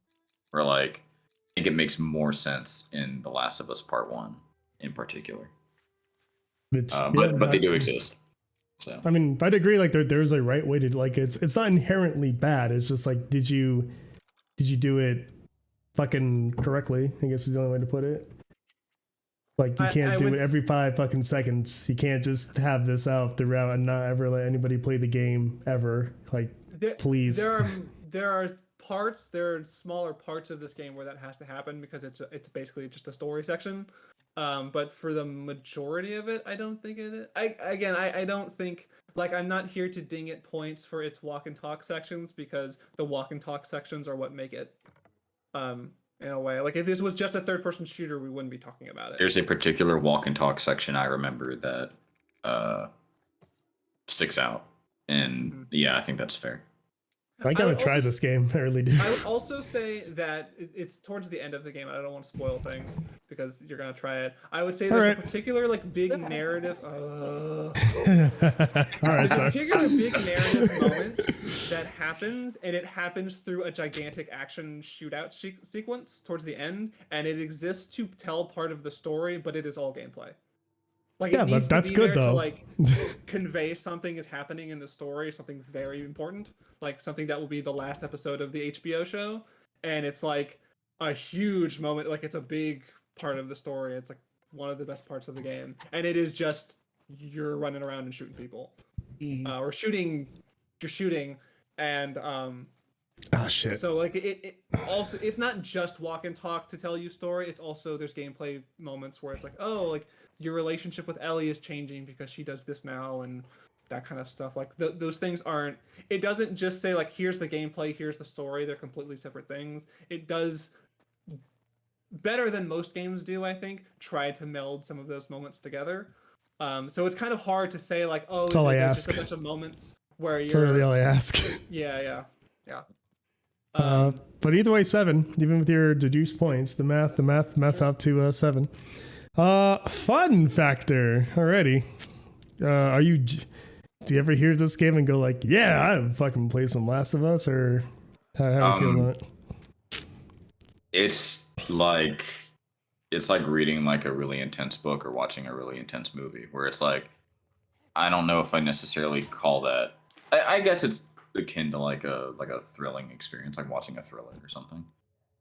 Or like, I think it makes more sense in The Last of Us Part 1 in particular. But they do exist. So I mean, I'd agree. Like there's a right way to, like, it's not inherently bad. It's just like, did you do it fucking correctly? I guess is the only way to put it. Like, you can't do it every 5 fucking seconds. You can't just have this out throughout and not ever let anybody play the game ever. Like, please. There are smaller parts of this game where that has to happen because it's basically just a story section. But for the majority of it, I don't think it is. I don't think, like, I'm not here to ding it points for its walk and talk sections, because the walk and talk sections are what make it, in a way. Like, if this was just a third-person shooter, we wouldn't be talking about it. There's a particular walk and talk section I remember that sticks out. And yeah, I think that's fair. I gotta try this game. I really do. I would also say that it's towards the end of the game. I don't want to spoil things because you're gonna try it. I would say there's a particular like big narrative. All right, there's a particular big narrative moment that happens, and it happens through a gigantic action shootout sequence towards the end, and it exists to tell part of the story, but it is all gameplay. Like, yeah, it needs that's to be good there though. To like convey something is happening in the story, something very important, like something that will be the last episode of the HBO show, and it's like a huge moment. Like, it's a big part of the story. It's like one of the best parts of the game, and it is just you're running around and shooting people, or shooting, and oh shit. So like it also, it's not just walk and talk to tell you story. It's also, there's gameplay moments where it's like, oh, like your relationship with Ellie is changing because she does this now, and that kind of stuff. Like those things aren't. It doesn't just say like, here's the gameplay, here's the story. They're completely separate things. It does better than most games do, I think, try to meld some of those moments together. So it's kind of hard to say like, oh, is just a bunch of moments where you're. That's really all I ask. Yeah. But either way, 7. Even with your deduced points, the math's out to 7. Fun factor. Alrighty. Do you ever hear this game and go like, yeah, I fucking play some Last of Us, or how do you feel about it? It's like reading like a really intense book or watching a really intense movie, where it's like, I don't know if I necessarily call that. I guess it's akin to like a thrilling experience, like watching a thriller or something.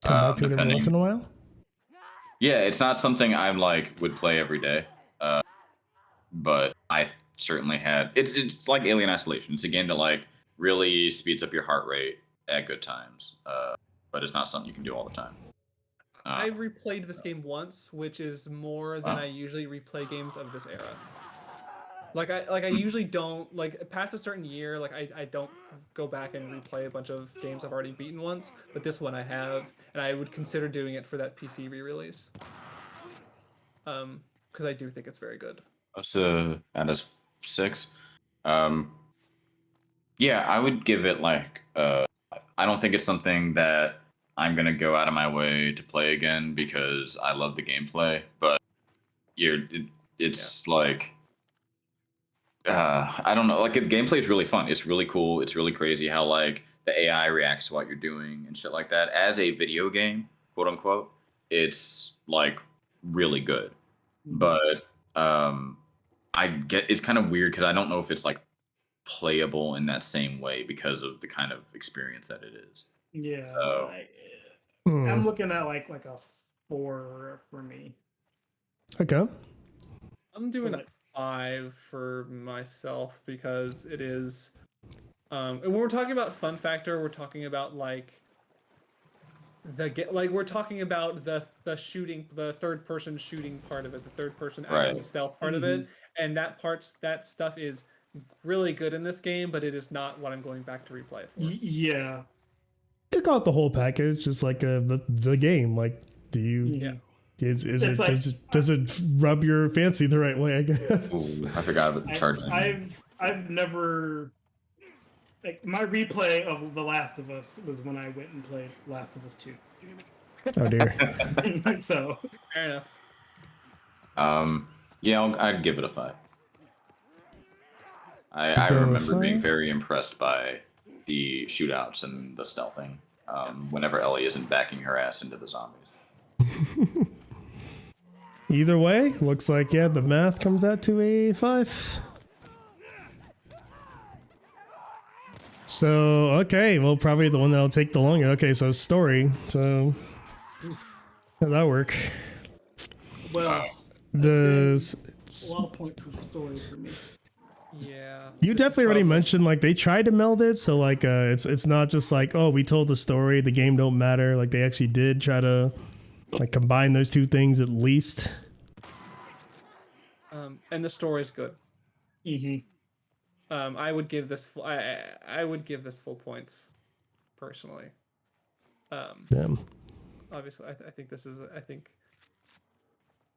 Come back to it every once in a while. Yeah, it's not something I'm like would play every day, but I certainly had. It's like Alien Isolation. It's a game that like really speeds up your heart rate at good times, but it's not something you can do all the time. I've replayed this game once, which is more than I usually replay games of this era. Like I usually don't, like, past a certain year, like I don't go back and replay a bunch of games I've already beaten once, but this one I have, and I would consider doing it for that PC re-release. Because I do think it's very good. So out of 6, yeah, I would give it like I don't think it's something that I'm gonna go out of my way to play again because I love the gameplay. But it's like I don't know. Like the gameplay is really fun. It's really cool. It's really crazy how like the AI reacts to what you're doing and shit like that. As a video game, quote unquote, it's like really good. But I get it's kind of weird because I don't know if it's like playable in that same way because of the kind of experience that it is. Yeah, So I'm looking at like a 4 for me. Okay. I'm doing a 5 for myself because it is. And when we're talking about fun factor, we're talking about like we're talking about the shooting, the third person shooting part of it, the third person action stealth part of it, and that stuff is really good in this game, but it is not what I'm going back to replay it for. Yeah. Pick out the whole package, just like the game. Like, do you? Yeah. Does it rub your fancy the right way? I guess. Ooh, I forgot about the charging. I've never like my replay of The Last of Us was when I went and played Last of Us 2. Oh dear. So fair enough. Yeah, I'd give it a 5. I remember being very impressed by the shootouts and the stealthing. Whenever Ellie isn't backing her ass into the zombies. Either way, looks like the math comes out to a 5. So okay, well probably the one that'll take the longest. Okay, so story. So how'd that work? well, Does a lot of points for story for me. Yeah. you definitely already mentioned like they tried to meld it, so like it's not just like, oh, we told the story, the game don't matter. Like they actually did try to like combine those two things at least. And the story is good. Mm-hmm. I would give this I would give this full points, personally. Damn. Obviously, I think this is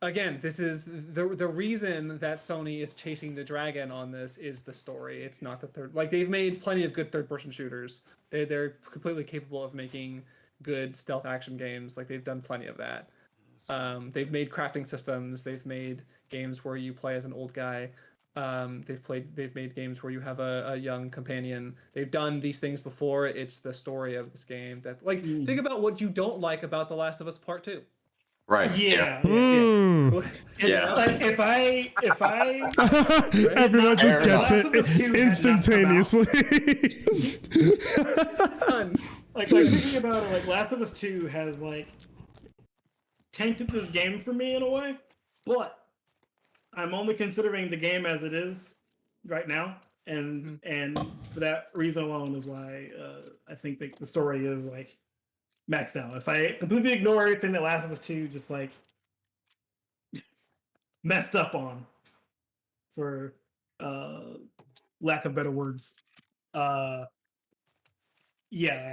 again, this is the reason that Sony is chasing the dragon on this is the story. It's not the third. Like they've made plenty of good third-person shooters. They're completely capable of making good stealth action games. Like they've done plenty of that. They've made crafting systems. They've made games where you play as an old guy. They've made games where you have a young companion. They've done these things before. It's the story of this game that like think about what you don't like about The Last of Us Part 2. Right. Yeah. Yeah. Like if I Everyone just gets Last of Us 2 it had not come instantaneously. like thinking about it, like Last of Us 2 has like tainted this game for me in a way, but I'm only considering the game as it is right now, and for that reason alone is why I think that the story is like maxed out. If I completely ignore everything that Last of Us 2 just like messed up on, for lack of better words, I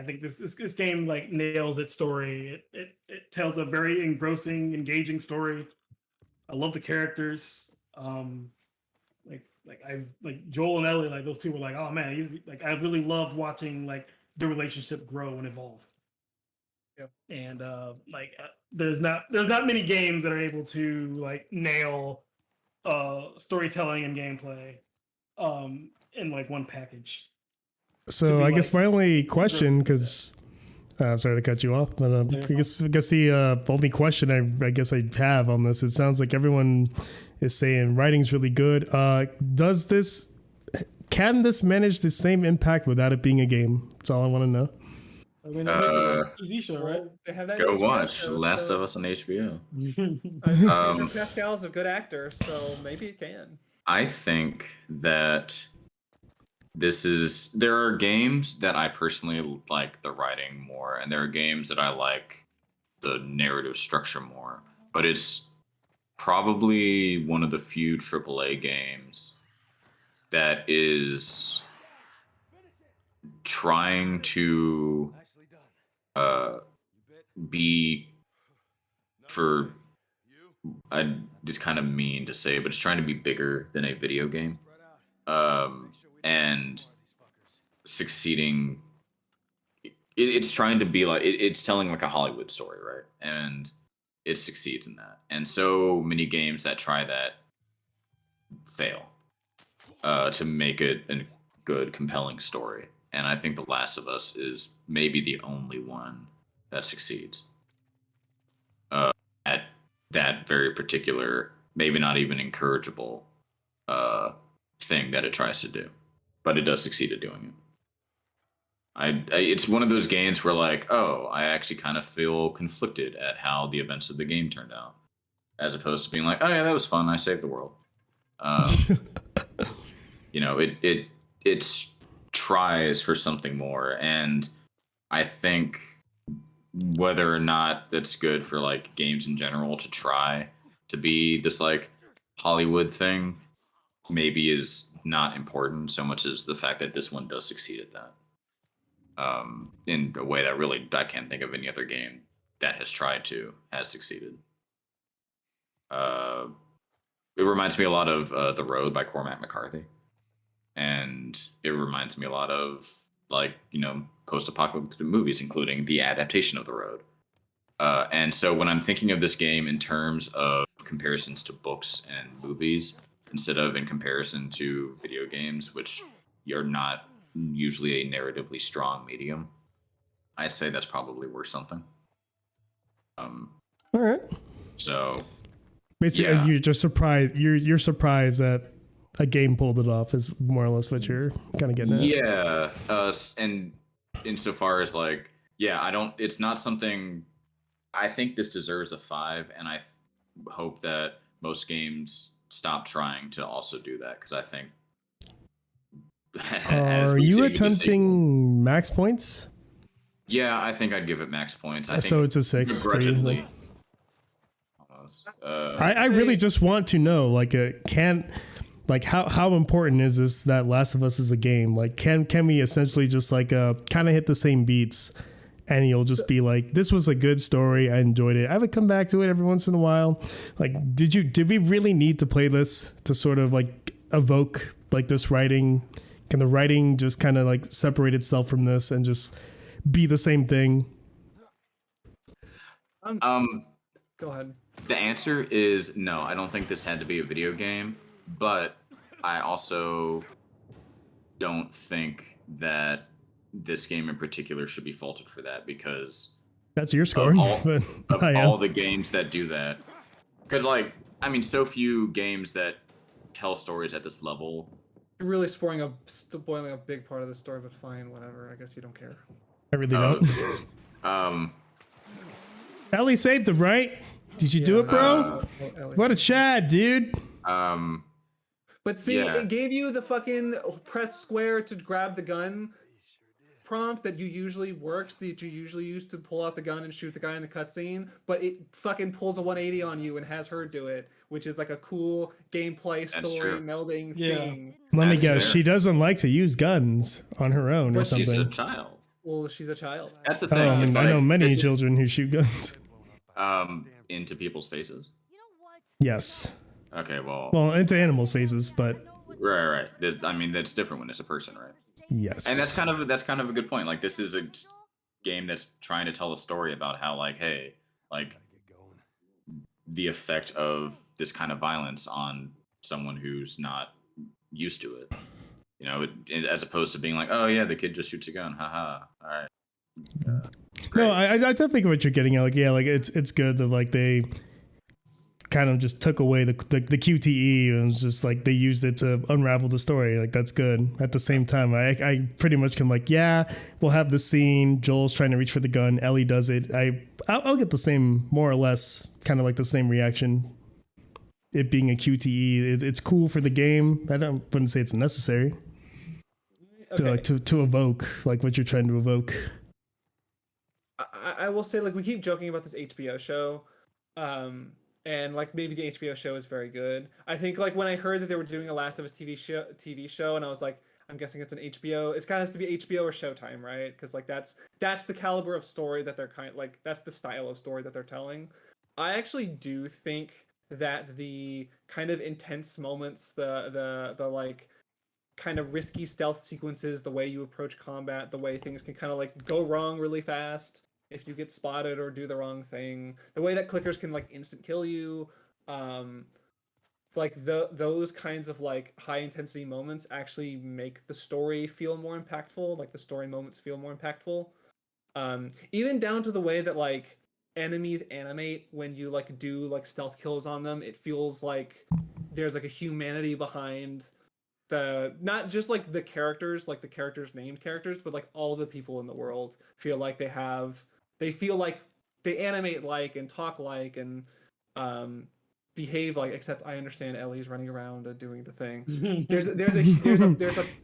think this game like nails its story. It tells a very engrossing, engaging story. I love the characters. Like I've like Joel and Ellie, like those two were like, oh man, he's like I really loved watching like the relationship grow and evolve. Yep. And there's not many games that are able to like nail storytelling and gameplay in like one package. So I guess my only question, because sorry to cut you off, but I guess the only question I guess I have on this, it sounds like everyone is saying writing's really good. Can this manage the same impact without it being a game? That's all I want to know. I mean, they're making a TV show, right? They have that Go HBO watch show, Last so of Us on HBO. Pedro Pascal's a good actor, so maybe it can. I think that there are games that I personally like the writing more, and there are games that I like the narrative structure more. But it's probably one of the few AAA games that is trying to be it's kind of mean to say, but it's trying to be bigger than a video game, and succeeding it's trying to be like it's telling like a Hollywood story, right? And it succeeds in that. And so many games that try that fail to make it a good, compelling story. And I think The Last of Us is maybe the only one that succeeds at that very particular, maybe not even encourageable thing that it tries to do, but it does succeed at doing it. It's one of those games where like, oh, I actually kind of feel conflicted at how the events of the game turned out, as opposed to being like, oh yeah, that was fun, I saved the world. You know, it tries for something more, and I think whether or not that's good for like games in general to try to be this like Hollywood thing maybe is not important so much as the fact that this one does succeed at that. In a way that really I can't think of any other game that has tried to has succeeded. It reminds me a lot of The Road by Cormac McCarthy, and it reminds me a lot of like post-apocalyptic movies, including the adaptation of The Road. And so when I'm thinking of this game in terms of comparisons to books and movies, instead of in comparison to video games, which you're not usually a narratively strong medium, I say that's probably worth something. All right. So basically, yeah. you're just surprised. You're surprised that a game pulled it off. Is more or less what you're kind of getting at. Yeah, and insofar as like, yeah, I don't. It's not something. I think this deserves a 5, and I hope that most games stop trying to also do that, because I think. Are you attempting max points? Yeah, I think I'd give it max points. So it's a 6 for you. I really just want to know, like, how important is this that Last of Us is a game? Like, can we essentially just like kind of hit the same beats, and you'll just be like, this was a good story, I enjoyed it, I would come back to it every once in a while. Like, did we really need to play this to sort of like evoke like this writing? Can the writing just kind of like separate itself from this and just be the same thing? Go ahead. The answer is no. I don't think this had to be a video game, but I also don't think that this game in particular should be faulted for that, because that's your score. All the games that do that, because like, I mean, so few games that tell stories at this level. You're really spoiling a big part of the story, but fine, whatever. I guess you don't care. I really don't. Ellie saved him, right? Did you do it, bro? What a Chad, dude. But see, it gave you the fucking press square to grab the gun prompt that usually works, that you usually use to pull out the gun and shoot the guy in the cutscene, but it fucking pulls a 180 on you and has her do it, which is like a cool gameplay story melding thing. Let me guess, she doesn't like to use guns on her own or something. She's a child. Well, she's a child. That's the thing. I know many children who shoot guns. Into people's faces? Yes. Okay, well, into animals' faces, but right. I mean, that's different when it's a person, right? Yes. And that's kind of a good point. Like, this is a game that's trying to tell a story about how, like, hey, like, the effect of this kind of violence on someone who's not used to it. You know, as opposed to being like, oh yeah, the kid just shoots a gun, haha. All right. No, I definitely get what you're getting at. Like, yeah, like it's good that like they kind of just took away the QTE and was just like they used it to unravel the story. Like, that's good. At the same time, I pretty much can like, yeah, we'll have the scene. Joel's trying to reach for the gun. Ellie does it. I'll get the same, more or less, kind of like the same reaction. It being a QTE, it's cool for the game. Wouldn't say it's necessary to evoke like what you're trying to evoke. I will say, like, we keep joking about this HBO show, and like maybe the HBO show is very good. I think like when I heard that they were doing a Last of Us TV show, and I was like, I'm guessing it's an HBO. It's kind of has to be HBO or Showtime, right? Because like that's the caliber of story that they're that's the style of story that they're telling. I actually do think that the kind of intense moments, the like kind of risky stealth sequences, the way you approach combat, the way things can kind of like go wrong really fast if you get spotted or do the wrong thing, the way that clickers can like instant kill you. Like those kinds of like high intensity moments actually make the story feel more impactful. Like the story moments feel more impactful. Even down to the way that like enemies animate when you like do like stealth kills on them. It feels like there's like a humanity behind the not just like the characters, like the characters named characters, but like all the people in the world feel like they feel like they animate like and talk like and behave like, except I understand Ellie's running around and doing the thing. There's a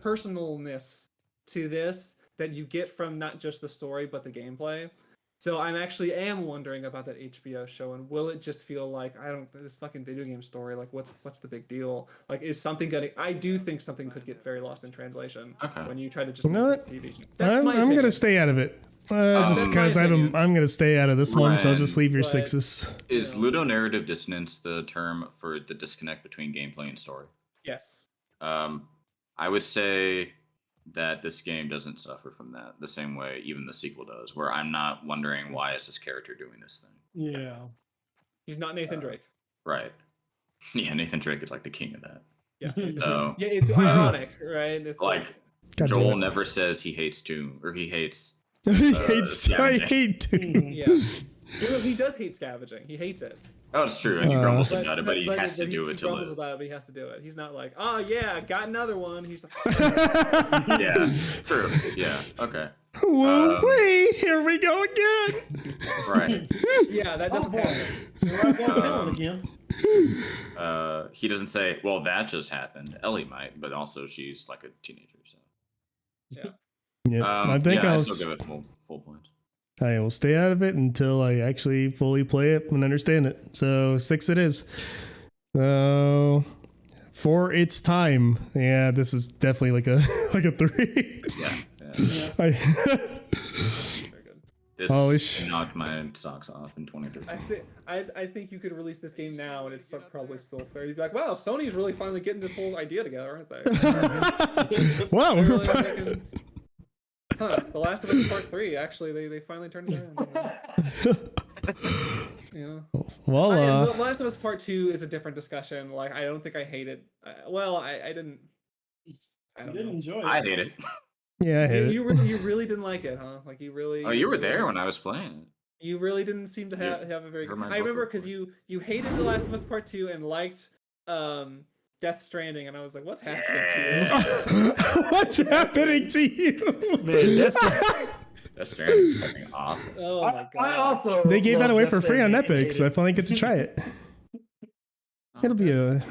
personalness to this that you get from not just the story but the gameplay. So I'm actually am wondering about that HBO show, and will it just feel like this fucking video game story, like what's the big deal? Like is something gonna I do think something could get very lost in translation when you try to just You know make what? this TV show. I'm gonna stay out of it. Just because I'm gonna stay out of this one, so I'll just leave your sixes. Is ludonarrative dissonance the term for the disconnect between gameplay and story? Yes. I would say that this game doesn't suffer from that the same way even the sequel does, where I'm not wondering why is this character doing this thing. Yeah. He's not Nathan Drake. Right. Yeah, Nathan Drake is like the king of that. Yeah. So, yeah, it's ironic, right? It's like Joel never says he hates Doom or he hates he hates I hate Doom. Yeah. He does hate scavenging. He hates it. Oh, it's true. And he grumbles about it, but he has to do it to live. About it, but he has to do it. He's not like, oh yeah, got another one. He's like, yeah, true. Yeah, okay. Wait, here we go again. Right. Yeah, that doesn't happen. Again. He doesn't say, well, that just happened. Ellie might, but also she's like a teenager, so. Yeah. Yeah, I think I'll still give it full points. I will stay out of it until I actually fully play it and understand it. So 6 it is. So for its time, yeah, this is definitely like a 3. Yeah. This knocked my socks off in 2013. I think you could release this game now and it's probably still fair. You'd be like, wow, Sony's really finally getting this whole idea together, aren't they? Wow. The Last of Us Part 3, actually, they finally turned it around. You know? Well, The Last of Us Part 2 is a different discussion. Like, I don't think I hate it. I didn't enjoy it. I hate it. Yeah, I hate it. You really didn't like it, huh? Like, you really... Oh, you were there when I was playing it. You really didn't seem to have a very good... I remember because you hated The Last of Us Part 2 and liked Death Stranding, and I was like, what's happening to you? What's happening to you? Man, Death Stranding is fucking awesome. Oh my god. I also They gave that away for free on Epic, so I finally get to try it. It'll be a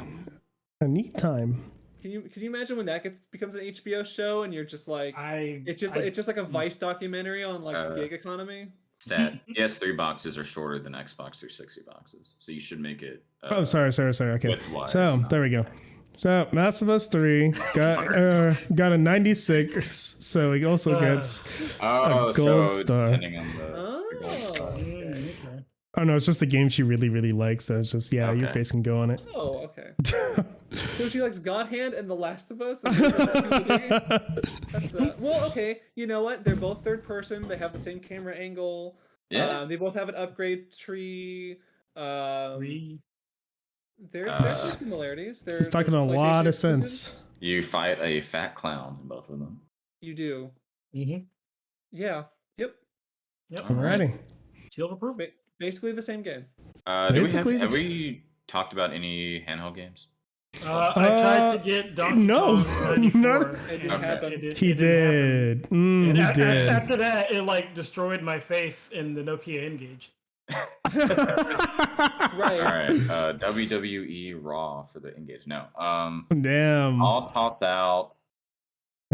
neat time. Can you imagine when that becomes an HBO show and you're just like it's just like a Vice documentary on like the gig economy? Stat. PS3 boxes are shorter than Xbox 360 boxes, so you should make it. Sorry. Okay. So there we go. So Last of Us 3 got a 96, so he also gets a gold star. Depending on the gold star. Okay. Oh no, it's just a game she really, really likes. So it's just your face can go on it. Oh, okay. So she likes God Hand and The Last of Us. That's well, okay. You know what? They're both third person. They have the same camera angle. Yeah. They both have an upgrade tree. There's some similarities. He's talking a lot of sense. You fight a fat clown in both of them. You do. Mm-hmm. Yeah. Yep. Alrighty. Seal of approval. Basically the same game. Have we talked about any handheld games? I tried to get Donkey Kong 94. He did. He did. After that, it like destroyed my faith in the Nokia N-Gage. Right. All right. WWE Raw for the N-Gage. No. Damn. I'll toss out.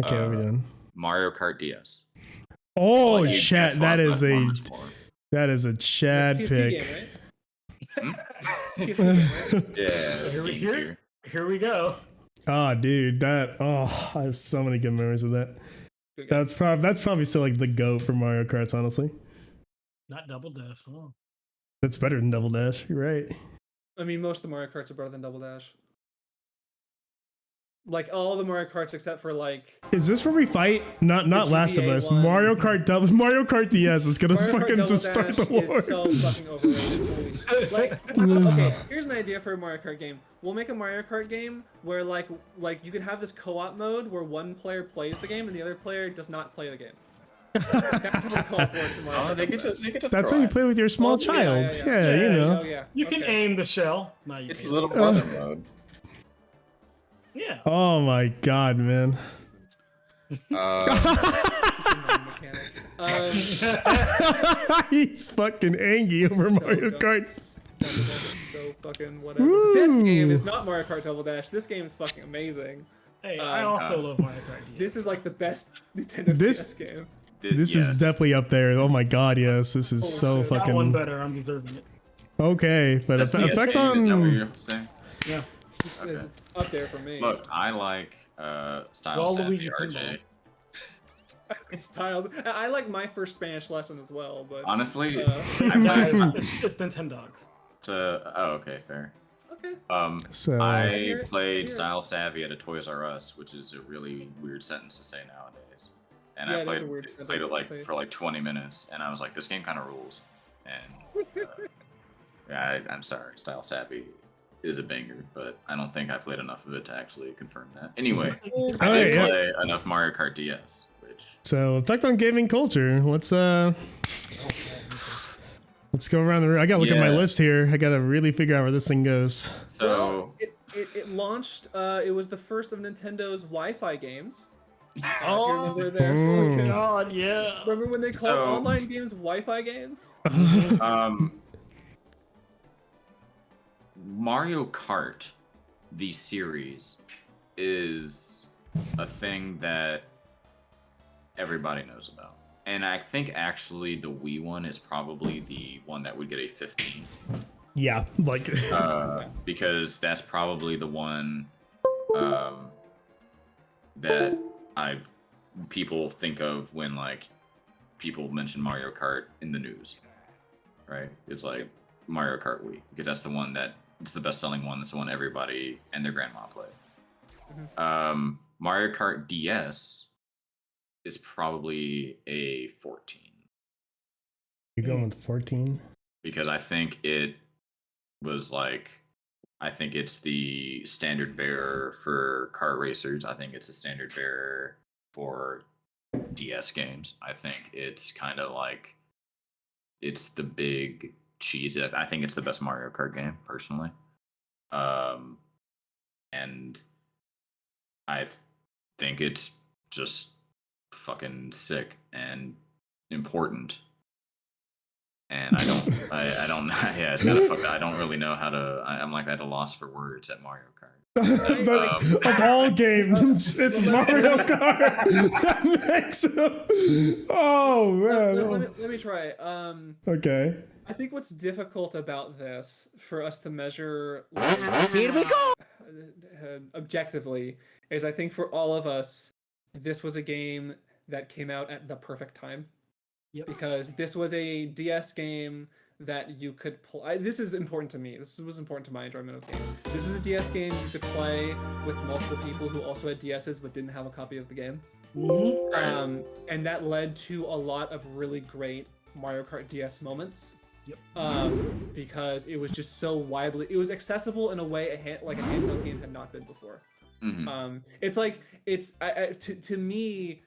Okay, what are we doing? Mario Kart DS. Oh, chat. That is a Chad pick. Game, right? Yeah. Here we go. Oh, dude, I have so many good memories of that. That's probably still like the GOAT for Mario Karts, honestly. Not Double Dash. Oh. That's better than Double Dash. You're right. I mean, most of the Mario Karts are better than Double Dash. like all the Mario Karts except for like Is this where we fight? Not Last of GBA Us. one. Mario Kart DS is gonna Mario Kart fucking Double just start the Dash war. is so fucking overrated. Holy shit. Like, okay, here's an idea for a Mario Kart game. We'll make a Mario Kart game where like you can have this co-op mode where one player plays the game and the other player does not play the game. That's how co-op works in Mario Kart. They get to That's throw how you it. play with your small child. Yeah, you know. Oh, yeah. You can Okay. aim the shell. No, you It's can't. little brother mode. Yeah. Oh my god, man. Mechanic. He's fucking angry over Mario Kart. So fucking whatever. This game is not Mario Kart Double Dash. This game is fucking amazing. Hey, I also love Mario Kart DS. This is like the best Nintendo This- DS game. This Yes. is definitely up there. Oh my god, yes. This is so shit. Got one fucking better. I'm deserving it. okay. But That's effect DS game, is that what on you're saying? Yeah. Okay. It's up there for me. Look, I like Style Well, Savvy Luigi RJ. Styles. I like my first Spanish lesson as well, but Honestly, Uh, I Guys, played it's Nintendogs. oh, okay, fair. okay. so I Here- played here- Style Savvy at a Toys R Us, which is a really weird sentence to say nowadays. And Yeah, I it is played, a weird played sentence it to like say. for like 20 minutes, and I was like, this game kind of rules. And yeah, I'm sorry, Style Savvy is a banger, but I don't think I played enough of it to actually confirm that. Anyway, I Alright, did yeah. play enough Mario Kart DS, which so effect on gaming culture. Let's go around the room. I gotta look at my Yeah. list here. I gotta really figure out where this thing goes. so. Well, it launched. It was the first of Nintendo's Wi-Fi games. If you remember their Oh. fucking- God, yeah. Remember when they called So- online games Wi-Fi games? Mario Kart, the series, is a thing that everybody knows about. And I think actually the Wii one is probably the one that would get a 15. Yeah, like Because that's probably the one that people think of when like people mention Mario Kart in the news, right? It's like Mario Kart Wii because that's the one that it's the best-selling one. That's the one everybody and their grandma play. Mario Kart DS is probably a 14 you're going with 14. because I think it was like I think it's the standard bearer for kart racers. I think it's the standard bearer for DS games. I think it's kind of like it's the big cheese. I think it's the best Mario Kart game personally. And I think it's just fucking sick and important. And I don't, I don't, yeah, it's kind of fucked up. I don't really know how to, I'm like at a loss for words at Mario Kart. That's, of all games, it's Mario Kart. That makes him. Oh man. Let me try. Okay. I think what's difficult about this for us to measure Here we go. Objectively is I think for all of us, this was a game that came out at the perfect time. Yep. Because this was a DS game that you could play. This is important to me. This was important to my enjoyment of the game. This was a DS game you could play with multiple people who also had DSs but didn't have a copy of the game. And that led to a lot of really great Mario Kart DS moments. Yep. Because it was just so widely, it was accessible in a way like a handheld game had not been before. Mm-hmm. It's like to me,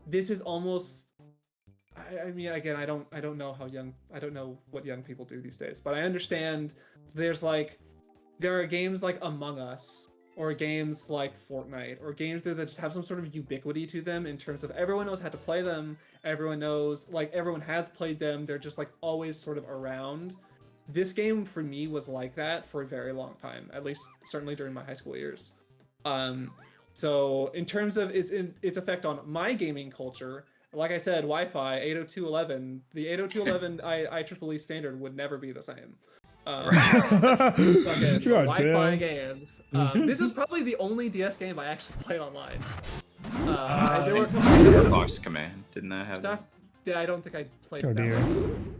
this is almost. I mean, again, I don't know I don't know what young people do these days, but I understand there are games like Among Us or games like Fortnite or games that just have some sort of ubiquity to them in terms of everyone knows how to play them. Everyone knows, like everyone has played them. They're just like always sort of around. This game for me was like that for a very long time, at least certainly during my high school years. So in terms of its effect on my gaming culture, like I said, Wi-Fi 802.11, the 802.11 IEEE standard would never be the same. God Wi-Fi damn. games. This is probably the only DS game I actually played online. There were Star Fox Command, didn't that have stuff. Yeah, I don't think I played Oh that dear. one.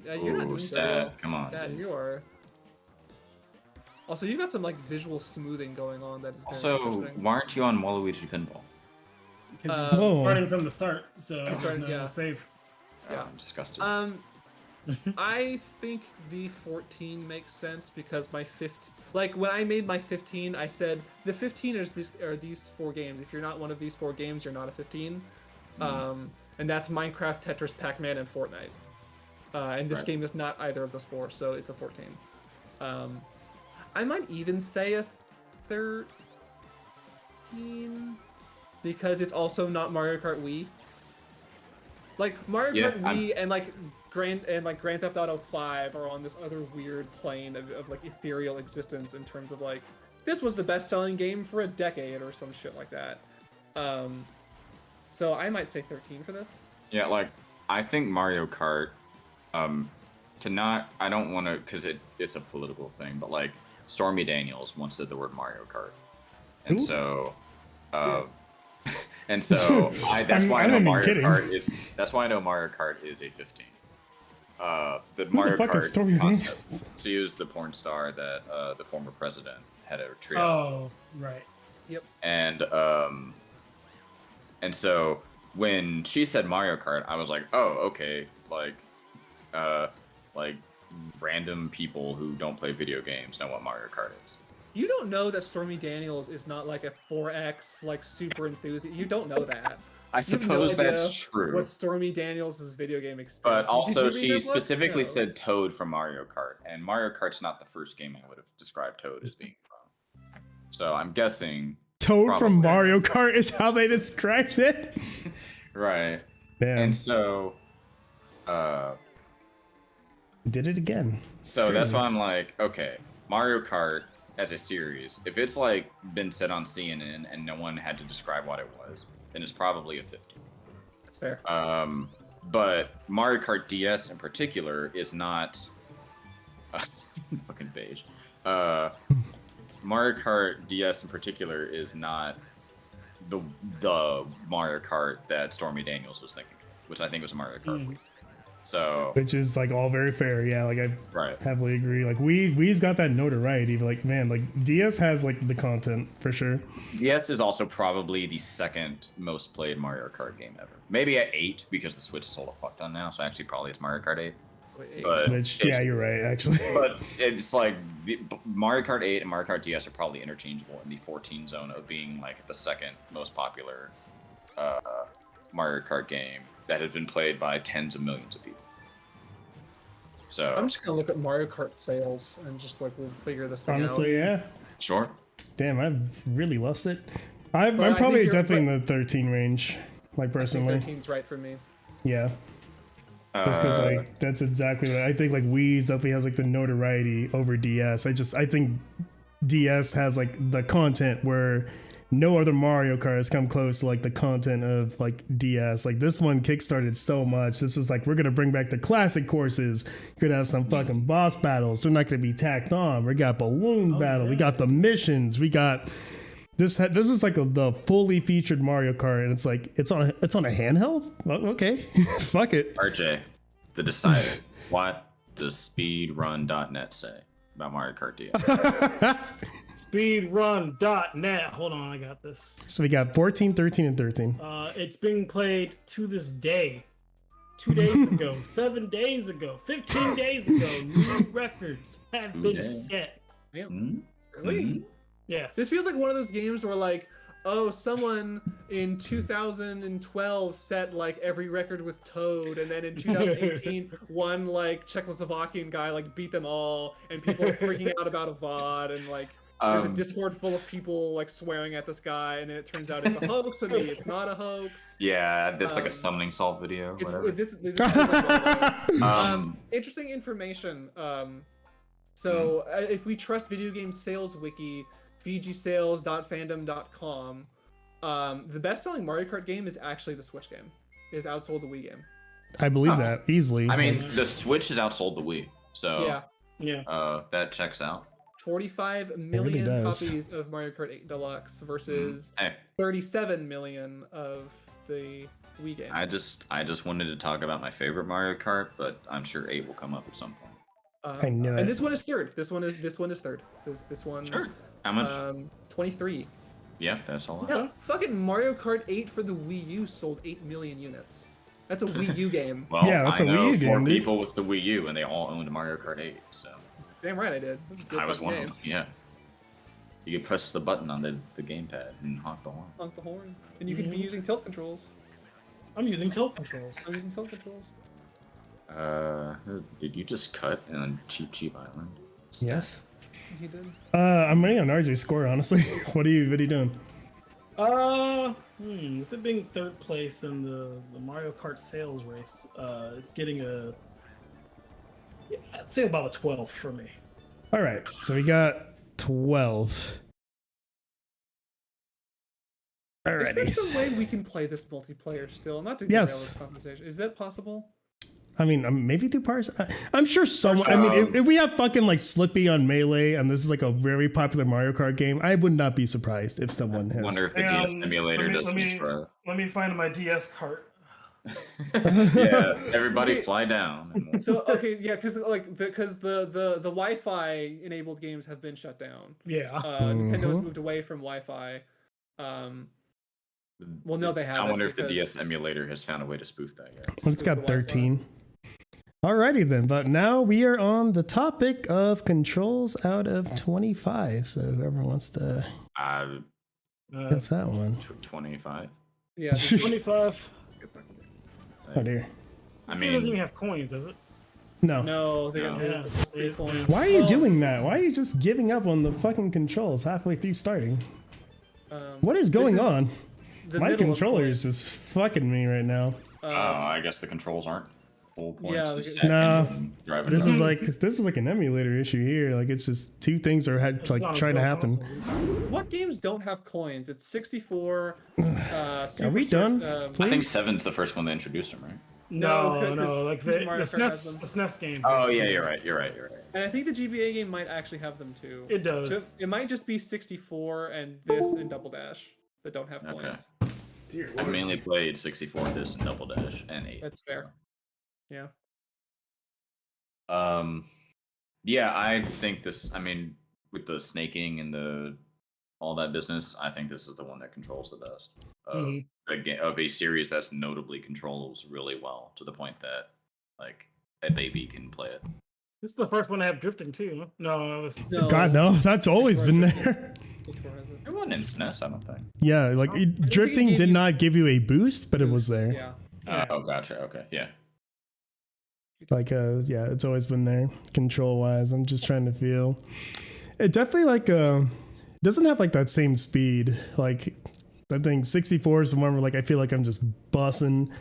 Yeah, you're not Ooh, doing so stat. well. Come on. Dad, dude. you are. Also, you've got some like visual smoothing going on that is very Also, interesting. why aren't you on Waluigi Pinball? Because he's Oh. starting from the start, so He's starting- there's no yeah. save. Yeah. I'm disgusted. I think the 14 makes sense because my 15, like when I made my 15, I said the 15 are these 4 games. If you're not one of these 4 games, you're not a 15. And that's Minecraft, Tetris, Pac-Man, and Fortnite. And this Right. game is not either of those 4, so it's a 14. I might even say a 13 because it's also not Mario Kart Wii. Like Mario Kart Wii and like Grand Theft Auto 5 are on this other weird plane of like ethereal existence in terms of like this was the best-selling game for a decade or some shit like that. So I might say 13 for this. Yeah, like I think Mario Kart, I don't want to, because it's a political thing, but like Stormy Daniels once said the word Mario Kart, and Ooh. so, that's why I know Mario Kart is. That's why I know Mario Kart is a 15. The Mario fuck is Kart Stormy concept. Daniels? She was the porn star that the former president had a trio. Oh, right. Yep. And so when she said Mario Kart, I was like, oh, okay, like random people who don't play video games know what Mario Kart is. You don't know that Stormy Daniels is not like a 4X like super enthusiast. You don't know that. I You have no suppose that's idea true. What Stormy Daniels' video game experience. But Did also, you read she her book? specifically No. said Toad from Mario Kart, and Mario Kart's not the first game I would have described Toad as being from. So I'm guessing Toad from probably. Mario Kart is how they described it. Right. Damn. And so, Did it again. so It's that's crazy. why I'm like, okay, Mario Kart as a series, if it's like been said on CNN and no one had to describe what it was, then it's probably a 50. That's fair. But Mario Kart DS in particular is not fucking beige. Mario Kart DS in particular is not the Mario Kart that Stormy Daniels was thinking, which I think was Mario Kart Wii. So Which is like all very fair. Yeah, like I right. heavily agree. Like Wii's got that notoriety. Like man, like DS has like the content for sure. DS is also probably the second most played Mario Kart game ever. Maybe at 8 because the Switch is sold a fuck ton now. So actually probably it's Mario Kart 8. Wait, But Which it's- yeah, you're right actually. But it's like Mario Kart 8 and Mario Kart DS are probably interchangeable in the 14 zone of being like the second most popular Mario Kart game that has been played by tens of millions of people. So I'm just gonna look at Mario Kart sales and just like we'll figure this thing Honestly, out. yeah. sure. Damn, I've really lost it. I'm I probably think you're- definitely in the 13 range. Like I think personally, 13's right for me. yeah. Just because like that's exactly what I think. Like Wii's definitely has like the notoriety over DS. I think DS has like the content where no other Mario Kart has come close to like the content of like DS. Like this one kickstarted so much. This is like we're gonna bring back the classic courses. You're gonna have some fucking boss battles. They're not gonna be tacked on. We got balloon battle. We got the missions. We got this was like the fully featured Mario Kart, and it's like it's on a handheld. Well, okay, fuck it. RJ, the Decider. What does speedrun.net say about Mario Kart DS? Speedrun.net. Hold on, I got this. So we got 14, 13, and 13. It's being played to this day. 2 days ago, 7 days ago, 15 days ago, new records have been Today. set. Hmm? Really? Yes. This feels like one of those games where like, oh, someone in 2012 set like every record with Toad, and then in 2018 one like Czechoslovakian guy like beat them all, and people are freaking out about a VOD, and like there's a Discord full of people like swearing at this guy, and then it turns out it's a hoax. But maybe it's not a hoax. Yeah, that's like a Um, summoning solve video. It's Whatever. this is like one of those. Um, Interesting information. So if we trust video game sales wiki, VGSales.fandom.com, the best-selling Mario Kart game is actually the Switch game. It has outsold the Wii game. I believe that easily. I mean, the Switch has outsold the Wii, so Yeah, Yeah. that checks out. 45 million does. copies of Mario Kart 8 Deluxe versus Hey, 37 million of the Wii game. I just wanted to talk about my favorite Mario Kart, but I'm sure 8 will come up at some point. I knew And it. this one is third. This one is third. This one. Sure. How much? 23. Yeah, that's a lot. Yeah, fucking Mario Kart 8 for the Wii U sold 8 million units. That's a Wii U game. Well, Yeah, that's I a know Wii U 4 game, dude. people with the Wii U, and they all owned Mario Kart 8. So Damn right I did. That's a good I was fucking one game. of them. Yeah. You could press the button on the gamepad and honk the horn. Honk the horn. And you could be using tilt controls. I'm using tilt controls. I'm using tilt controls. Did you just cut on Cheap Island? Yes. He did. I'm running on RJ's score, honestly. What are you doing? With it being third place in the Mario Kart sales race, it's getting I'd say about a 12 for me. All right, so we got 12. Is there Alrighty. some way we can play this multiplayer still? Not to derail Yes. this conversation. Is that possible? I mean, maybe through parts. I'm sure someone. I mean, if we have fucking like Slippy on Melee, and this is like a very popular Mario Kart game, I would not be surprised if someone has. Wonder if the Hang DS on, emulator does this for. Let me find my DS cart. Yeah, everybody Okay. fly down. and we'll- So okay, yeah, because the Wi-Fi enabled games have been shut down. Yeah. Nintendo's Mhm. moved away from Wi-Fi. Well, no, they I haven't. wonder if the because- DS emulator has found a way to spoof that yet. Well, it's got With the Wi-Fi. 13. Alrighty then, but now we are on the topic of controls out of 25. So whoever wants to have that one. 25. Yeah. the- 25. Oh dear. I It doesn't even mean, have coins, does it? No. No, they No. don't. Yeah. This was pre-coin. Why are you Well, doing that? Why are you just giving up on the fucking controls halfway through starting? What is going is on? the My middle of controller coin. is just fucking me right now. I guess the controls aren't full points. Yeah, of like- second No. and driving This around. is like an emulator issue here. Like it's just two things are It's like on a trying to full happen. console. What games don't have coins? It's 64. Are we done? I think Please? 7's the first one they introduced them, right? No, No, no, 'cause like Super Mario the Kart has them. SNES game. Oh has yeah, these. you're right. You're right. You're right. And I think the GBA game might actually have them too. It So does. it might just be 64 and this and Double Dash that don't have Okay. coins. I've mainly played 64, this, and Double Dash, and 8. That's fair. Yeah. Yeah, I think this. I mean, with the snaking and all that business, I think this is the one that controls the best of Mhm. of a series that's notably controls really well to the point that like a baby can play it. This is the first one to have drifting too. Huh? No, it was. No. God no, that's always It's been worth there. 64 has it. It wasn't in SNES, I don't think. Yeah, like I think it drifting gave did you not give you a boost, but it was there. Yeah. Yeah. Oh, gotcha. Okay, yeah. Like yeah, it's always been there control wise. I'm just trying to feel. It definitely like doesn't have like that same speed. Like I think 64 is the one where like I feel like I'm just bussing.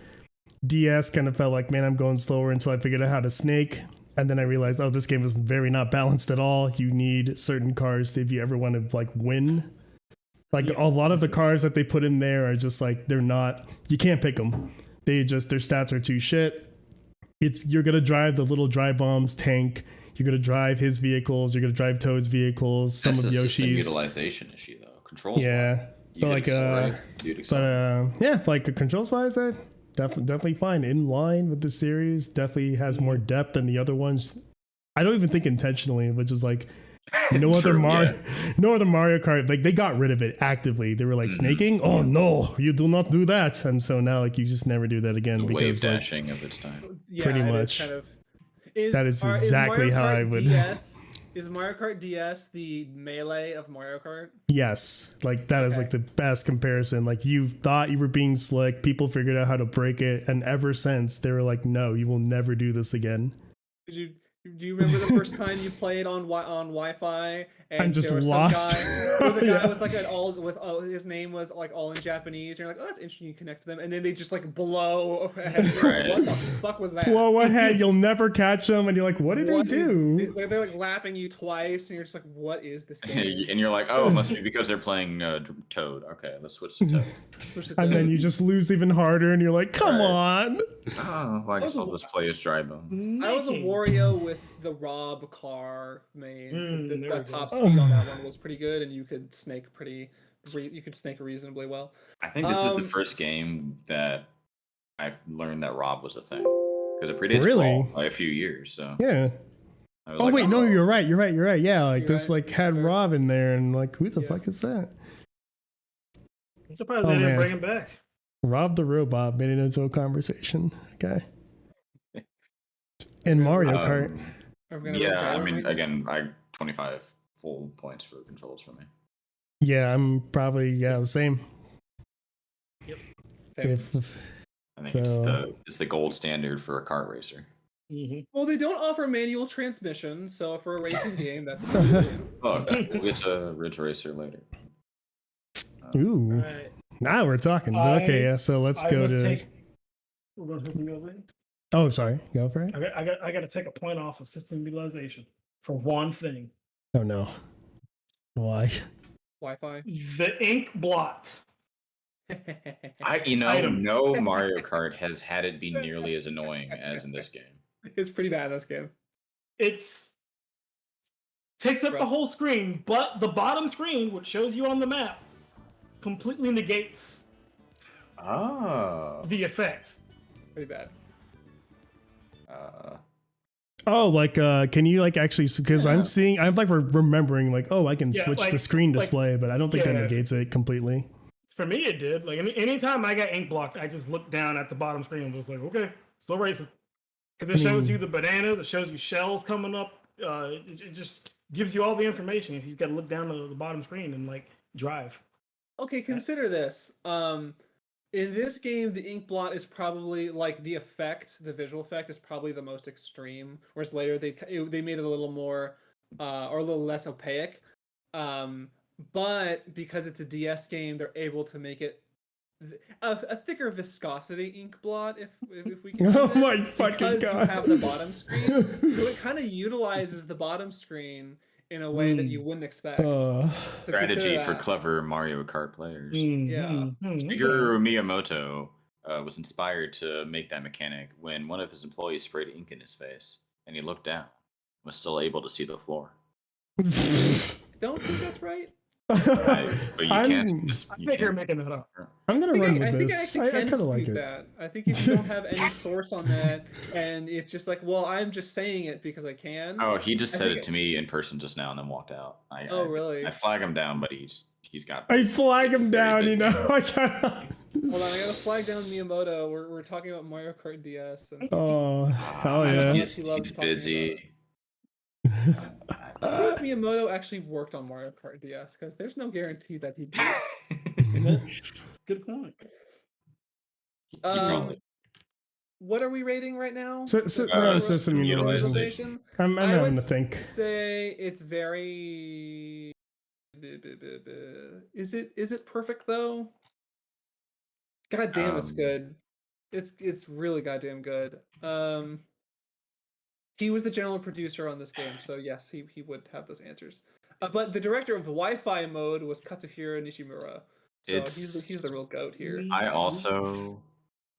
DS kind of felt like, man, I'm going slower until I figured out how to snake. And then I realized, oh, this game is very not balanced at all. You need certain cars if you ever want to like win. Like Yeah. a lot of the cars that they put in there are just like they're not. You can't pick them. Their stats are too shit. You're gonna drive the little dry bombs tank. You're gonna drive his vehicles. You're gonna drive Toad's vehicles. Some That's of a system Yoshi's. utilization issue though. Controls. Yeah, You but could like accelerate, you'd but accelerate. yeah, like controls wise, definitely fine. In line with the series, definitely has more depth than the other ones. I don't even think intentionally, which is like no other True, Mario, yeah. no other Mario Kart. Like they got rid of it actively. They were like snaking. Oh no, you do not do that. And so now like you just never do that again The wave because like, dashing of its time. Yeah, Pretty it is much. kind of. That is exactly Mario how Kart I would- Is Mario Kart DS the melee of Mario Kart? yes, like that is Okay. like the best comparison. Like you thought you were being slick, people figured out how to break it, and ever since they were like, no, you will never do this again. Do you remember the first time you played on Wi-Fi? And I'm just there was lost. Some guy, there was a guy Yeah. with like an all with his name was like all in Japanese. And you're like, oh, that's interesting. You connect to them, and then they just like blow ahead. Right. What the fuck was that? Blow ahead, you'll never catch them, and you're like, what did they What is- do? they're like lapping you twice, and you're just like, what is this game? And you're like, oh, it must be because they're playing Toad. Okay, let's switch to Toad. Switch it And to- then you just lose even harder, and you're like, come Right. on. Oh, well, I guess was I'll just play as Dry Bone. I was a Wario with the Rob car main because there the we top go. speed on that one was pretty good, and you could snake you could snake reasonably well. I think this is the Um, first game that I've learned that Rob was a thing because it predates Really? Brawl by a few years. So Yeah. I was Oh like, wait, no, you're right. Yeah, like You're this right, like that's had fair. Rob in there, and like who the Yeah. fuck is that? I'm surprised Oh, they didn't man. bring him back. Rob the robot made it into a conversation. Okay. We're In gonna Mario vote- Kart. Are we gonna vote Yeah, I Gyro mean, Ranger? again, I 25 full points for controls for me. Yeah, I'm probably the same. Same. If I think So- it's the gold standard for a kart racer. Well, they don't offer manual transmission, so for a racing game, that's a good thing. Oh, we'll get to Ridge Racer later. ooh, Right. now we're talking. But okay, yeah. So let's I go must to. take. We're going to system utilization. Oh, sorry. Go for it. I got to take a point off of system utilization for one thing. Oh no. Why? Wi-Fi. The ink blot. Item. No Mario Kart has had it be nearly as annoying as in this game. It's pretty bad in this game. It's takes up the Rough. whole screen, but the bottom screen, which shows you on the map, completely negates Oh. the effect. Pretty bad. Oh, like can you like actually? Because Yeah. I'm like remembering like I can Yeah, switch like- to screen like- display, but I don't think that yeah. negates it completely. For me, it did. Like anytime I got ink blocked, I just looked down at the bottom screen and was like, okay, still racing. Because it shows you the bananas, it shows you shells coming up. It just gives you all the information. You just got to look down to the bottom screen and like drive. Okay, consider this. In this game, the ink blot is probably like the effect, the visual effect is probably the most extreme. Whereas later they made it a little more or a little less opaque. But because it's a DS game, they're able to make it a thicker viscosity ink blot, if we can. Oh use it, my fucking because God. you have the bottom screen, so it kind of utilizes the bottom screen in a way that you wouldn't expect. So Strategy consider for that. clever Mario Kart players. Yeah. Shigeru Miyamoto was inspired to make that mechanic when one of his employees sprayed ink in his face, and he looked down, and was still able to see the floor. Don't think that's right. But you can't I think you're making that up. I'm gonna run with I think I this. actually I can kind of like dispute it. that. I think if you don't have any source on that, and it's just like, well, I'm just saying it because I can. Oh, he just I said think it to me in person just now and then walked out. Oh, really? I flag him down, but he's got. I flag him He's down, very you busy. know. I gotta... Hold on, I gotta flag down Miyamoto. We're talking about Mario Kart DS. And Oh, hell I yeah. guess he loves He's talking busy. let's see if Miyamoto actually worked on Mario Kart DS, because there's no guarantee that he did. Good point. probably- What are we rating right now? We're on system utilization. I'm I having would to think. say it's very. Is it perfect though? God damn, it's good. It's really goddamn good. He was the general producer on this game, so yes, he would have those answers. But the director of the Wi-Fi mode was Katsuhiro Nishimura, so he's the real goat here. I also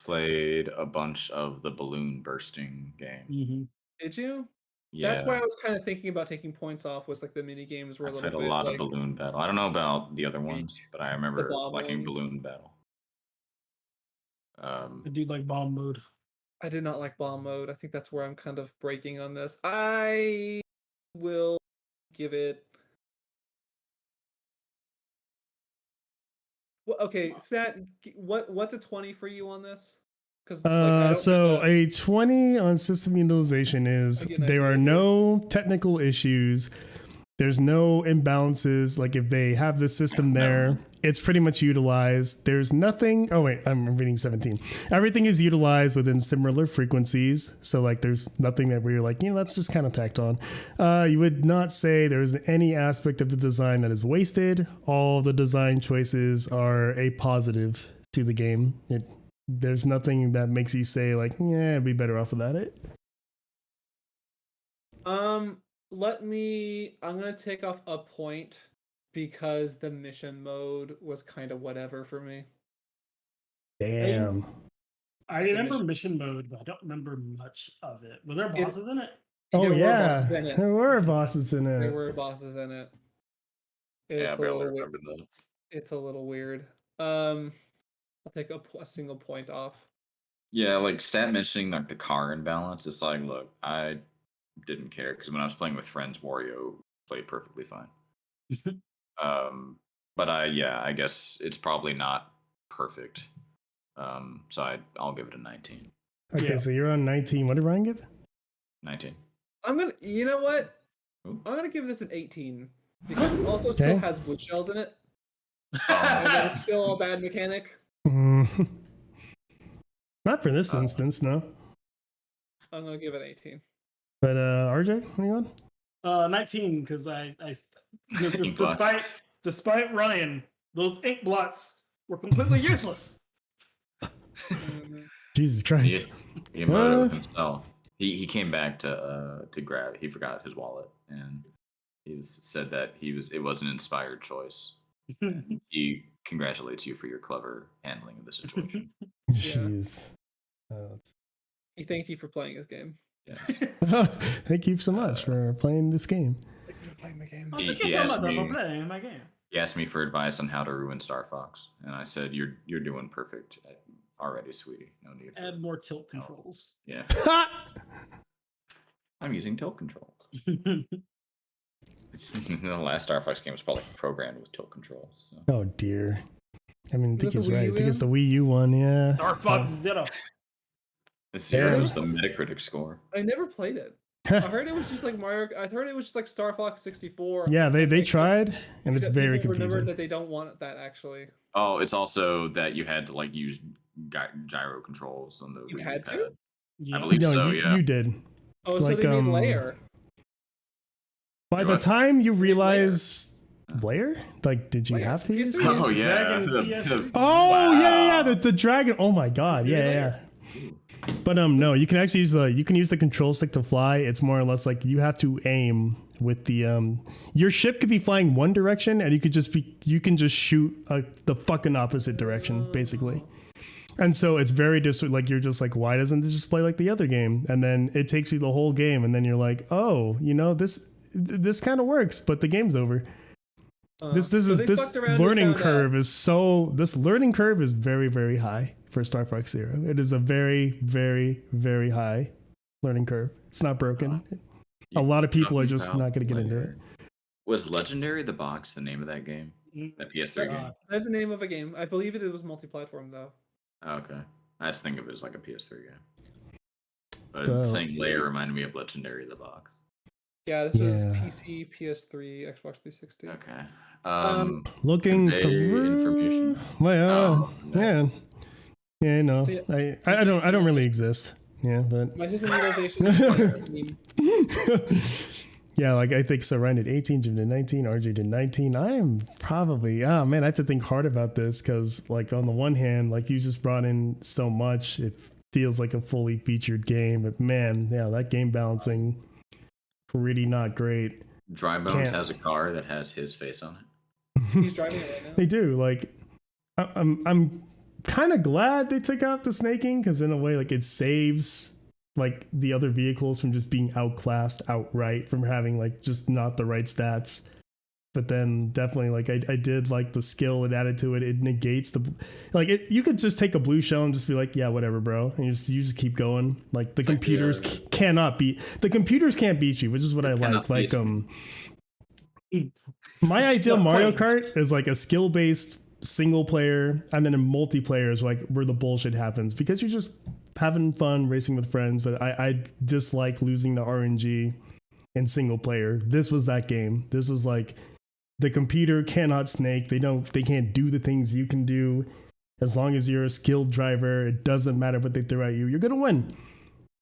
played a bunch of the balloon bursting game. Did you? Yeah, That's why I was kind of thinking about taking points off. Was like the mini games were I a played little a bit lot like, of balloon battle. I don't know about the other ones, but I remember bomb liking one. balloon battle. I do like bomb mode. I did not like bomb mode. I think that's where I'm kind of breaking on this. I will give it. Well, okay, Sat. What's a 20 for you on this? Because So a 20 on system utilization is Again, I there are agree. no technical issues. There's no imbalances. Like if they have the system there, it's pretty much utilized. There's nothing. Oh wait, I'm reading 17. Everything is utilized within similar frequencies. So like there's nothing that we're like, that's just kind of tacked on. You would not say there's any aspect of the design that is wasted. All the design choices are a positive to the game. There's nothing that makes you say like, yeah, I'd be better off without it. I'm gonna take off a point because the mission mode was kind of whatever for me. Damn. I remember mission mode, but I don't remember much of it. Were there bosses in it? Oh There were yeah, bosses in it. there were bosses in There it. were bosses in it. Yeah, I It's a barely little remember that. It's a little weird. I'll take a single point off. Yeah, like Stat mentioning like the car imbalance. It's like, look, I didn't care because when I was playing with friends, Wario played perfectly fine. But I guess it's probably not perfect. So I'll give it a 19. Okay, Yeah. so you're on 19. What did Ryan give? 19. I'm gonna. You know what? Ooh. I'm gonna give this an 18 because it also still Okay. has wood shells in it, and Um, that's still a bad mechanic. Mm. Not for this instance, no. I'm gonna give it 18. But RJ, anyone? 19 because Plus. despite Ryan, those ink blots were completely useless. Jesus Christ. He emoted with himself. He came back to grab. He forgot his wallet, and he said that it was an inspired choice. And he congratulates you for your clever handling of the situation. Jeez. He thanked you for playing his game. Yeah. Thank you so much for playing this game. Thank you for playing my game. He Thank you so asked much for me- playing my game. He asked me for advice on how to ruin Star Fox, and I said, "You're doing perfect already, sweetie. No need for Add more tilt controls. Yeah, I'm using tilt controls. The last Star Fox game was probably programmed with tilt controls. So. Oh dear. I mean, I think Was he's it the Wii right. I U think it's the game? Wii U one, yeah. Star Fox Zero. The 0 Yeah. was the Metacritic score. I never played it. I heard it was just like Mario. I heard it was just like Star Fox 64. Yeah, they Like, tried, and it's except very people remember confusing. that they don't want that actually. Oh, it's also that you had to like use gyro controls on the You Wii had to? pad. Yeah. I believe No, so. you, Yeah. you did. Oh, Like, so they made um, layer. By You're the right. time you Layer. realize Layer? Like, did you Layer. have to use PS3? that? Oh yeah. Dragon The- PS3. Oh yeah, Wow. the dragon. Oh my god, yeah, yeah. Ooh. But no, you can actually use the control stick to fly. It's more or less like you have to aim with the your ship could be flying one direction and you can just shoot the fucking opposite direction basically. And so it's very like you're just like, why doesn't this just play like the other game? And then it takes you the whole game, and then you're like, oh, this kind of works, but the game's over. This learning curve is very, very high for Star Fox Zero. It is a very, very, very high learning curve. It's not broken. A lot of people are just not going to get into it. Was Legendary the Box the name of that game? That PS3 game? That's the name of a game. I believe it was multi-platform though. Oh, okay. I just think of it as like a PS3 game. But saying Layer reminded me of Legendary the Box. Yeah, this was Yeah. PC, PS3, Xbox 360. Okay. Looking convey through information. Well, Oh, yeah, yeah, no, So, yeah. I don't really exist. Yeah, but My system utilization is 19. yeah, like I think so. Ryan did 18, Jim did 19, RJ did 19. I am probably man, I have to think hard about this because, like, on the one hand, like you just brought in so much, it feels like a fully featured game. But man, yeah, that game balancing pretty not great. Dry Bones Can't- has a car that has his face on it. He's driving it right now. They do. Like, I'm kind of glad they took out the snaking because in a way, like, it saves like the other vehicles from just being outclassed outright, from having like just not the right stats. But then definitely, like, I did like the skill it added to it. It negates the like it. You could just take a blue shell and just be like, yeah, whatever, bro, and you just keep going. Like the computers can't beat you, which is what I like. Like my ideal Mario Kart is like a skill based single player, and then in multiplayer is like where the bullshit happens because you're just having fun racing with friends. But I dislike losing the RNG in single player. This was that game. This was like the computer cannot snake. They can't do the things you can do. As long as you're a skilled driver, it doesn't matter what they throw at you. You're gonna win.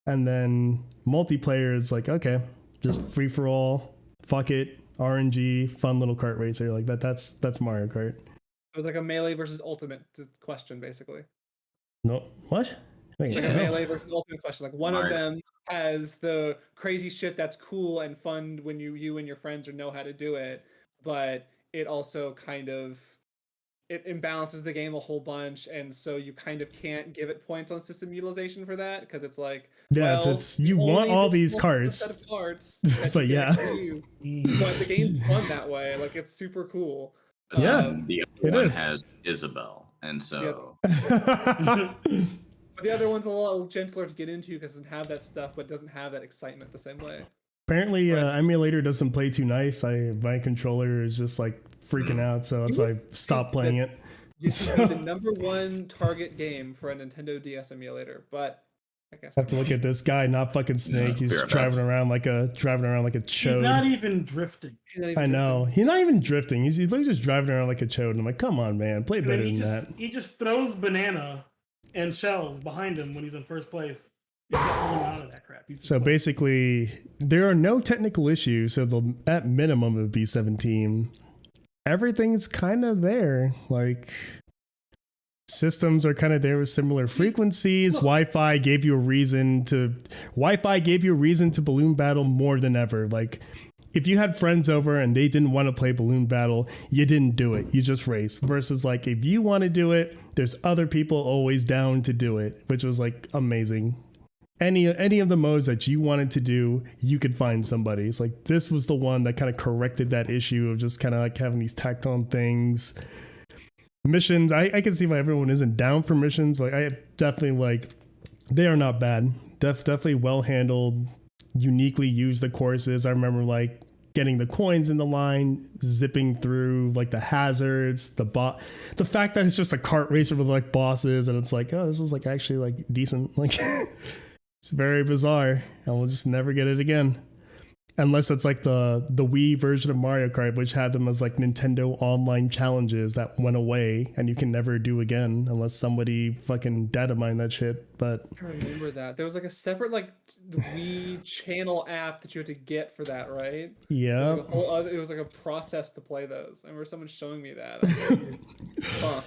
And then multiplayer is like, okay, just free for all. Fuck it. RNG, fun little kart racer like that. That's Mario Kart. It was like a melee versus ultimate question, basically. No, what? Wait, It's like a no. melee versus ultimate question. Like one of Mario. them has the crazy shit that's cool and fun when you and your friends know how to do it, but it also kind of it imbalances the game a whole bunch, and so you kind of can't give it points on system utilization for that because it's like, Yeah, well, it's you want only all this these small cards. set of cards that But you yeah. can actually use. But the game's fun that way. Like it's super cool. But Yeah, then the other it one is. has Isabel, and so But the other one's a little gentler to get into because it doesn't have that stuff, but doesn't have that excitement the same way. Apparently, Right. emulator doesn't play too nice. My controller is just like freaking out, so that's why I stopped playing it. This would be the number one target game for a Nintendo DS emulator, but I guess I have to look at this guy, not fucking Snake. He's fair driving enough. around like a He's not chode. even drifting. I know. He's not even drifting. He's literally just driving around like a chode. And I'm like, come on, man, play And better then than that. he just throws banana and shells behind him when he's in first place. He's not pulling out of that crap. He's just So like, basically, there are no technical issues. So at minimum it would be 17. Everything's kind of there. Like systems are kind of there with similar frequencies. Wi-Fi gave you a reason to balloon battle more than ever. Like if you had friends over and they didn't want to play balloon battle, you didn't do it. You just raced. Versus like if you want to do it, there's other people always down to do it, which was like amazing. Any of the modes that you wanted to do, you could find somebody. It's like this was the one that kind of corrected that issue of just kind of like having these tacked on things. Missions, I can see why everyone isn't down for missions, but I definitely like they are not bad. Definitely well handled, uniquely used the courses. I remember like getting the coins in the line, zipping through like the hazards, the fact that it's just a kart racer with like bosses, and it's like, oh, this is like actually like decent. Like it's very bizarre, and we'll just never get it again. Unless it's like the Wii version of Mario Kart, which had them as like Nintendo online challenges that went away and you can never do again unless somebody fucking data mined that shit. But I remember that. There was like a separate like Wii channel app that you had to get for that, right? yeah, It was like a process to play those. I remember someone showing me that. Huh.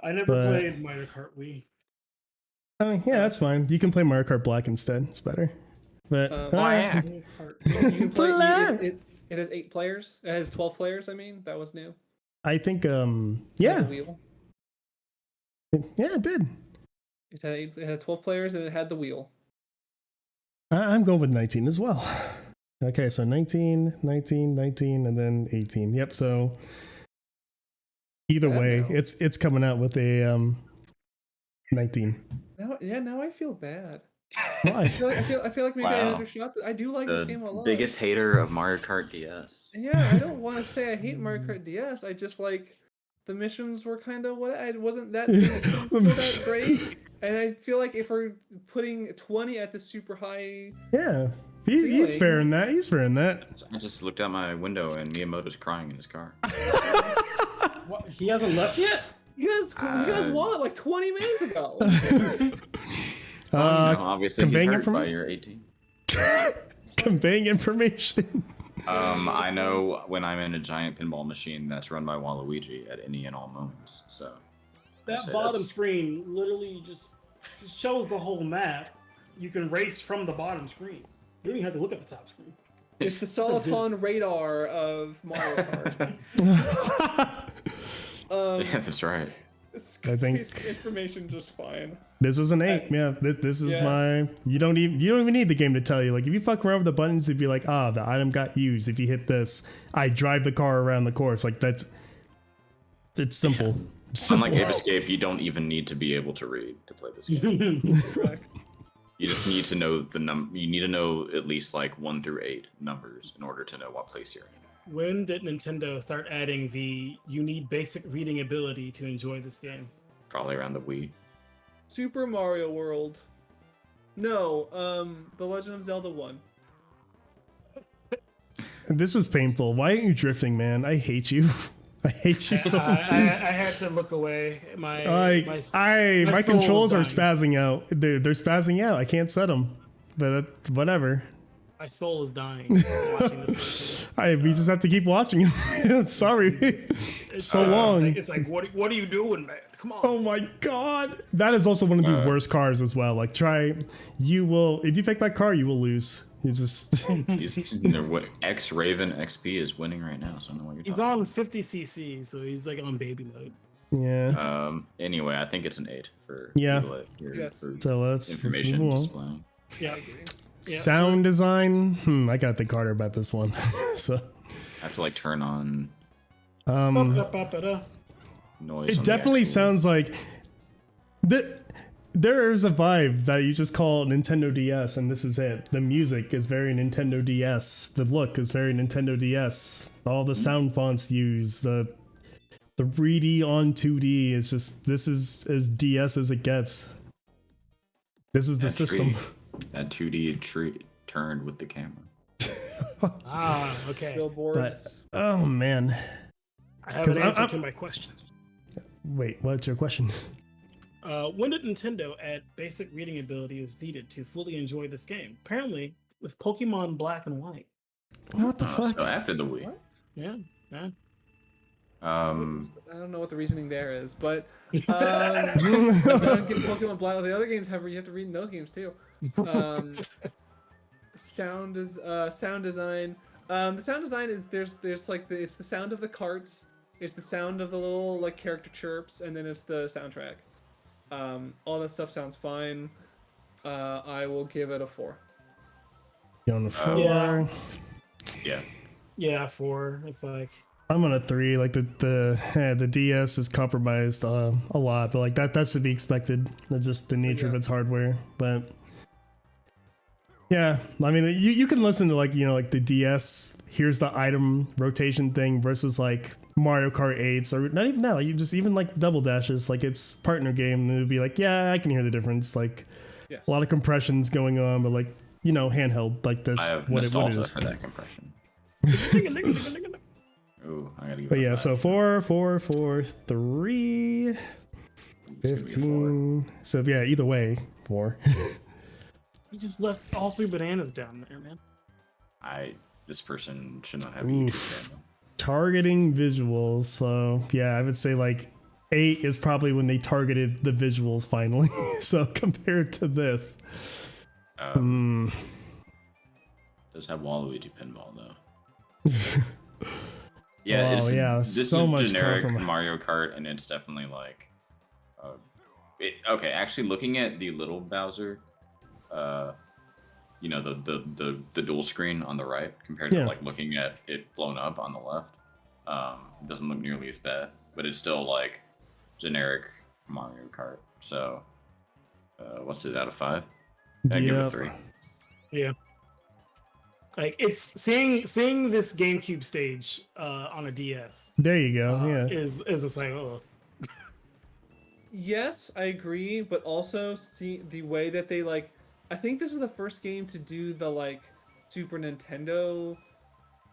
I never But- played Mario Kart Wii. yeah, that's fine. You can play Mario Kart Black instead. It's better. But Black. Mario Kart. You can play. Black. It has 8 players. It has 12 players. I mean, that was new. I think Like yeah, the wheel. it did. It had 12 players and it had the wheel. I'm going with 19 as well. Okay, so 19, and then 18. Yep. So either Yeah, way, no. it's coming out with a 19. Now I feel bad. Why? I feel like maybe I Wow. undershot. I do like this The game a lot. biggest hater of Mario Kart DS. Yeah, I don't want to say I hate Mario Kart DS. I just like the missions were kind of what I wasn't that didn't feel that great, and I feel like if we're putting 20 at the super high, Yeah, he's Ceiling. fair in that. He's fair in that. So I just looked out my window and Miyamoto's crying in his car. What? He hasn't left yet? you guys won like 20 minutes ago. Well, you know, obviously he's conveying hurt by informa- your 18. Conveying information. I know when I'm in a giant pinball machine that's run by Waluigi at any and all moments. So That say bottom that's- screen literally just shows the whole map. You can race from the bottom screen. You don't even have to look at the top screen. It's the Soliton radar of Mario Kart. yeah, that's right. It's I think- basic information just fine. This is an 8. Yeah, this is Yeah. my. You don't even need the game to tell you. Like if you fuck around with the buttons, it'd be like, the item got used. If you hit this, I drive the car around the course. Like it's simple. Simple. Unlike Ape Escape, you don't even need to be able to read to play this game. Correct. You just need to know the number. You need to know at least like 1 through 8 numbers in order to know what place you're in. When did Nintendo start adding you need basic reading ability to enjoy this game? Probably around the Wii. Super Mario World. No, The Legend of Zelda 1. This is painful. Why aren't you drifting, man? I hate you. I hate you so I much. had to look away. My My soul controls are is spazzing out. They're spazzing out. I can't set them. But whatever. my soul is dying watching this. We just have to keep watching him. Sorry. It's So long. It's like what are you doing, man? Come on. Oh my god. That is also one of the worst cars as well. Like if you pick that car, you will lose. You just X Raven XP is winning right now, so I don't know what you're He's talking on 50cc, so he's like on baby mode. yeah. about. Anyway, I think it's an 8 for Yeah. Yes. for So let's information move on. displaying. Yeah. Yeah, Sound design. I gotta think harder about this one. So I have to like turn on um noise. on it the definitely actual- sounds like there's a vibe that you just call Nintendo DS, and this is it. The music is very Nintendo DS. The look is very Nintendo DS. All the sound fonts used, the 3D on 2D is just, this is as DS as it gets. This is the system. That 2D tree turned with the camera. Okay. Billboards. But, oh man. I have an answer to my question. Wait, what's your question? When did Nintendo add basic reading ability is needed to fully enjoy this game? Apparently, with Pokemon Black and White. What the fuck? So after the Wii. What? Yeah. I don't know what the reasoning there is, but Pokemon Black. The other games you have to read in those games too. Sound design. The sound design is there's like it's the sound of the carts, it's the sound of the little like character chirps, and then it's the soundtrack. All that stuff sounds fine. I will give it a 4. You on the 4? Yeah. 4. It's like I'm on a 3. Like the DS is compromised a lot, but like that's to be expected. That's just the nature of its hardware. But yeah, I mean, you can listen to like like the DS. Here's the item rotation thing versus like Mario Kart 8s, or not even that. Like you just even like Double Dashes, like it's partner game, and it would be like, yeah, I can hear the difference. Like a lot of compressions going on, but like handheld like this. I have what it nostalgia is. for that compression. Ooh, I gotta give But it a yeah, 5. so 4, 4, 4, 3, It's gonna be a 15. So yeah, either way, 4. you just left all 3 bananas down there, man. This person should not have a Oof. YouTube channel. Targeting visuals. So yeah, I would say like 8 is probably when they targeted the visuals finally. So compared to this, Does have Waluigi pinball though. Yeah, Oh, yeah, this so is much generic from- Mario Kart, and it's definitely like, okay. Actually, looking at the little Bowser, the dual screen on the right compared to like looking at it blown up on the left, it doesn't look nearly as bad, but it's still like generic Mario Kart. So, what's it out of 5? I give it a 3. Yeah. Like it's seeing this GameCube stage on a DS. there you go. Yeah. Is just like, oh. Yes, I agree, but also see the way that they like. I think this is the first game to do the like Super Nintendo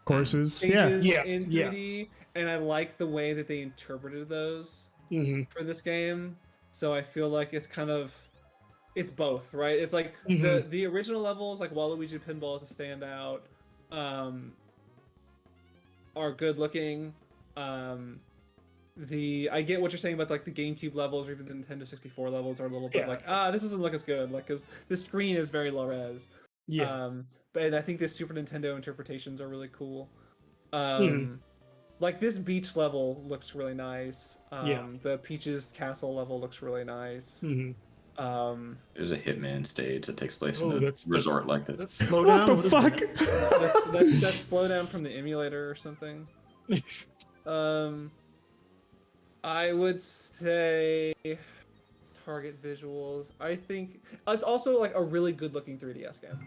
Courses. stages Yeah. in 3D, and I like the way that they interpreted those for this game. So I feel like it's both, right? It's like the original levels, like Waluigi Pinball is a standout, are good looking. I get what you're saying about like the GameCube levels or even the Nintendo 64 levels are a little bit like, this doesn't look as good, like because the screen is very low res. But I think the Super Nintendo interpretations are really cool. Like this beach level looks really nice. The Peach's castle level looks really nice. There's a Hitman stage that takes place in a resort like this. That's slow down. What the fuck? That's slow down from the emulator or something. I would say target visuals. I think it's also like a really good looking 3DS game.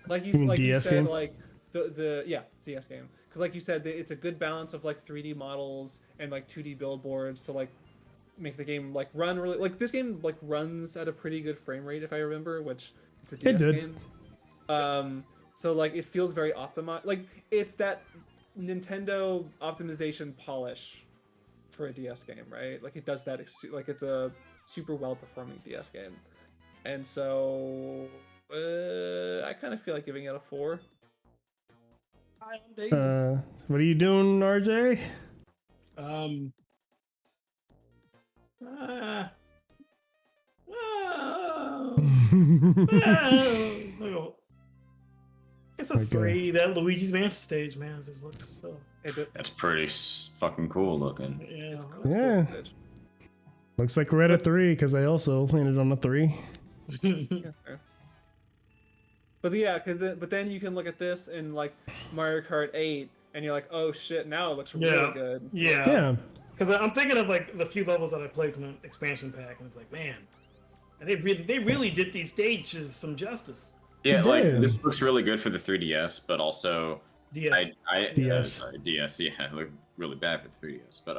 Like you said, game? like the DS game. Because like you said, it's a good balance of like 3D models and like 2D billboards to like make the game like run really like this game like runs at a pretty good frame rate if I remember, which it's a DS game. So like it feels very optimized. Like it's that Nintendo optimization polish for a DS game, right? Like it does that. Like it's a super well performing DS game, and so I kind of feel like giving it a 4. What are you doing, RJ? It's a 3. That Luigi's Mansion stage, man, just looks so. That's pretty fucking cool looking. Yeah. Yeah. Looks like we're at a 3 because I also landed on a 3. But yeah, but then you can look at this in like Mario Kart 8, and you're like, oh shit, now it looks really good. Yeah. Because I'm thinking of like the few levels that I played from the expansion pack, and it's like, man, And they really did these stages some justice. Yeah, They like did. this looks really good for the 3DS, but also DS. DS. Sorry, DS. Yeah, it looked really bad for the 3DS. But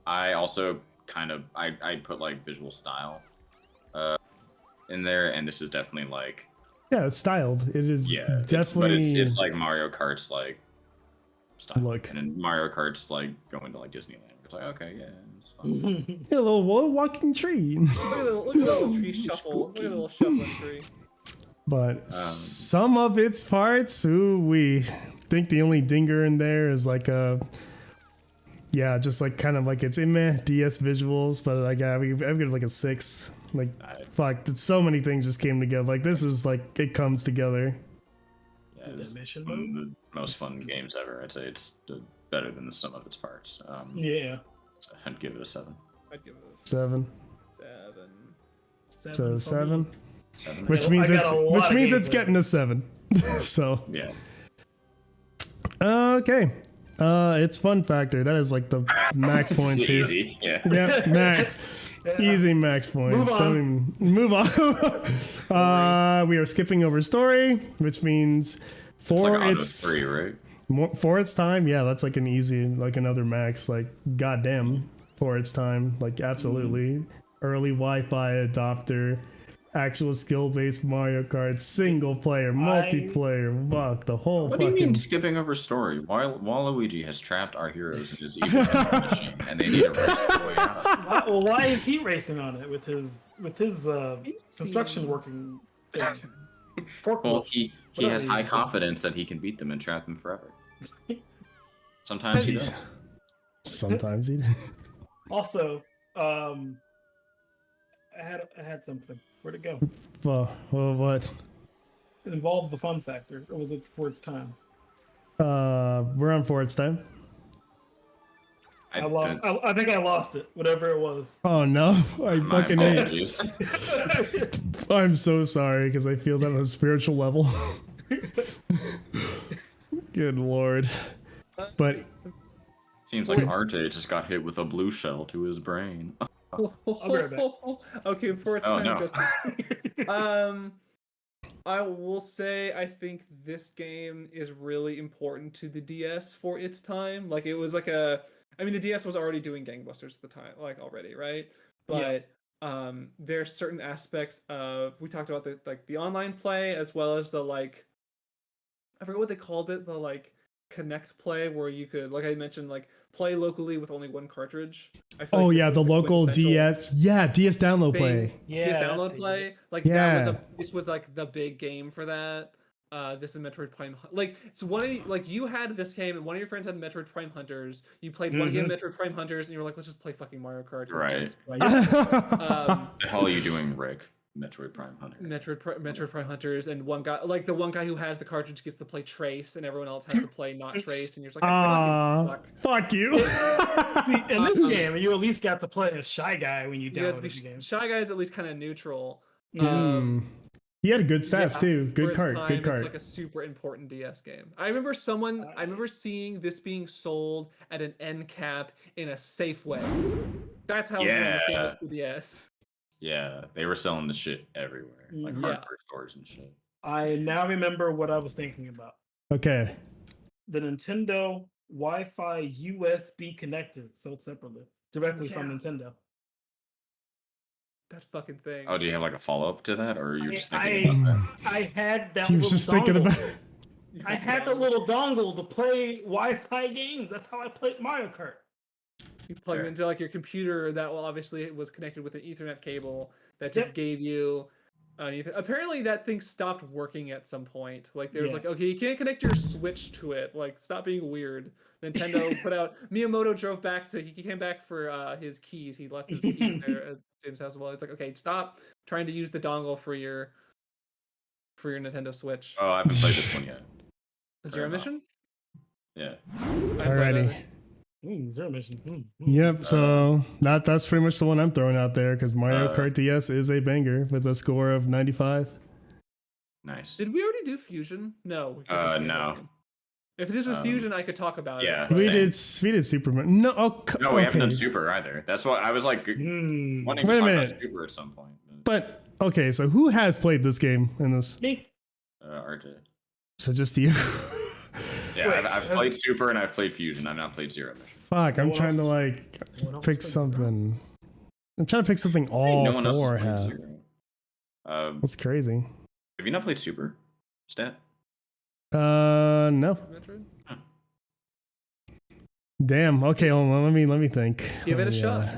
I also kind of I put like visual style in there, and this is definitely like Yeah, it's styled. It is but definitely. it's like Mario Kart's like style. Look. And then Mario Kart's like going to like Disneyland. It's like okay, yeah, it's fun. Yeah, a little walking tree. Look at the little tree shuffle. Look at the little shuffling tree. But some of its parts, ooh, we think the only dinger in there is like just like kind of like it's in meh DS visuals, but like I've given it like a 6. Like fuck, so many things just came together. Like this is like it comes together. Yeah, it's mission one of the most fun games ever. I'd say it's better than the sum of its parts. Yeah. So I'd give it a 7. I'd give it a 7. 7. So 7. 7. Which I means got it's a lot of it's gameplay. getting a 7. So Yeah. okay. It's fun factor. That is like the max It's points here. easy. Yeah. Yeah, max. Yeah. Easy max points. Move on. Don't even- move on. We are skipping over story, which means It's for like on its to 3, right? for its time, yeah, that's like an easy, like another max. Like goddamn, for its time, like absolutely early Wi-Fi adopter, actual skill-based Mario Kart, single player, multiplayer, fuck the whole What do you fucking. mean skipping over story? Waluigi has trapped our heroes in his evil vending machine, and they need a race their way out. Why is he racing on it with his construction working thing? Well, Forklift. he Whatever has he high is. confidence that he can beat them and trap them forever. Sometimes he does. Sometimes he. Also, I had something. Where'd it go? Well, what? It involved the fun factor, or was it for its time? We're on for its time. I think I lost it. Whatever it was. Oh no, I My fucking hate. apologies. I'm so sorry because I feel that on a spiritual level. Good lord. But Seems like RJ just got hit with a blue shell to his brain. I'll be right back. Okay, before it's Oh, time no. goes to, I will say I think this game is really important to the DS for its time. Like it was like I mean the DS was already doing gangbusters at the time, like already, right? But there's certain aspects of we talked about the online play as well as the like I forget what they called it, the like connect play where you could, like I mentioned, like play locally with only one cartridge. I feel oh like this yeah, was the local quintessential DS. Yeah, DS download thing. play. Yeah, DS that's download how you play. Like Yeah. this was like the big game for that. This is Metroid Prime. Like so you had this game and one of your friends had Metroid Prime Hunters. You played one game of Metroid Prime Hunters and you were like, let's just play fucking Mario Kart. Right. Jesus Christ. What the hell are you doing, Rick? Metroid Prime Hunter. Metroid Prime Hunters, and one guy, like the one guy who has the cartridge gets to play Trace, and everyone else has to play not Trace, and you're just like, fuck. Fuck you. See, in this game, you at least got to play a shy guy when you You have to downloaded be the game. Shy Guy is at least kind of neutral. He had good stats Yeah, too. for Good its card. time, Good card. It's like a super important DS game. I remember seeing this being sold at an end cap in a Safeway. That's how important this game is to DS. Yeah, they were selling the shit everywhere, like Yeah. hardware stores and shit. I now remember what I was thinking about. Okay. The Nintendo Wi-Fi USB connector, sold separately, directly from Nintendo. That fucking thing. Oh, do you have like a follow up to that, or you're just I thinking about that? I had that. He was little just thinking dongle. about. I had the little dongle to play Wi-Fi games. That's how I played Mario Kart. You plug it Fair. into like your computer that obviously was connected with an Ethernet cable that just gave you. Apparently that thing stopped working at some point. Like there was like, Yes. okay, you can't connect your Switch to it. Like stop being weird. Nintendo put out. Miyamoto drove back to. He came back for his keys. He left his keys there at James' house. Well, it's like, okay, stop trying to use the dongle for your Nintendo Switch. Oh, I haven't played this one yet. Is there a fair enough. mission? Yeah. Alrighty. Zero mission. Yep. So that's pretty much the one I'm throwing out there because Mario Kart DS is a banger with a score of 95. Nice. Did we already do Fusion? No. because it's a No. Game Boy game. If this was Fusion, I could talk about yeah. it. We Same. did Super Mario. No, No, we haven't done okay. Super either. That's why I was like wanting Wait to a talk minute. about Super at some point. But okay, so who has played this game in this? Me. RJ. So just you. Yeah, Wait, I've played Super and I've played Fusion. I've not played Zero Mission. Fuck, I'm No one trying to else- like no one else pick plays something. I'm trying to pick something all No one else four has played have. Zero. That's crazy. Have you not played Super? Stat? No. Metroid? Damn. Okay, hold on. Let me think. Give it a shot.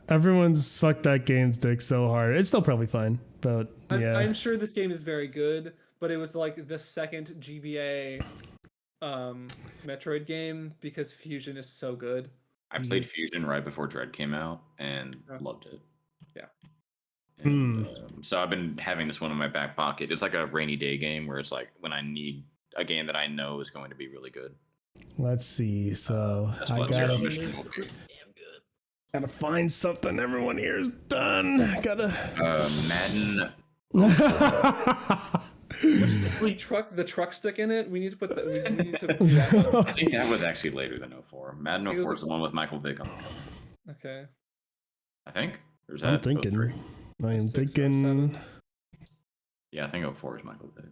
Everyone's sucked that game's dick so hard. It's still probably fine, but yeah. I'm sure this game is very good, but it was like the second GBA Metroid game because Fusion is so good. I played Fusion right before Dread came out and Oh. loved it. Yeah. And, so I've been having this one in my back pocket. It's like a rainy day game where it's like when I need a game that I know is going to be really good. Let's see. So That's I what Zero gotta, Mission will be. gotta find something. Everyone here is done. Gotta. Madden. The truck stick in it. We need to put that. We need to do that one. I think that was actually later than 04. Madden 04 is the one with Michael Vick on it. Okay. I think. Or is I'm that thinking. 03? I am 06 or thinking. 07. Yeah, I think 04 is Michael Vick.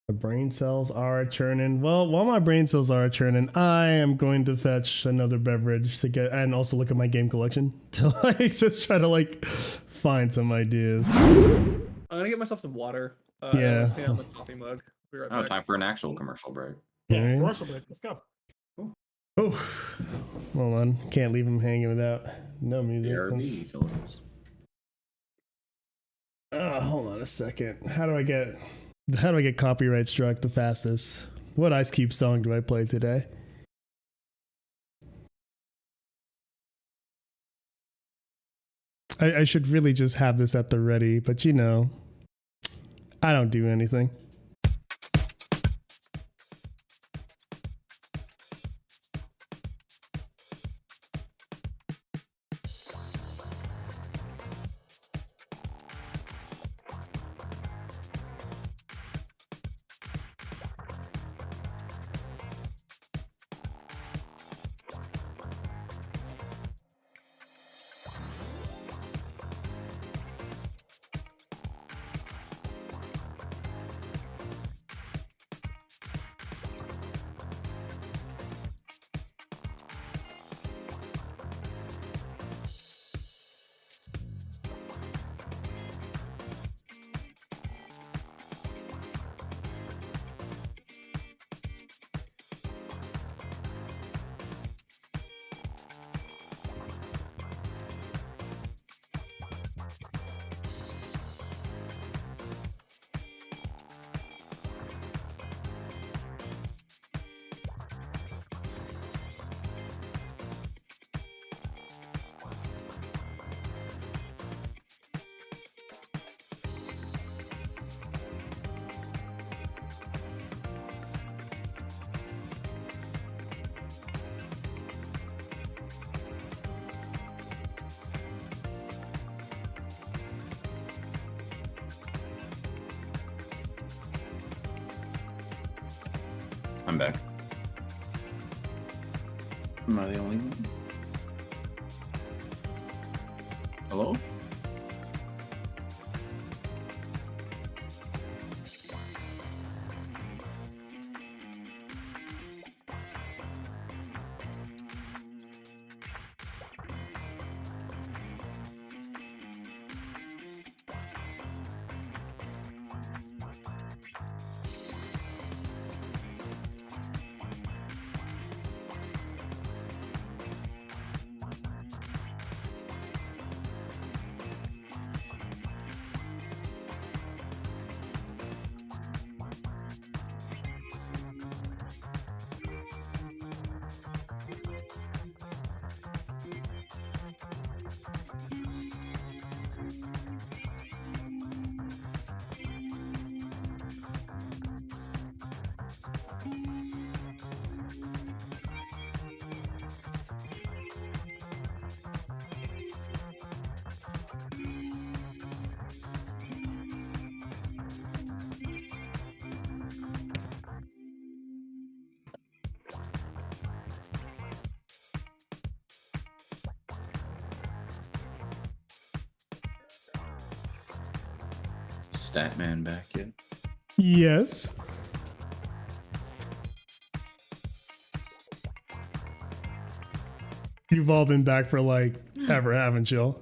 The brain cells are churning. Well, while my brain cells are churning, I am going to fetch another beverage to get, and also look at my game collection to like just try to like find some ideas. I'm gonna get myself some water. Yeah. On the coffee mug. Be right Oh, back. time for an actual commercial break. Yeah, Alright. commercial break. Let's go. Oh, hold on. Can't leave him hanging without no music. BRB, Philippines. Hold on a second. How do I get copyright struck the fastest? What Ice Cube song do I play today? I should really just have this at the ready, but you know, I don't do anything. I'm back. Am I the only one? Hello? Statman back yet? Yes. You've all been back for like ever, haven't you?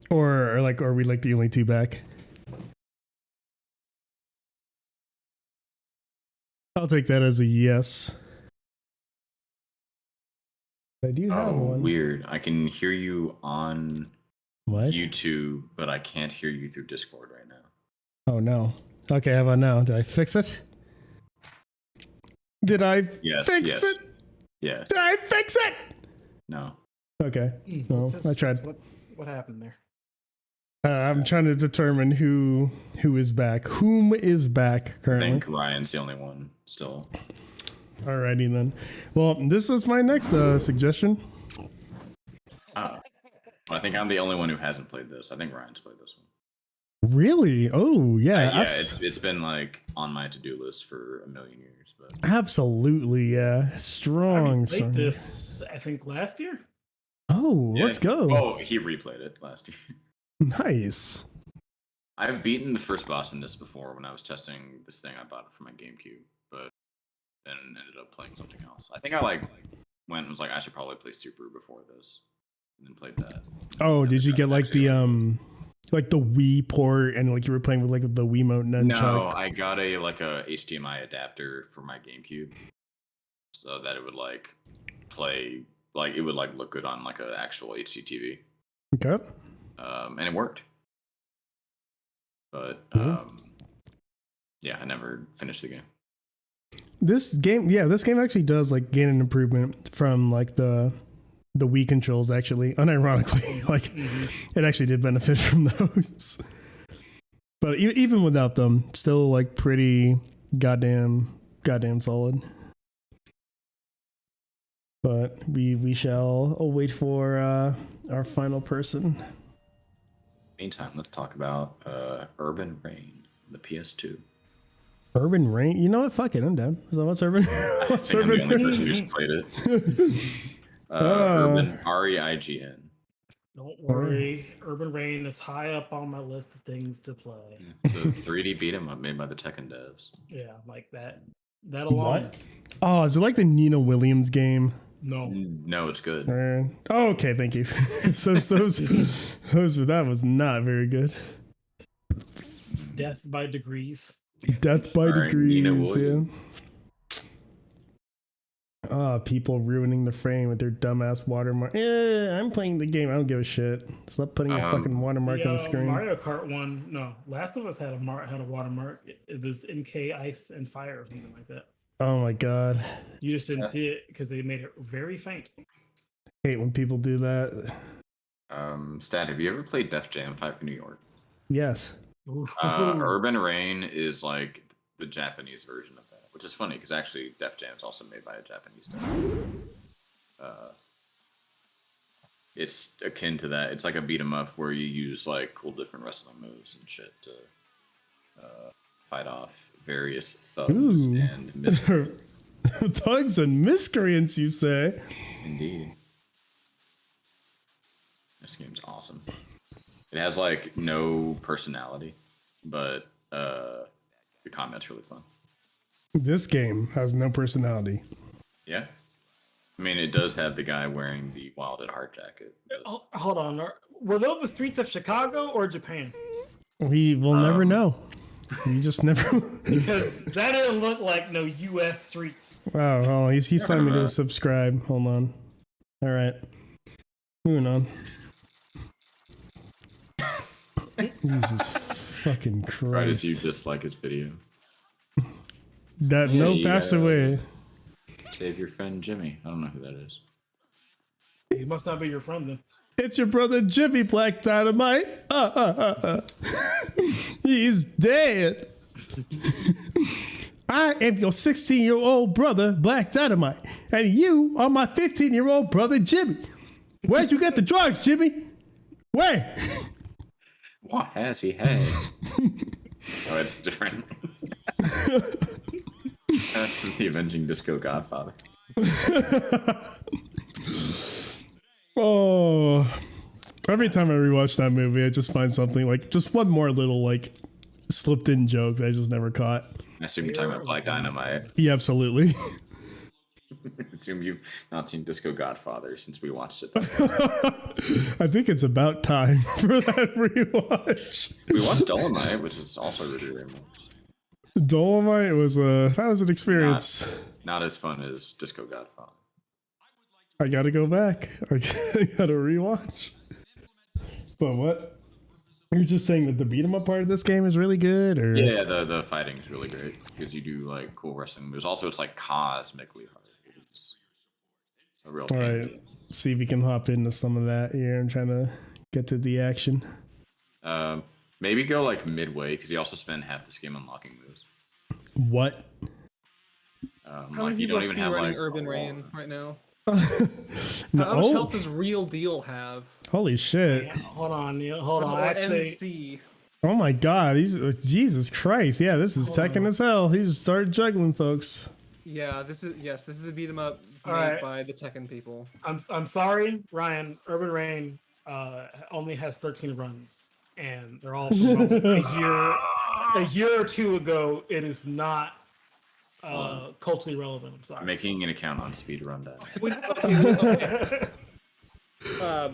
Or are we like the only two back? I'll take that as a yes. I do have one. Weird. I can hear you on What? YouTube, but I can't hear you through Discord right now. Oh no. Okay, how about now? Did I fix it? Did I fix it? Yeah. Did I fix it? No. Okay. No, I tried. What happened there? I'm trying to determine who is back. Whom is back I currently? think Ryan's the only one still. Alrighty then. Well, this is my next suggestion. Well, I think I'm the only one who hasn't played this. I think Ryan's played this one. Really? Oh yeah. It's been like on my to-do list for a million years, but Absolutely, yeah. Strong. I played this, I think, last year. Oh, yeah. let's go. Oh, he replayed it last year. Nice. I've beaten the first boss in this before when I was testing this thing I bought for my GameCube, but then ended up playing something else. I think I went and was like, I should probably play Super before this, and then played that. Oh, did you get like the Wii port and like you were playing with like the Wiimote nunchuck? No, I got a HDMI adapter for my GameCube, so that it would like play it would like look good on like an actual HD TV. Okay. And it worked. But yeah, I never finished the game. This game actually does like gain an improvement from like the Wii controls actually. Unironically, like it actually did benefit from those. But even without them, still like pretty goddamn solid. But we shall wait for our final person. Meantime, let's talk about Urban Reign, the PS2. Urban Reign? You know what? Fuck it, I'm down. So what's Urban? I think I'm the only person who's played it. Urban, REIGN. Don't worry, Urban Reign is high up on my list of things to play. It's a 3D beat 'em up made by the Tekken devs. Yeah, like that. That alone. What? Oh, is it like the Nina Williams game? No. No, it's good. Oh, okay, thank you. So those that was not very good. Death by Degrees. Death by Starring Nina Degrees, yeah. Williams. People ruining the frame with their dumbass watermark. I'm playing the game. I don't give a shit. Stop putting a fucking watermark on the screen. Mario Kart one. No, Last of Us had a watermark. It was MK Ice and Fire or something like that. Oh my god. You just didn't see it because they made it very faint. Hate when people do that. Stat, have you ever played Def Jam 5 for New York? Yes. Urban Reign is like the Japanese version of that, which is funny because actually Def Jam is also made by a Japanese guy. It's akin to that. It's like a beat 'em up where you use like cool different wrestling moves and shit to fight off various thugs and miscreants. Thugs and miscreants, you say? Indeed. This game's awesome. It has like no personality, but the combat's really fun. This game has no personality. Yeah. I mean, it does have the guy wearing the Wild at Heart jacket. Oh, hold on. Were those the streets of Chicago or Japan? We will never know. We just never. Because that didn't look like no U.S. streets. Wow. Oh, he's telling me to subscribe. Hold on. All right. Moving on. Jesus fucking Christ. Right as you dislike his video. That Yeah, no faster way. Save your friend Jimmy. I don't know who that is. He must not be your friend then. It's your brother Jimmy Black Dynamite. He's dead. I am your 16-year-old brother Black Dynamite, and you are my 15-year-old brother Jimmy. Where'd you get the drugs, Jimmy? Where? What has he had? Oh, it's different. That's the Avenging Disco Godfather. Oh, Every time I rewatch that movie, I just find something like just one more little like slipped in joke that I just never caught. I assume you're talking about Black Dynamite. Yeah, absolutely. I assume you've not seen Disco Godfather since we watched it. I think it's about time for that rewatch. We watched Dolomite, which is also really great. Dolomite was that was an experience. Not as fun as Disco Godfather. I gotta go back. I gotta rewatch. But what? You're just saying that the beat 'em up part of this game is really good, or Yeah, the fighting is really great because you do like cool wrestling moves. Also, it's like cosmically hard. It's a real all pain. right. See if we can hop into some of that here and trying to get to the action. Maybe go like midway because you also spend half this game unlocking moves. What? How Like many you people are don't even have speedrunning like Urban Rain right now? No. How much health does Real Deal have? Holy shit. Yeah, hold on. Or Actually, NC? Oh my god, he's Jesus Christ. Yeah, this is Tekken as hell. He's started juggling, folks. Yeah, this is a beat 'em up made Alright. by the Tekken people. I'm sorry, Ryan. Urban Rain only has 13 runs, and they're all from a year or two ago. It is not culturally relevant. I'm sorry. making an account on speedrun.net.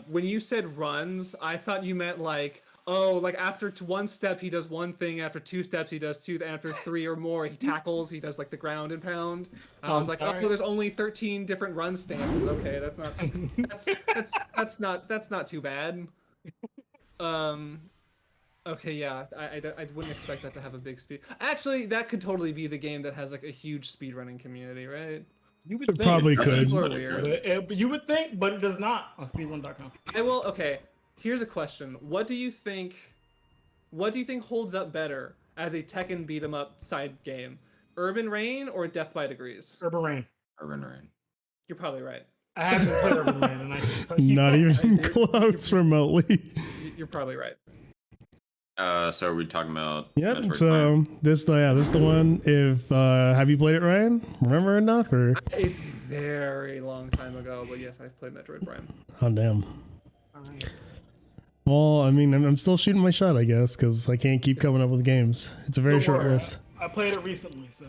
When you said runs, I thought you meant like, oh, like after one step he does one thing, after 2 steps he does 2, after 3 or more he tackles, he does like the ground and pound. I was I'm like, sorry. oh, there's only 13 different run stances. Okay, that's not too bad. Okay, yeah, I wouldn't expect that to have a big speed. Actually, that could totally be the game that has like a huge speedrunning community, right? You would It think, probably doesn't, could. People are but it weird. could. but you would think, but it does not on speedrun.com. Okay, here's a question. What do you think holds up better as a Tekken beat 'em up side game? Urban Rain or Death by Degrees? Urban Rain. Urban Rain. You're probably right. I haven't played Urban Rain, and I can tell you Not that. even close remotely. You're probably right. So are we talking about Yep. Metroid So Prime? this is the one. If have you played it, Ryan? Remember enough, or It's very long time ago, but yes, I've played Metroid Prime. oh damn. Alright. Well, I mean, I'm still shooting my shot, I guess, because I can't keep coming up with games. It's a very Don't short worry, list. I played it recently, so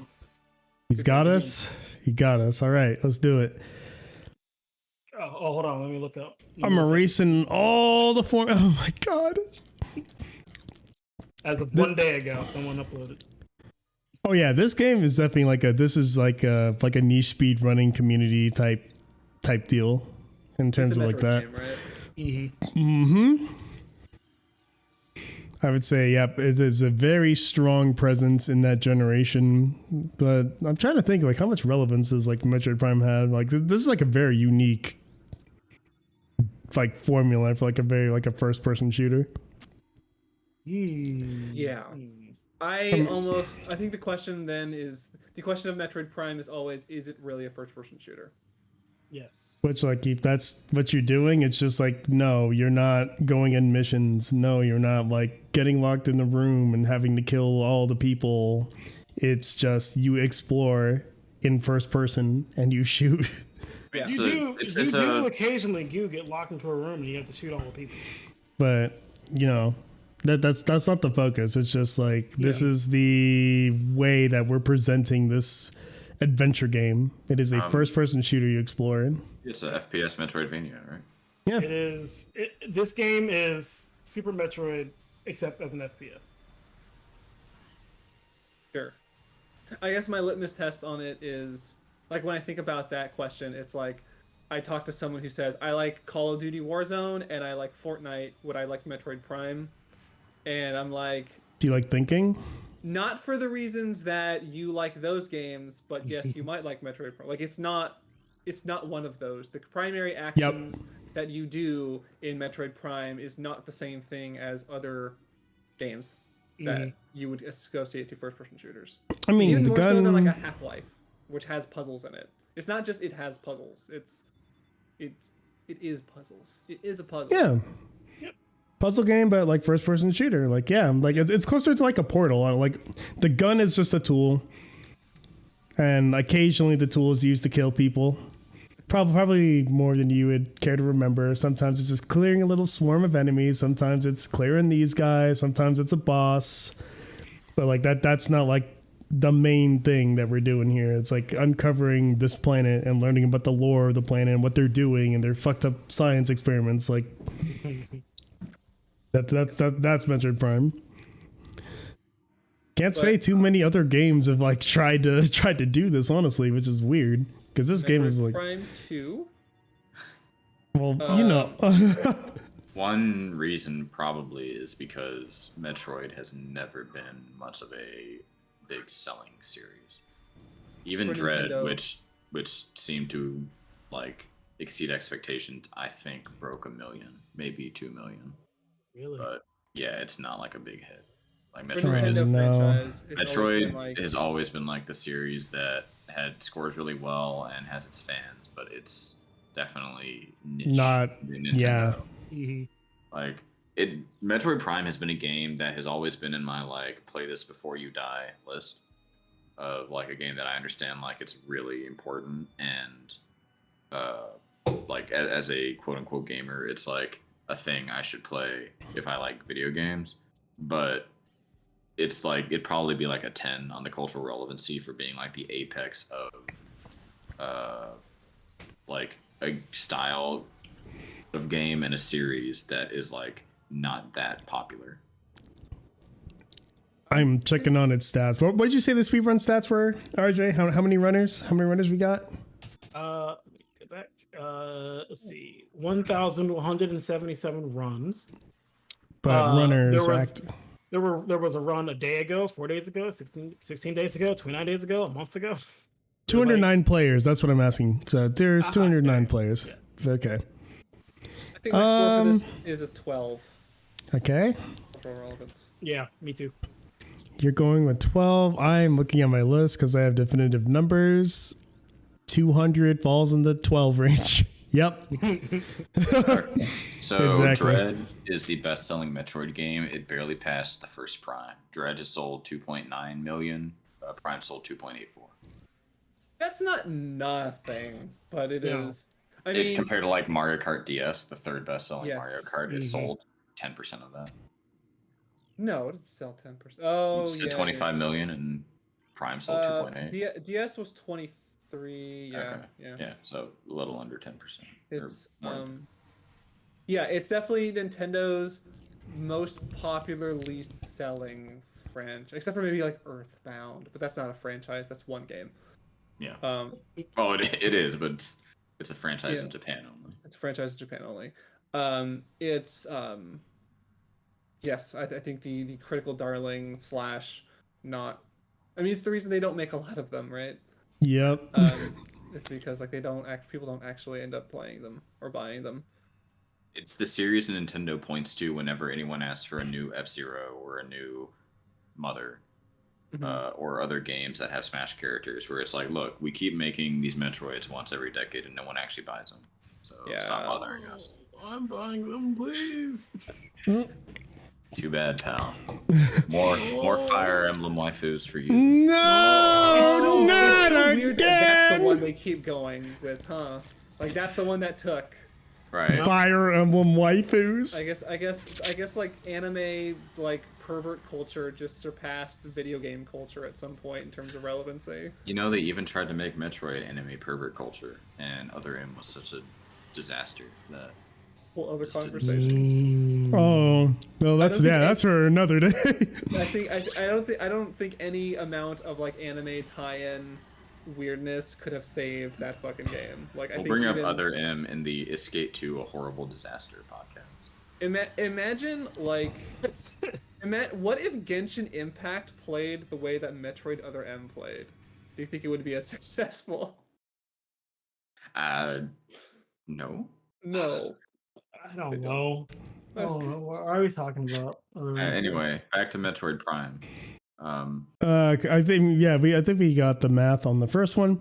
He's got us. He got us. All right, let's do it. oh hold on, let me look up. I'm erasing all the form. Oh my god. As of 1 day ago, someone uploaded. Oh yeah, this game is definitely like a niche speed running community type deal in terms It's a of like Metroid that. game, right? Mm-hmm. I would say, yep, it is a very strong presence in that generation. But I'm trying to think, like, how much relevance does like Metroid Prime have? Like, this is like a very unique, like, formula for like a first person shooter. Yeah. I think the question then is the question of Metroid Prime is always, is it really a first person shooter? Yes. Which, like, if that's what you're doing, it's just like, no, you're not going in missions. No, you're not like getting locked in the room and having to kill all the people. It's just you explore in first person and you shoot. Yeah, You so do it's do a occasionally get locked into a room and you have to shoot all the people. But you know, that's not the focus. It's just like this Yeah. is the way that we're presenting this adventure game. It is a first person shooter you explore in. it's a FPS Metroidvania, right? Yeah. It is. This game is Super Metroid, except as an FPS. Sure. I guess my litmus test on it is like when I think about that question, it's like I talk to someone who says I like Call of Duty Warzone and I like Fortnite. Would I like Metroid Prime? And I'm like, Do you like thinking? not for the reasons that you like those games, but yes, you might like Metroid Prime. Like it's not one of those. The primary actions that you do in Metroid Prime is not the same thing as other games that you would associate to first-person shooters. I mean, Even the more so than like a gun. Half-Life, which has puzzles in it. It's not just it has puzzles. It is puzzles. It is a puzzle. Yeah. Puzzle game, but like first person shooter. Like, yeah, like it's closer to like a Portal. Like the gun is just a tool, and occasionally the tool is used to kill people. probably more than you would care to remember. Sometimes it's just clearing a little swarm of enemies. Sometimes it's clearing these guys. Sometimes it's a boss. But like that's not like the main thing that we're doing here. It's like uncovering this planet and learning about the lore of the planet and what they're doing and their fucked up science experiments. Like that's Metroid Prime. Can't say too many other games have like tried to do this, honestly, which is weird because this game is like Prime 2. Well, you know. One reason probably is because Metroid has never been much of a big selling series. Even For Dread, Nintendo. which seemed to like exceed expectations, I think broke 1 million, maybe 2 million. Really? But yeah, it's not like a big hit. Like For Metroid Nintendo no. franchise, it's always been Metroid like has always been like the series that had scores really well and has its fans, but it's definitely niche. Not- in Nintendo. yeah. Mhm. Like Metroid Prime has been a game that has always been in my like play this before you die list of like a game that I understand like it's really important and like as a quote unquote gamer, it's like a thing I should play if I like video games, but it's like it'd probably be like a 10 on the cultural relevancy for being like the apex of like a style of game and a series that is like not that popular. I'm checking on its stats. What did you say the speedrun stats were, RJ? How many runners? How many runners we got? Let me get that. Let's see, 1,177 runs. But runners there was a run a day ago, 4 days ago, 16 days ago, 29 days ago, a month ago. 209 players. That's what I'm asking. So there's 209 players. Yeah. Okay. I think my score for this is a 12. Okay. Cultural relevance. Yeah, me too. You're going with 12. I'm looking at my list because I have definitive numbers. 200 falls in the 12 range. Yep. So Exactly. Dread is the best-selling Metroid game. It barely passed the first Prime. Dread has sold 2.9 million. Prime sold 2.84. That's not nothing, but it No. is. I mean, Compared to like Mario Kart DS, the third best-selling Yes. Mario Kart, it sold 10% of that. no, it did sell 10%. Oh, It said yeah. 25 million and Prime sold 2.8. DS was 23. Yeah, Okay. yeah. Yeah, so a little under 10%. or It's more. yeah, it's definitely Nintendo's most popular, least selling franchise, except for maybe like Earthbound, but that's not a franchise. That's one game. Yeah. Um, Oh, it is, but it's a franchise Yeah. in Japan only. it's a franchise in Japan only. It's yes, I think the critical darling slash not. I mean, it's the reason they don't make a lot of them, right? Yep. It's because like people don't actually end up playing them or buying them. It's the series Nintendo points to whenever anyone asks for a new F-Zero or a new Mother or other games that have Smash characters, where it's like, look, we keep making these Metroids once every decade and no one actually buys them. So stop bothering us. I'm buying them, please. Too bad, pal. More Fire Emblem waifus for you. No, It's so not weird that that's the again. one they keep going with, huh? Like that's the one that took. Right. Fire Emblem waifus. I guess like anime like pervert culture just surpassed video game culture at some point in terms of relevancy. You know, they even tried to make Metroid anime pervert culture, and Other M was such a disaster that Whole other Just didn't- conversation. Oh, well, that's don't think that's for another day. I don't think any amount of like anime tie-in weirdness could have saved that fucking game. Like I we'll think bring up even- Other M in the Escape to a Horrible Disaster podcast. Imagine like what if Genshin Impact played the way that Metroid Other M played? Do you think it would be as successful? No. No. I don't know. Oh, what are we talking about? Anyway, back to Metroid Prime. I think we got the math on the first one.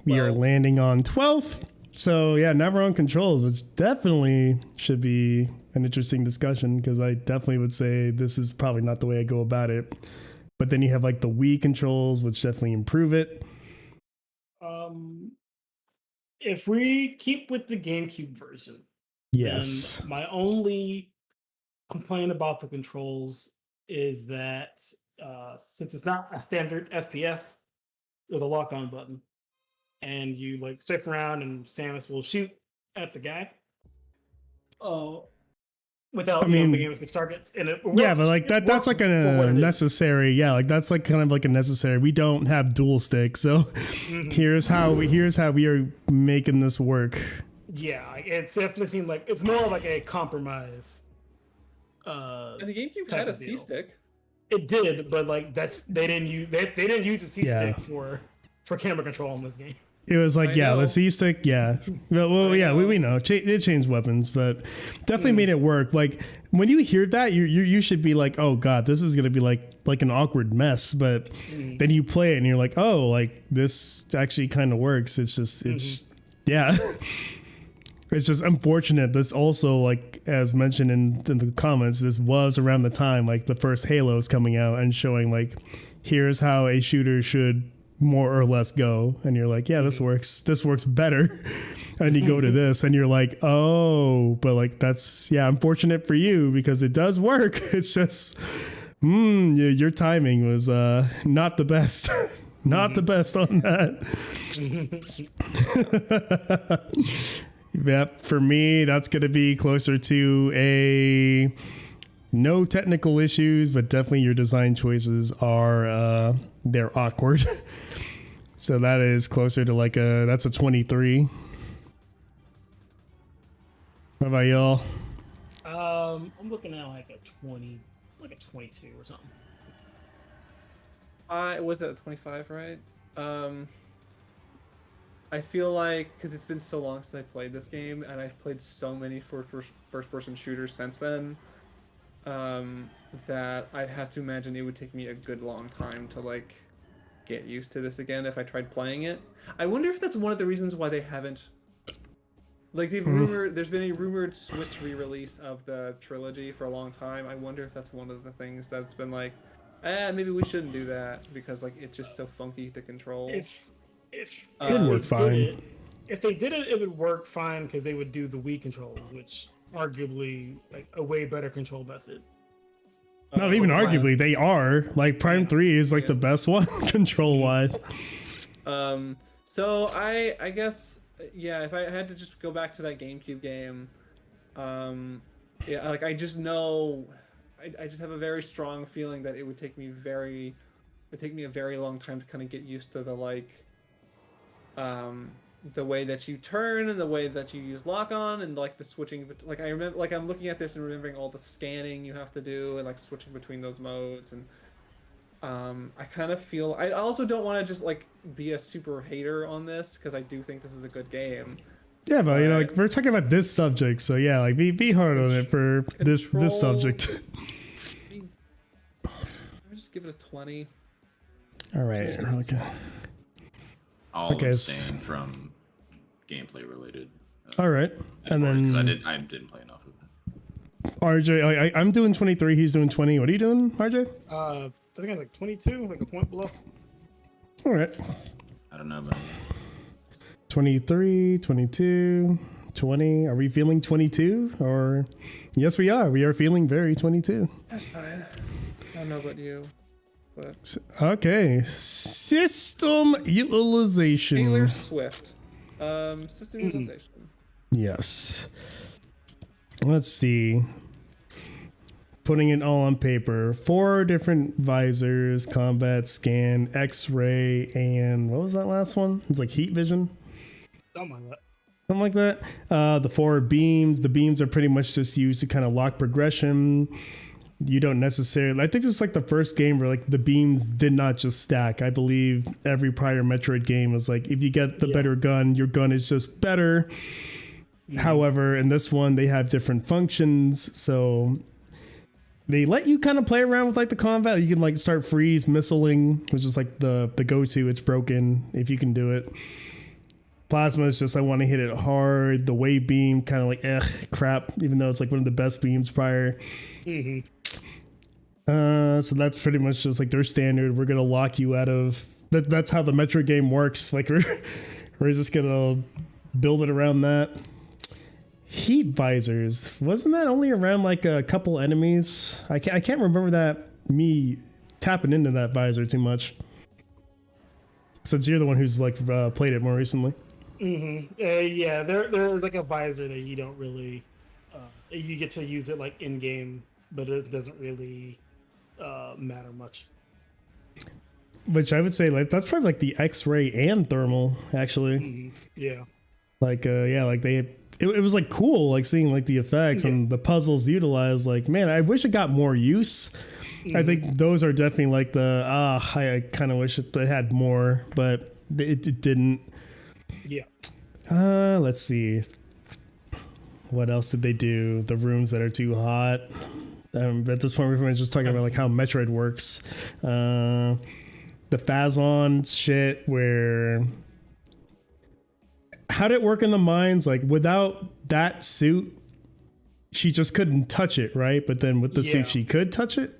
We are 12. landing on 12th. So yeah, never on controls, which definitely should be an interesting discussion because I definitely would say this is probably not the way I go about it. But then you have like the Wii controls, which definitely improve it. If we keep with the GameCube version, Yes. then my only complaint about the controls is that since it's not a standard FPS, there's a lock-on button, and you like strafe around, and Samus will shoot at the guy. Oh, without I mean, being able to pick targets, and it Yeah, works, but like it that's works like for what a it is. necessary. Yeah, like that's like kind of like a necessary. We don't have dual stick, so Mhm. here's how we are making this work. Yeah, like, it's definitely seemed like it's more like a compromise. And the GameCube Type had a of deal. C-stick. It did, but like they didn't use a C Yeah. stick for camera control in this game. It was like, I yeah, know. the C stick, yeah. Well, I yeah, know. we know. It changed weapons, but definitely made it work. Like when you hear that, you should be like, oh god, this is gonna be like an awkward mess. But then you play it and you're like, oh, like this actually kind of works. It's just yeah. It's just unfortunate. This also, like as mentioned in the comments, this was around the time like the first Halo's coming out and showing like, here's how a shooter should more or less go, and you're like, yeah, this works better. And you go to this and you're like, oh, but like that's unfortunate for you because it does work. It's just your timing was not the best. Not the best on that. Yeah, for me that's going to be closer to a no technical issues, but definitely your design choices are they're awkward. So that is closer to like that's a 23. What about y'all? I'm looking at like a 20, like a 22 or something. Was it 25, right? I feel like because it's been so long since I played this game, and I've played so many first-person shooters since then, that I'd have to imagine it would take me a good long time to like get used to this again if I tried playing it. I wonder if that's one of the reasons why they haven't. Like they've rumored, there's been a rumored Switch re-release of the trilogy for a long time. I wonder if that's one of the things that's been like, maybe we shouldn't do that because like it's just so funky to control. If It'd work fine. If they did it, it would work fine because they would do the Wii controls, which arguably like a way better control method. Not even arguably, they are. Like Prime 3 is like Yeah. the best one control wise. So I guess if I had to just go back to that GameCube game, like I just know, I just have a very strong feeling that it would take me a very long time to kind of get used to the like, the way that you turn and the way that you use lock on and like the switching. Like I remember, like I'm looking at this and remembering all the scanning you have to do and like switching between those modes and. I kind of feel I also don't want to just like be a super hater on this because I do think this is a good game. Yeah, but you know, like we're talking about this subject, so yeah, like be hard on it for this Controls- subject. I'm just give it a 20. All right. Okay. I'll Okay, abstain from gameplay related. All right. And because then I didn't play enough of it. RJ, I'm doing 23. He's doing 20. What are you doing, RJ? I think I'm like 22, like a point below. All right. I don't know about 23, 22, 20. Are we feeling 22? Or yes, we are. We are feeling very 22. That's fine. I don't know about you, but Okay. System utilization. Taylor Swift. System utilization. Yes. Let's see. Putting it all on paper. 4 different visors: combat, scan, X-ray, and what was that last one? It was like heat vision. Something like that. Something like that. The 4 beams. The beams are pretty much just used to kind of lock progression. You don't necessarily. I think this is like the first game where like the beams did not just stack. I believe every prior Metroid game was like, if you get the better gun, your gun is just better. However, in this one, they have different functions, so they let you kind of play around with like the combat. You can like start freeze missiling, which is like the go-to. It's broken if you can do it. Plasma is just I want to hit it hard. The wave beam kind of like crap, even though it's like one of the best beams prior. So that's pretty much just like their standard. We're gonna lock you out of that. That's how the Metro game works. Like we're just gonna build it around that. Heat visors, wasn't that only around like a couple enemies? I can't remember that me tapping into that visor too much. Since you're the one who's like played it more recently. Yeah, there is like a visor that you don't really, you get to use it like in game, but it doesn't really matter much. Which I would say like that's probably like the X-ray and thermal actually. Yeah. Like yeah, like it was like cool like seeing like the effects and the puzzles utilized. Like man, I wish it got more use. I think those are definitely like the I kind of wish it had more, but it didn't. Yeah. Let's see. What else did they do? The rooms that are too hot. At this point, we're just talking about like how Metroid works. The Phazon shit where. How did it work in the mines? Like without that suit, she just couldn't touch it, right? But then with the suit, she could touch it.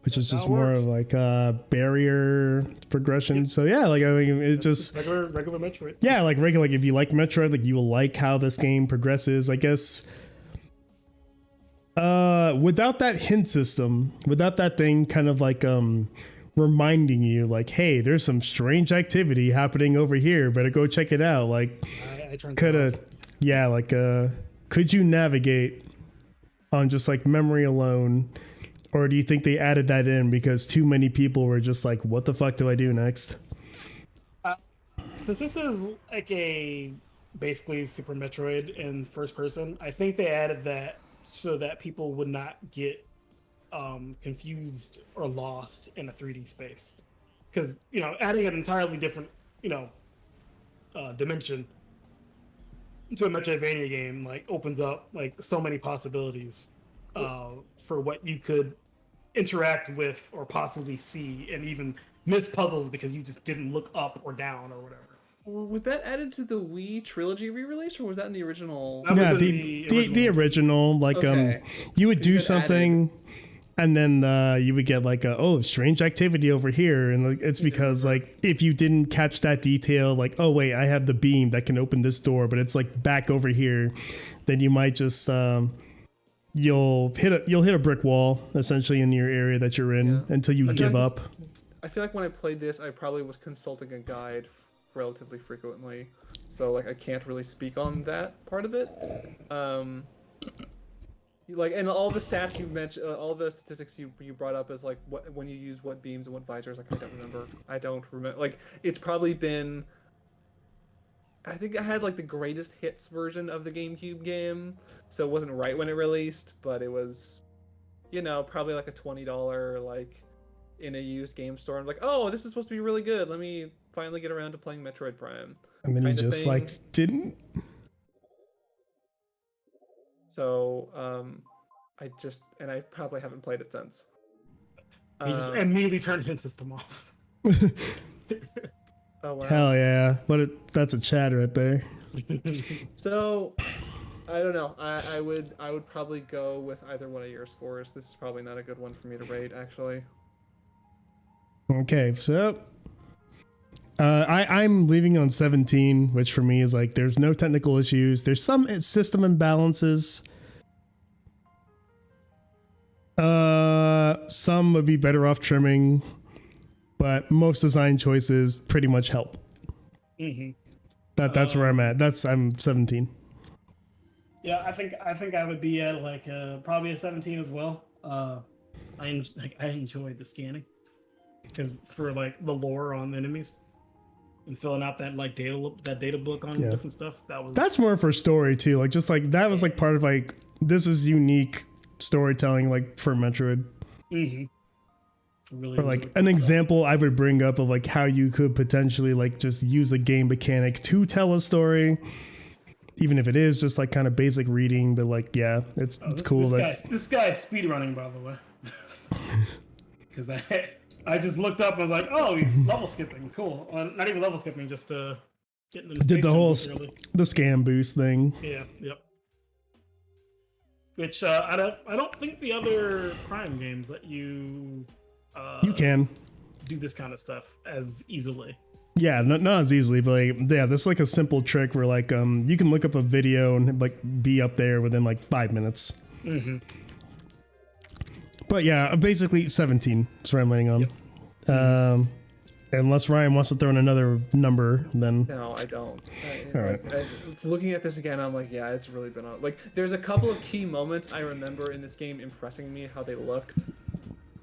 Which is just more of like a barrier progression. So yeah, like I mean, it just regular Metroid. Yeah, like regular. Like if you like Metroid, like you will like how this game progresses. I guess. Without that hint system, without that thing, kind of like reminding you like, hey, there's some strange activity happening over here, better go check it out. Like could you navigate on just like memory alone, or do you think they added that in because too many people were just like, what the fuck do I do next? Since this is like a basically Super Metroid in first person, I think they added that so that people would not get confused or lost in a 3D space, because adding an entirely different dimension to a Metroidvania game like opens up like so many possibilities for what you could interact with or possibly see, and even miss puzzles because you just didn't look up or down or whatever. Was that added to the Wii trilogy re-release, or was that in the original? Yeah, the original. Like Okay. you would do something. And then you would get like strange activity over here, and like, it's because like if you didn't catch that detail, like oh wait, I have the beam that can open this door, but it's like back over here, then you might just you'll hit a brick wall essentially in your area that you're in until you give up. I feel like when I played this, I probably was consulting a guide relatively frequently, so like I can't really speak on that part of it. Like, and all the stats you mentioned, all the statistics you brought up as like what when you use what beams and what visors, like I don't remember. Like it's probably been. I think I had like the greatest hits version of the GameCube game, so it wasn't right when it released, but it was, probably like a $20 like in a used game store. I'm like, oh, this is supposed to be really good. Let me finally get around to playing Metroid Prime. And then you just like didn't. So, I probably haven't played it since. You just immediately turned the system off. Oh wow! Hell yeah! That's a chat right there. So, I don't know. I would probably go with either one of your scores. This is probably not a good one for me to rate, actually. Okay, so I'm leaving on 17, which for me is like there's no technical issues. There's some system imbalances. Some would be better off trimming, but most design choices pretty much help. That's where I'm at. I'm 17. Yeah, I think I would be at like probably a 17 as well. I enjoyed the scanning because for like the lore on enemies and filling out that like data book on different stuff. That's more for story too. Like just like that was like part of like this is unique storytelling like for Metroid. Really or like an example I would bring up of like how you could potentially like just use a game mechanic to tell a story, even if it is just like kind of basic reading, but like it's cool. This guy is speedrunning, by the way, because I just looked up and was like, oh, he's level skipping. Cool. Not even level skipping, just getting them. Did the whole the scam boost thing. Yeah. Yep. Which I don't think the other Prime games let you. You can do this kind of stuff as easily. Yeah, not as easily, but like, yeah, this is like a simple trick where like you can look up a video and like be up there within like 5 minutes. But yeah, basically 17 is what I'm landing on. Yep. Unless Ryan wants to throw in another number, then No, I don't. All right. Looking at this again, I'm like, yeah, it's really been on. Like, there's a couple of key moments I remember in this game impressing me how they looked.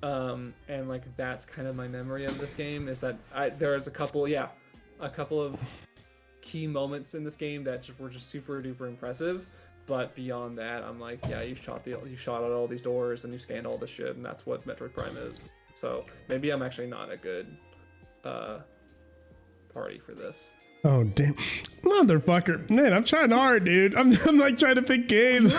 And like that's kind of my memory of this game is that there's a couple of key moments in this game that were just super duper impressive. But beyond that, I'm like, yeah, you shot out all these doors and you scanned all this shit, and that's what Metroid Prime is. So maybe I'm actually not a good party for this. oh damn, motherfucker, man, I'm trying hard, dude. I'm like trying to pick games.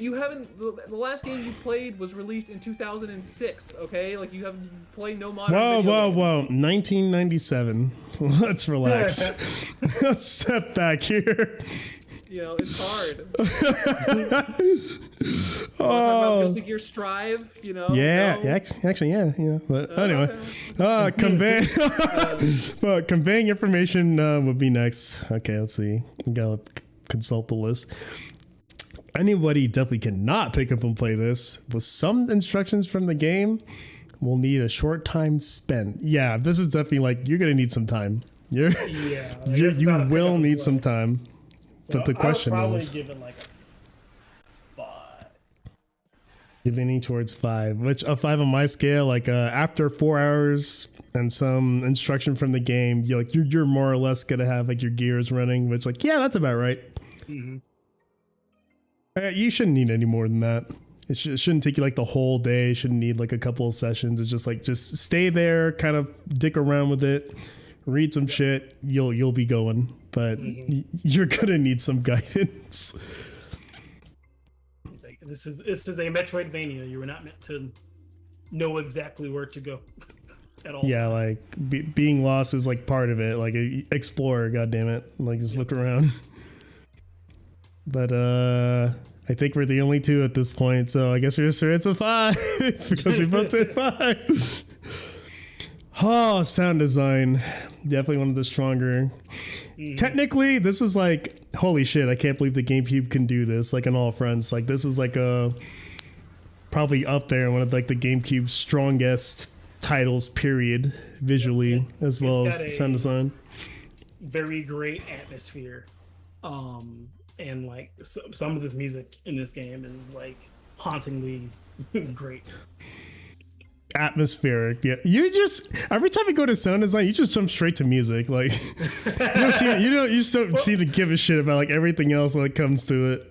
You haven't the last game you played was released in 2006. Okay, like you haven't played no modern. Whoa, video games. 1997. Let's relax. Let's step back here. You know, it's hard. Oh, Guilty Gear Strive, you know. yeah, no? actually, yeah, But anyway, Okay. conveying information would be next. Okay, let's see. You gotta consult the list. Anybody definitely cannot pick up and play this. With some instructions from the game, will need a short time spent. Yeah, this is definitely like you're gonna need some time. You will need some time. So But the question I would probably is, give it like a 5. you're leaning towards 5, which a 5 on my scale, like after 4 hours and some instruction from the game, you're more or less gonna have like your gears running, which like, yeah, that's about right. You shouldn't need any more than that. It shouldn't take you like the whole day. It shouldn't need like a couple of sessions. It's just stay there, kind of dick around with it, read some shit. You'll be going, but you're gonna need some guidance. This is a Metroidvania. You were not meant to know exactly where to go at all. Yeah, like being lost is like part of it. Like explore, goddammit. Like just look around. But I think we're the only two at this point, so I guess we're just sure it's a 5 because we both did 5. Oh, sound design, definitely one of the stronger. Technically, this is like, holy shit, I can't believe the GameCube can do this, like on all fronts. Like this was like probably up there, one of like the GameCube's strongest titles, period, visually, as well as sound design. Very great atmosphere. And like some of this music in this game is like hauntingly great. Atmospheric, yeah. You just every time you go to sound design, you just jump straight to music. Like you just don't seem to give a shit about like everything else that comes to it.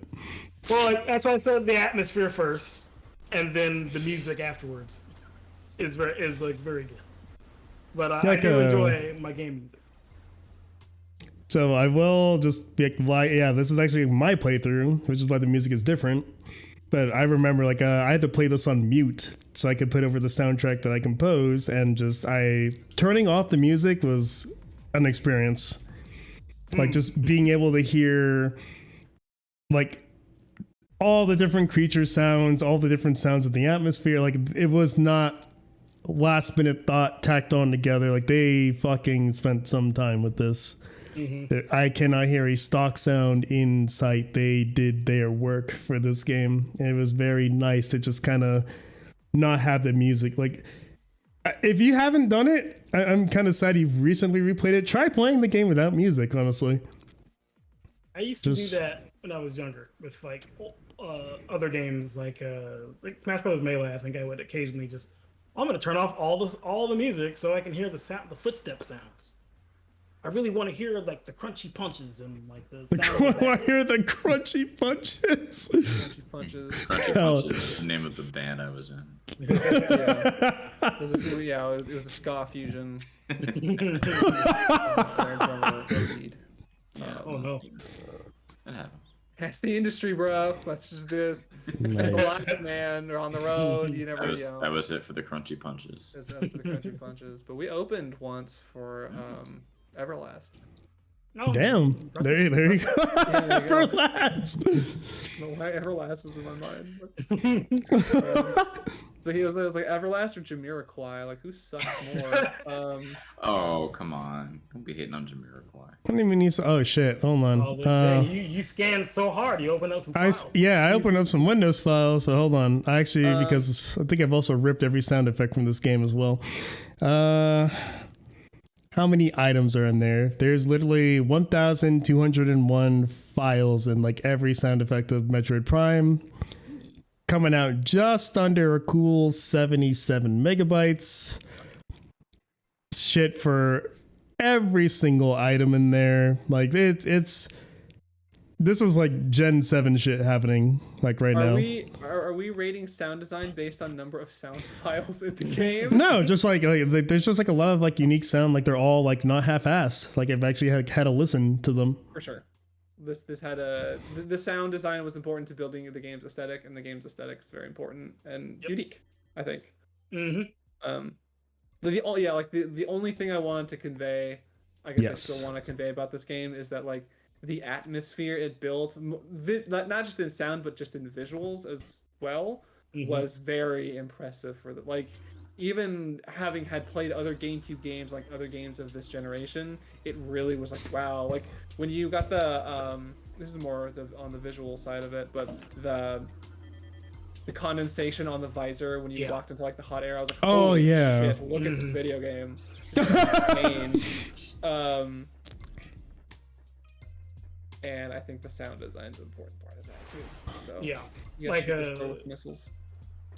Well, like, that's why I said the atmosphere first, and then the music afterwards is very good. But I do enjoy my game music. So I will just be like, why? Yeah, this is actually my playthrough, which is why the music is different. But I remember like I had to play this on mute so I could put over the soundtrack that I composed, and just turning off the music was an experience. Like just being able to hear like all the different creature sounds, all the different sounds of the atmosphere. Like it was not last minute thought tacked on together. Like they fucking spent some time with this. I cannot hear a stock sound in sight. They did their work for this game. And it was very nice to just kind of not have the music. Like, if you haven't done it, I'm kind of sad you've recently replayed it. Try playing the game without music, honestly. I used to do that when I was younger with like other games like Smash Bros. Melee. I think I would occasionally just, I'm going to turn off all the music so I can hear the footstep sounds. I really want to hear like the crunchy punches and like the sound. I hear the crunchy punches. Crunchy punches. Crunchy Punches is the name of the band I was in. Yeah. It was a ska fusion. Oh no. That happens. That's the industry, bro. That's just it. Nice. Man, they're on the road. You never know. That was it for the crunchy punches. That's for the crunchy punches. But we opened once for Everlast. Oh, Damn. There you go. Yeah, there you go. Everlast. No, why Everlast was in my mind. So he was like Everlast or Jamiroquai. Like who sucks more? Oh, come on. Don't be hating on Jamiroquai. I don't even use. Oh shit! Hold on. Oh, dang, you scanned so hard. You opened up some files. I opened up some Windows files, but hold on. I actually because I think I've also ripped every sound effect from this game as well. How many items are in there? There's literally 1,201 files in like every sound effect of Metroid Prime. Coming out just under a cool 77 megabytes. Shit for every single item in there. Like it's this is like Gen 7 shit happening like right now. Are we rating sound design based on number of sound files in the game? No, just like there's just like a lot of like unique sound. Like they're all like not half-assed. Like I've actually had to listen to them. For sure. This had the sound design was important to building the game's aesthetic, and the game's aesthetic is very important and unique, I think. Mm-hmm. The only thing I wanted to convey, I guess I still want to convey about this game is that like the atmosphere it built, not just in sound but just in visuals as well, was very impressive for the like. Even having had played other GameCube games, like other games of this generation, it really was like, wow. Like when you got the this is more on the visual side of it, but the condensation on the visor when you walked into like the hot air, I was like, oh yeah, shit, look at this video game. It's insane. And I think the sound design is an important part of that too. So yeah, you like with missiles.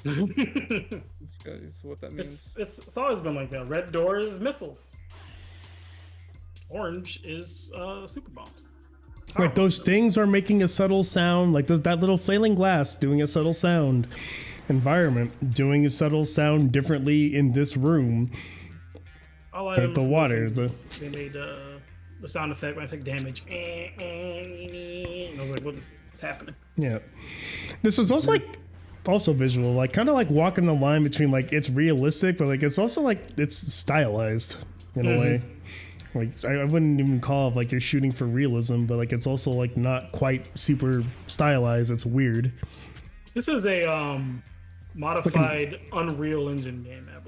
It's what that means. It's always been like that. Red door is missiles. Orange is super bombs. Like those things are making a subtle sound. Like that little flailing glass doing a subtle sound. Environment doing a subtle sound differently in this room. Like the water. They made the sound effect when I take damage. And I was like, what's happening? Yeah. This is also like also visual, like kind of like walking the line between like it's realistic, but like it's also like it's stylized in a way. Like I wouldn't even call it like you're shooting for realism, but like it's also like not quite super stylized. It's weird. This is a modified Unreal Engine game, I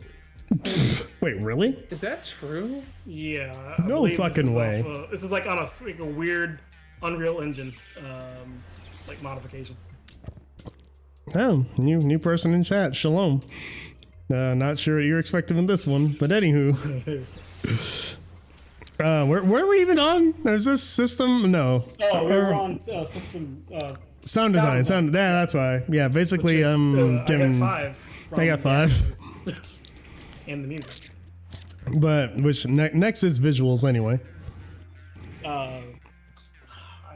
believe. Wait, really? Is that true? Yeah. No fucking way. This is like on a weird Unreal Engine like modification. Oh, new person in chat. Shalom. Not sure what you're expecting in this one, but anywho. Where are we even on? Is this system? No. Oh, we're on system. Sound design. Yeah, that's why. Yeah, basically, giving. I got 5. And the music. But which next is visuals anyway. I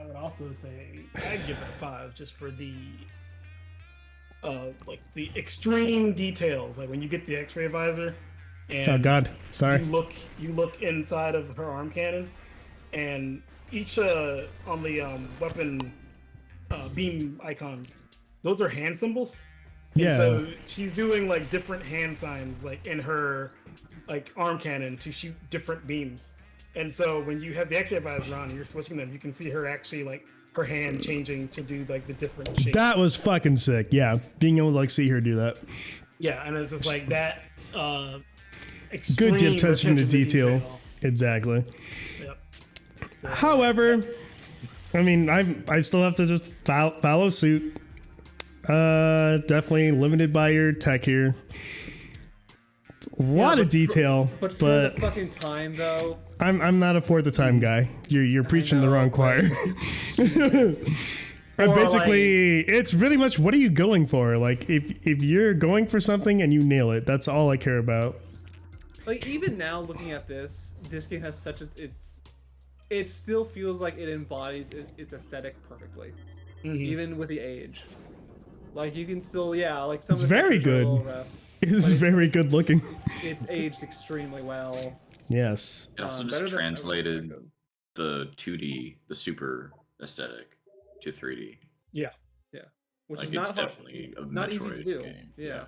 would also say I'd give it 5 just for the like the extreme details, like when you get the X-ray visor, and oh god, sorry. You look inside of her arm cannon, and each on the weapon beam icons, those are hand symbols. And so she's doing like different hand signs, like in her like arm cannon to shoot different beams. And so when you have the X-ray visor on and you're switching them, you can see her actually like her hand changing to do like the different shapes. That was fucking sick. Yeah, being able to like see her do that. Yeah, and it's just like that. Good attention to detail. Exactly. Yep. So, however, I mean, I still have to just follow suit. Definitely limited by your tech here. A lot of detail, but for the fucking time though. I'm not a for the time guy. You're preaching the wrong choir. Basically, it's really much what are you going for? Like if you're going for something and you nail it, that's all I care about. Like even now looking at this game has such it still feels like it embodies its aesthetic perfectly. Even with the age. Like you can still like some it's very good. It is very good looking. It's aged extremely well. Yes. It also just translated the 2D, the super aesthetic, to 3D. Yeah. Which like is not definitely a not easy Metroid to do. game. Yeah.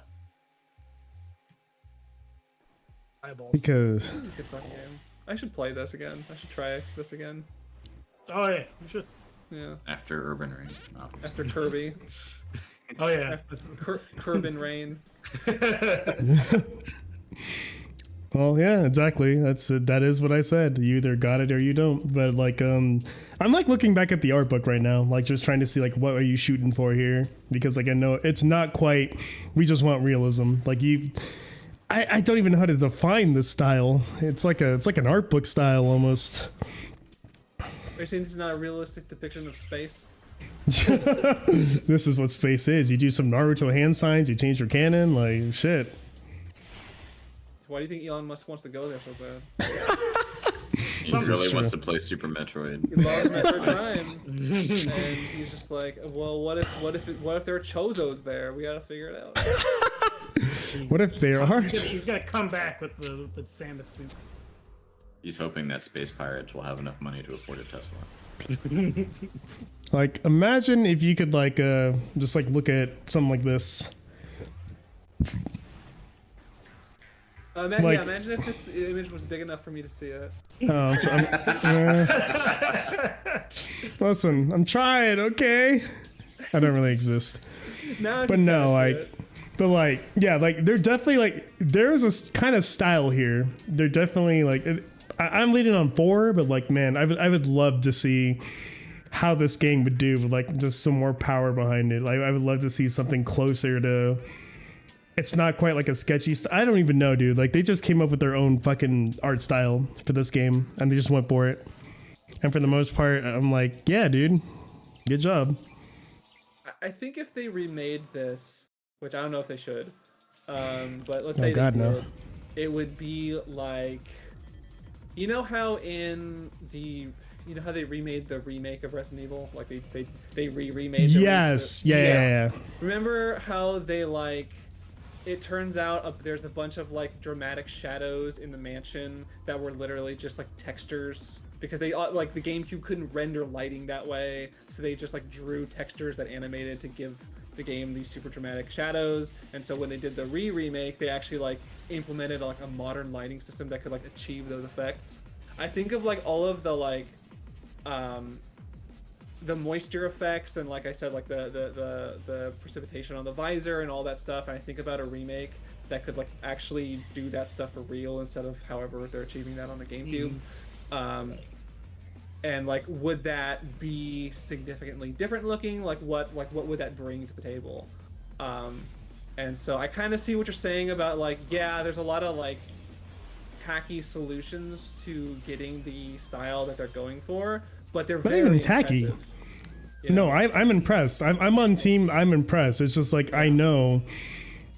Eyeballs. Because This is a good fucking game. I should play this again. I should try this again. Oh yeah, you should. Yeah. After Urban Ring. Obviously. After Kirby. Oh yeah. Curb and Rain. Well, yeah, exactly. That is what I said. You either got it or you don't. But like, I'm like looking back at the art book right now, like just trying to see like what are you shooting for here? Because like I know it's not quite. We just want realism. Like I don't even know how to define this style. It's like an art book style almost. Are you saying this is not a realistic depiction of space? This is what space is. You do some Naruto hand signs. You change your cannon. Like shit. Why do you think Elon Musk wants to go there so bad? He This is really true. wants to play Super Metroid. He loves Metroid Prime, and he's just like, well, what if there are Chozos there? We gotta figure it out. What if they are? He's gonna come back with the Samus suit. He's hoping that space pirates will have enough money to afford a Tesla. Like, imagine if you could like just like look at something like this. Like- Yeah, imagine if this image was big enough for me to see it. Oh, so listen, I'm trying. Okay, I don't really exist, Now I but can no, kinda see like, it. but like, yeah, like they're definitely like there's a kind of style here. They're definitely like I'm leaning on 4, but like, man, I would love to see how this game would do with like just some more power behind it. Like, I would love to see something closer to. It's not quite like a sketchy. I don't even know, dude. Like they just came up with their own fucking art style for this game, and they just went for it. And for the most part, I'm like, yeah, dude, good job. I think if they remade this, which I don't know if they should, but let's Oh, say God, they no. did, it would be like, you know how in the, you know how they remade the remake of Resident Evil, like they remade. Yes, yeah. Remember how they like? It turns out there's a bunch of like dramatic shadows in the mansion that were literally just like textures because they like the GameCube couldn't render lighting that way, so they just like drew textures that animated to give the game these super dramatic shadows. And so when they did the remake, they actually like implemented like a modern lighting system that could like achieve those effects. I think of like all of the like the moisture effects and like I said, like the precipitation on the visor and all that stuff. And I think about a remake that could like actually do that stuff for real instead of however they're achieving that on the GameCube. And like, would that be significantly different looking? Like what would that bring to the table? And so I kind of see what you're saying about like, yeah, there's a lot of like hacky solutions to getting the style that they're going for, but they're Not very even tacky. impressive. No, I'm impressed. I'm on team. I'm impressed. It's just like I know,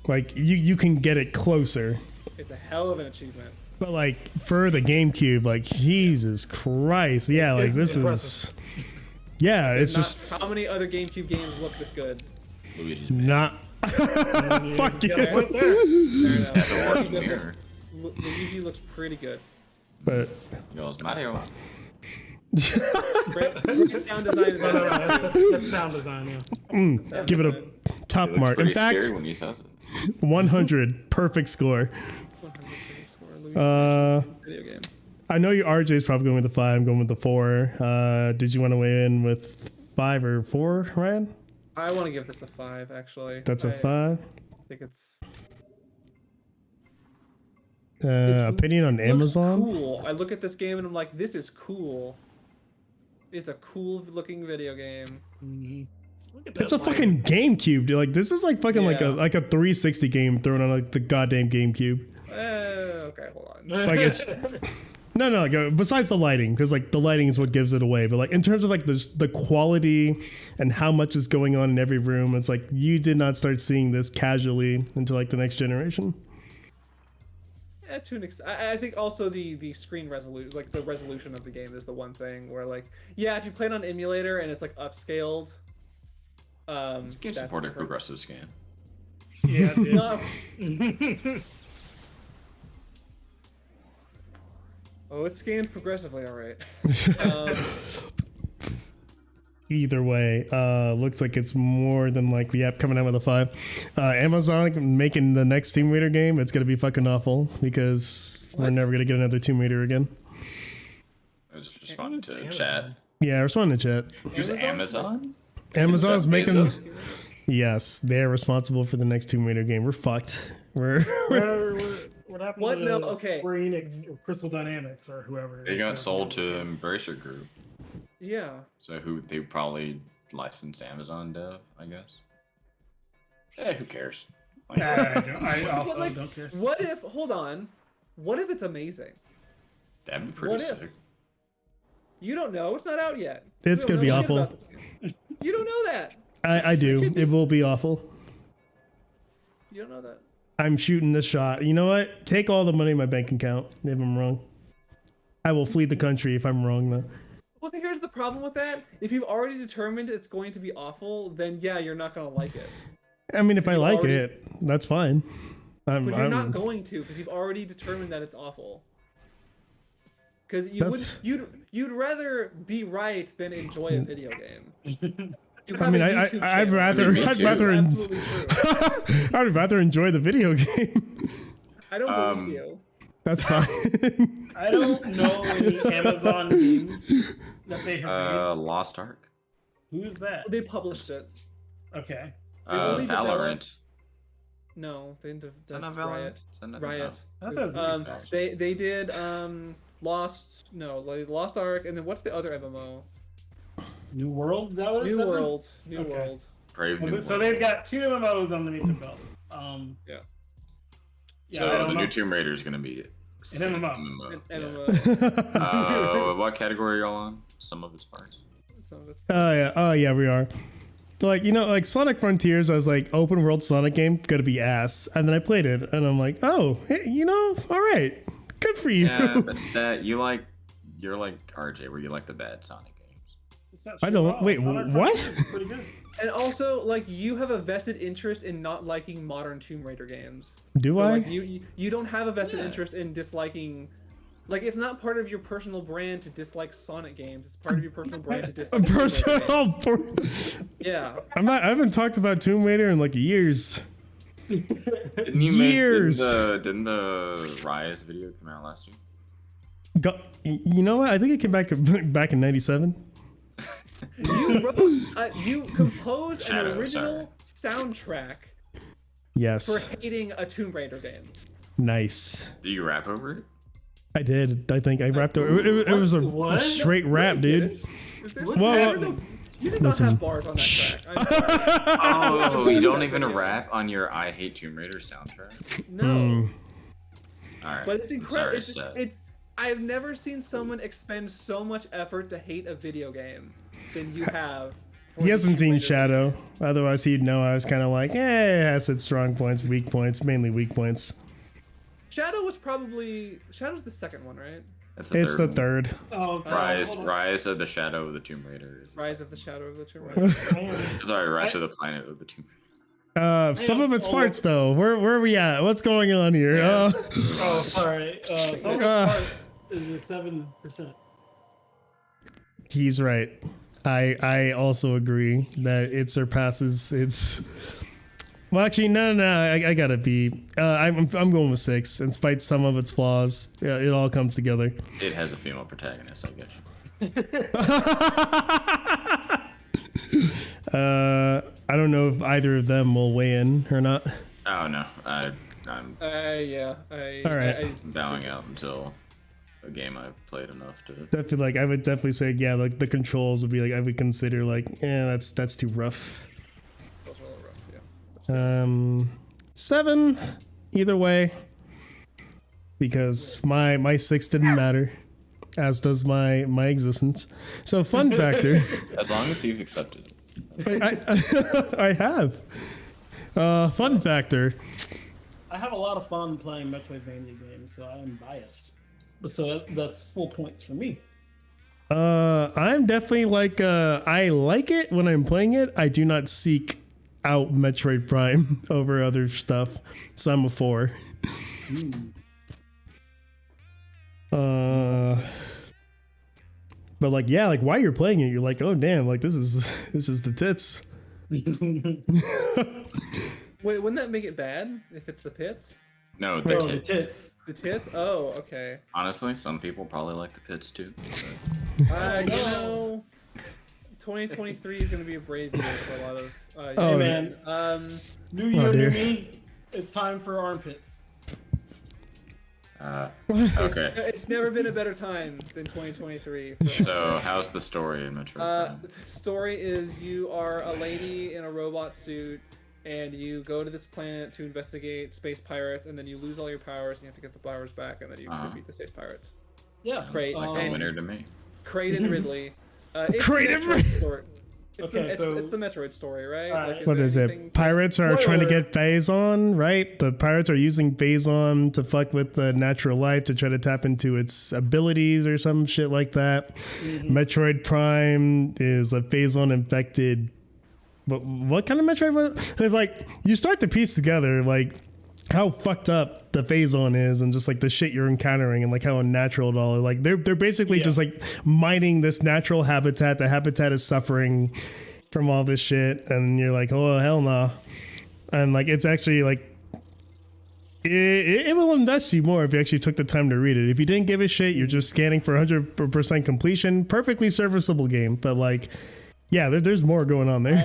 like you can get it closer, It's a hell of an achievement. but like for the GameCube, like Jesus Christ, yeah, like It's this is, impressive. yeah, it's Not- just how many other GameCube games look this good? Luigi's Mansion. not. Fuck You you. got a point there. Fair enough. That's a working mirror. Luigi looks pretty good. But He goes, Mario. Great sound design. Is That's sound design, yeah. sound give it a design. top He looks mark. In pretty fact, scary when he says it. 100 perfect score. 100 score, Luigi's Uh, video game. I know you RJ's probably going with the 5. I'm going with the 4. Did you want to weigh in with 5 or 4, Ryan? I want to give this a 5, actually. That's a I 5. think it's Opinion on looks Amazon? Cool. I look at this game and I'm like, this is cool. It's a cool looking video game. Look at that It's a lighting. fucking GameCube, dude. Like this is like fucking Yeah. like a 360 game thrown on like the goddamn GameCube. Okay, hold on. Like it's no, like, besides the lighting, because like the lighting is what gives it away. But like in terms of like the quality and how much is going on in every room, it's like you did not start seeing this casually until like the next generation. Yeah, to an extent. I think also the screen resolution, like the resolution of the game, is the one thing where like, yeah, if you play it on emulator and it's like upscaled. This game that's supported different. progressive scan. Yeah, it's No. Oh, it's scanned progressively, all right. Either way, looks like it's more than likely, yep, coming out with a 5. Amazon making the next Tomb Raider game, it's gonna be fucking awful because we're What? never gonna get another Tomb Raider again. I was just responding to Amazon. chat. Yeah, I responded to chat. Who's Amazon? Amazon's Jeff making Bezos? Yes, they're responsible for the next Tomb Raider game. We're fucked. What happened What? to No, okay. Square Enix or Crystal Dynamics or whoever? They is got gonna sold be to on the case? Embracer Group, Yeah. so who they probably licensed Amazon Dev, I guess. Yeah, who cares? Like, I also But, like, don't care. what if? Hold on. What if it's amazing? that'd be pretty What if? sick. You don't know. It's not out yet. It's You don't gonna be know shit awful. about this game. You don't know that. I do. It will be awful. You don't know that. I'm shooting this shot. You know what? Take all the money in my bank account if I'm wrong. I will flee the country if I'm wrong, though. Well, see, here's the problem with that. If you've already determined it's going to be awful, then yeah, you're not gonna like it. I mean, if I You like already- it, that's fine. But you're not going to because you've already determined that it's awful. Because you'd rather be right than enjoy a video game. You I have mean, a I'd YouTube rather, channel. Me I'd too. rather, Absolutely true. I'd rather enjoy the video game. I don't believe you. That's fine. I don't know any Amazon games that they have made. Lost Ark, Who's that? They published it. Okay. only Valorant. developed- No, they didn't. Is that That's not Valorant? Riot. Is that not- Riot. I thought it was They did Lost. No, like Lost Ark, and then what's the other MMO? New World? Is that what New that's World. New Okay. World. Brave New So World. they've got 2 MMOs underneath the belt. Yeah. Yeah, So I don't the know. new Tomb Raider is gonna be sick MMO. yeah. MMO. What category are y'all on? Some of its parts. So that's Oh yeah, we are. Like, you know, like Sonic Frontiers, I was like, open world Sonic game, gonna be ass. And then I played it, and I'm like, oh, hey, you know, all right, good for you. Yeah, but that you're like RJ, where you like the bad Sonic games. It's not I true don't- at all. wait, Sonic what? Frontiers is pretty good. And also, like, you have a vested interest in not liking modern Tomb Raider games. Do So, I? like, you don't have a vested Yeah. interest in disliking. Like, it's not part of your personal brand to dislike Sonic games. It's part of your personal brand to dislike. Tomb Raider games. Yeah. I haven't talked about Tomb Raider in like years. Didn't you Years. Didn't the Rise video come out last year? You know what? I think it came back in '97. You wrote, you composed Shadow, an original soundtrack for Yes, hating a Tomb Raider game. nice. Do you rap over it? I did. I think I rapped over. It was a What? straight rap, dude. Well, You did not listen. have bars on that track. I'm sorry. Oh, you don't even rap on your I Hate Tomb Raider soundtrack? No. All right. But it's incredible. Sorry, Seth. It's I've never seen someone expend so much effort to hate a video game than you have. for He the hasn't Tomb seen Raider Shadow. Otherwise, he'd know I was kind of like, it has its strong points, weak points, mainly weak points. Shadow was probably Shadow's the second one, right? That's It's the one. third. Oh, okay. Rise, Hold on. Rise of the Shadow of the Tomb Raider. Is the Rise second. of the Shadow of the Tomb Raider. Sorry, Rise of the Planet of the Tomb Raider. Some of its all parts, though. Where are we at? What's going on here? Yeah, Oh, sorry. Some of the parts is 7%. He's right. I also agree that it surpasses its. Well, actually, no. I gotta be. I'm going with 6. In spite some of its flaws, it all comes together. It has a female protagonist, I guess. I don't know if either of them will weigh in or not. Oh no, I'm Yeah. All right. bowing out until a game I've played enough to. I feel like I would definitely say, yeah, like the controls would be like I would consider like, that's too rough. Those are a little rough, yeah. 7, either way, because my 6 didn't matter, as does my existence. So fun factor, As long as you've accepted it. I have. Fun factor. I have a lot of fun playing Metroidvania games, so I am biased. So that's full points for me. I'm definitely like I like it when I'm playing it. I do not seek out Metroid Prime over other stuff, so I'm a 4. But like, yeah, like while you're playing it, you're like, oh damn, like this is the tits. Wait, wouldn't that make it bad if it's the pits? No, No, the the tits. tits. The tits? Oh, okay. Honestly, some people probably like the pits too. You know, 2023 is going to be a brave year for a lot of. Oh, man. New year, new me. It's time for armpits. Okay. It's never been a better time than 2023. So, how's the story in Metro Prime? The story is you are a lady in a robot suit, and you go to this planet to investigate space pirates, and then you lose all your powers, and you have to get the powers back, and then you defeat the space pirates. Yeah, great. Like a winner to me. Kraid and Ridley. It's Kraid the and Metroid Ridley. story. It's, Okay, it's the Metroid story, right? Alright. What there is anything- it? Pirates are trying to Spoiler. get Phazon, right? The pirates are using Phazon to fuck with the natural life to try to tap into its abilities or some shit like that. Metroid Prime is a Phazon infected. But what kind of Metroid was? It's like you start to piece together like how fucked up the Phazon is and just like the shit you're encountering and like how unnatural it all is. Like they're basically just like mining this natural habitat. The habitat is suffering from all this shit, and you're like, oh hell no. And like it's actually like it will invest you more if you actually took the time to read it. If you didn't give a shit, you're just scanning for 100% completion. Perfectly serviceable game, but like yeah, there's more going on there.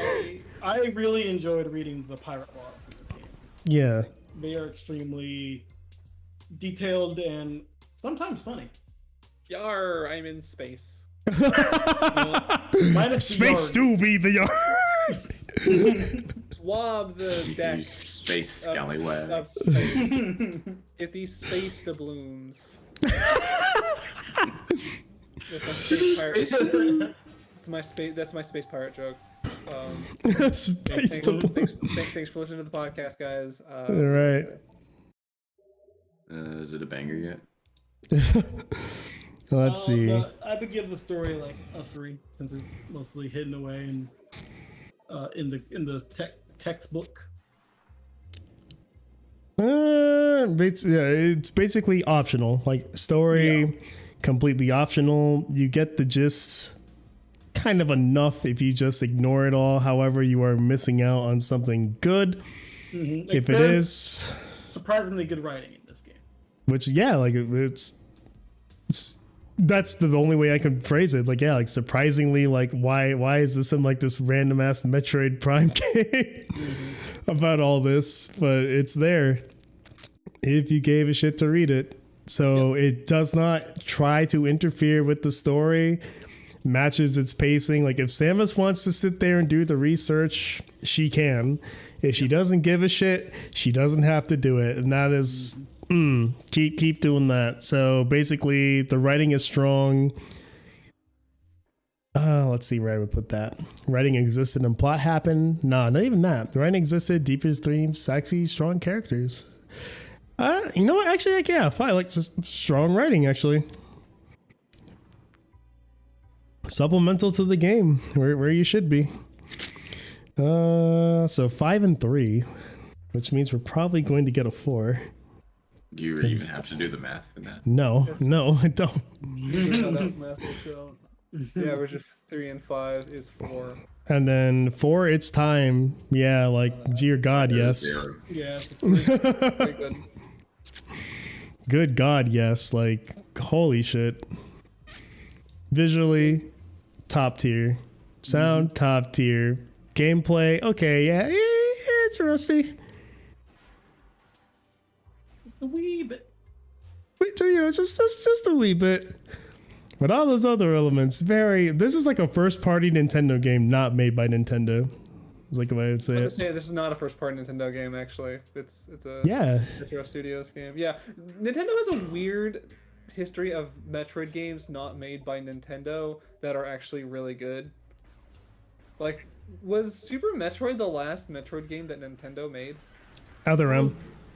I really enjoyed reading the pirate logs in this game. Yeah. They are extremely detailed and sometimes funny. Yar, I'm in space. Minus the Space yards. do be the yard. Swab the You deck space of scallywag. space. Get these space doubloons. That's my space pirate. That's my space pirate joke. Space Thanks for listening to the podcast, guys. All right. Is it a banger yet? Let's see. I would give the story like a 3 since it's mostly hidden away and in the textbook. It's basically optional. Like story, completely optional. You get the gist kind of enough if you just ignore it all. However, you are missing out on something good. Like, If it there's is, surprisingly good writing in this game. which yeah, like it's that's the only way I can phrase it. Like yeah, like surprisingly, like why is this in like this random ass Metroid Prime game about all this? But it's there if you gave a shit to read it. So it does not try to interfere with the story. Matches its pacing. Like if Samus wants to sit there and do the research, she can. If she doesn't give a shit, she doesn't have to do it. And that is keep doing that. So basically the writing is strong. Let's see where I would put that. Writing existed and plot happened. Nah, not even that. The writing existed, deepest themes, sexy, strong characters. You know what? Actually, like, yeah, fine. Like just strong writing, actually. Supplemental to the game, where you should be. So 5 and 3, which means we're probably going to get a 4. Do you even have to do the math for that? No, I don't. The average of 3 and 5 is 4. And then 4, it's time. Yeah, like dear God, yes. Zero. Yeah. Very good. Good God, yes. Like holy shit. Visually, top tier. Sound, top tier. Gameplay, okay, yeah, it's rusty. A wee bit. You know, just a wee bit. But all those other elements, this is like a first-party Nintendo game not made by Nintendo. Like if I would say I it. would say this is not a first-party Nintendo game. Actually, it's a Yeah. Retro Studios game. Yeah, Nintendo has a weird history of Metroid games not made by Nintendo that are actually really good. Like, was Super Metroid the last Metroid game that Nintendo made? Other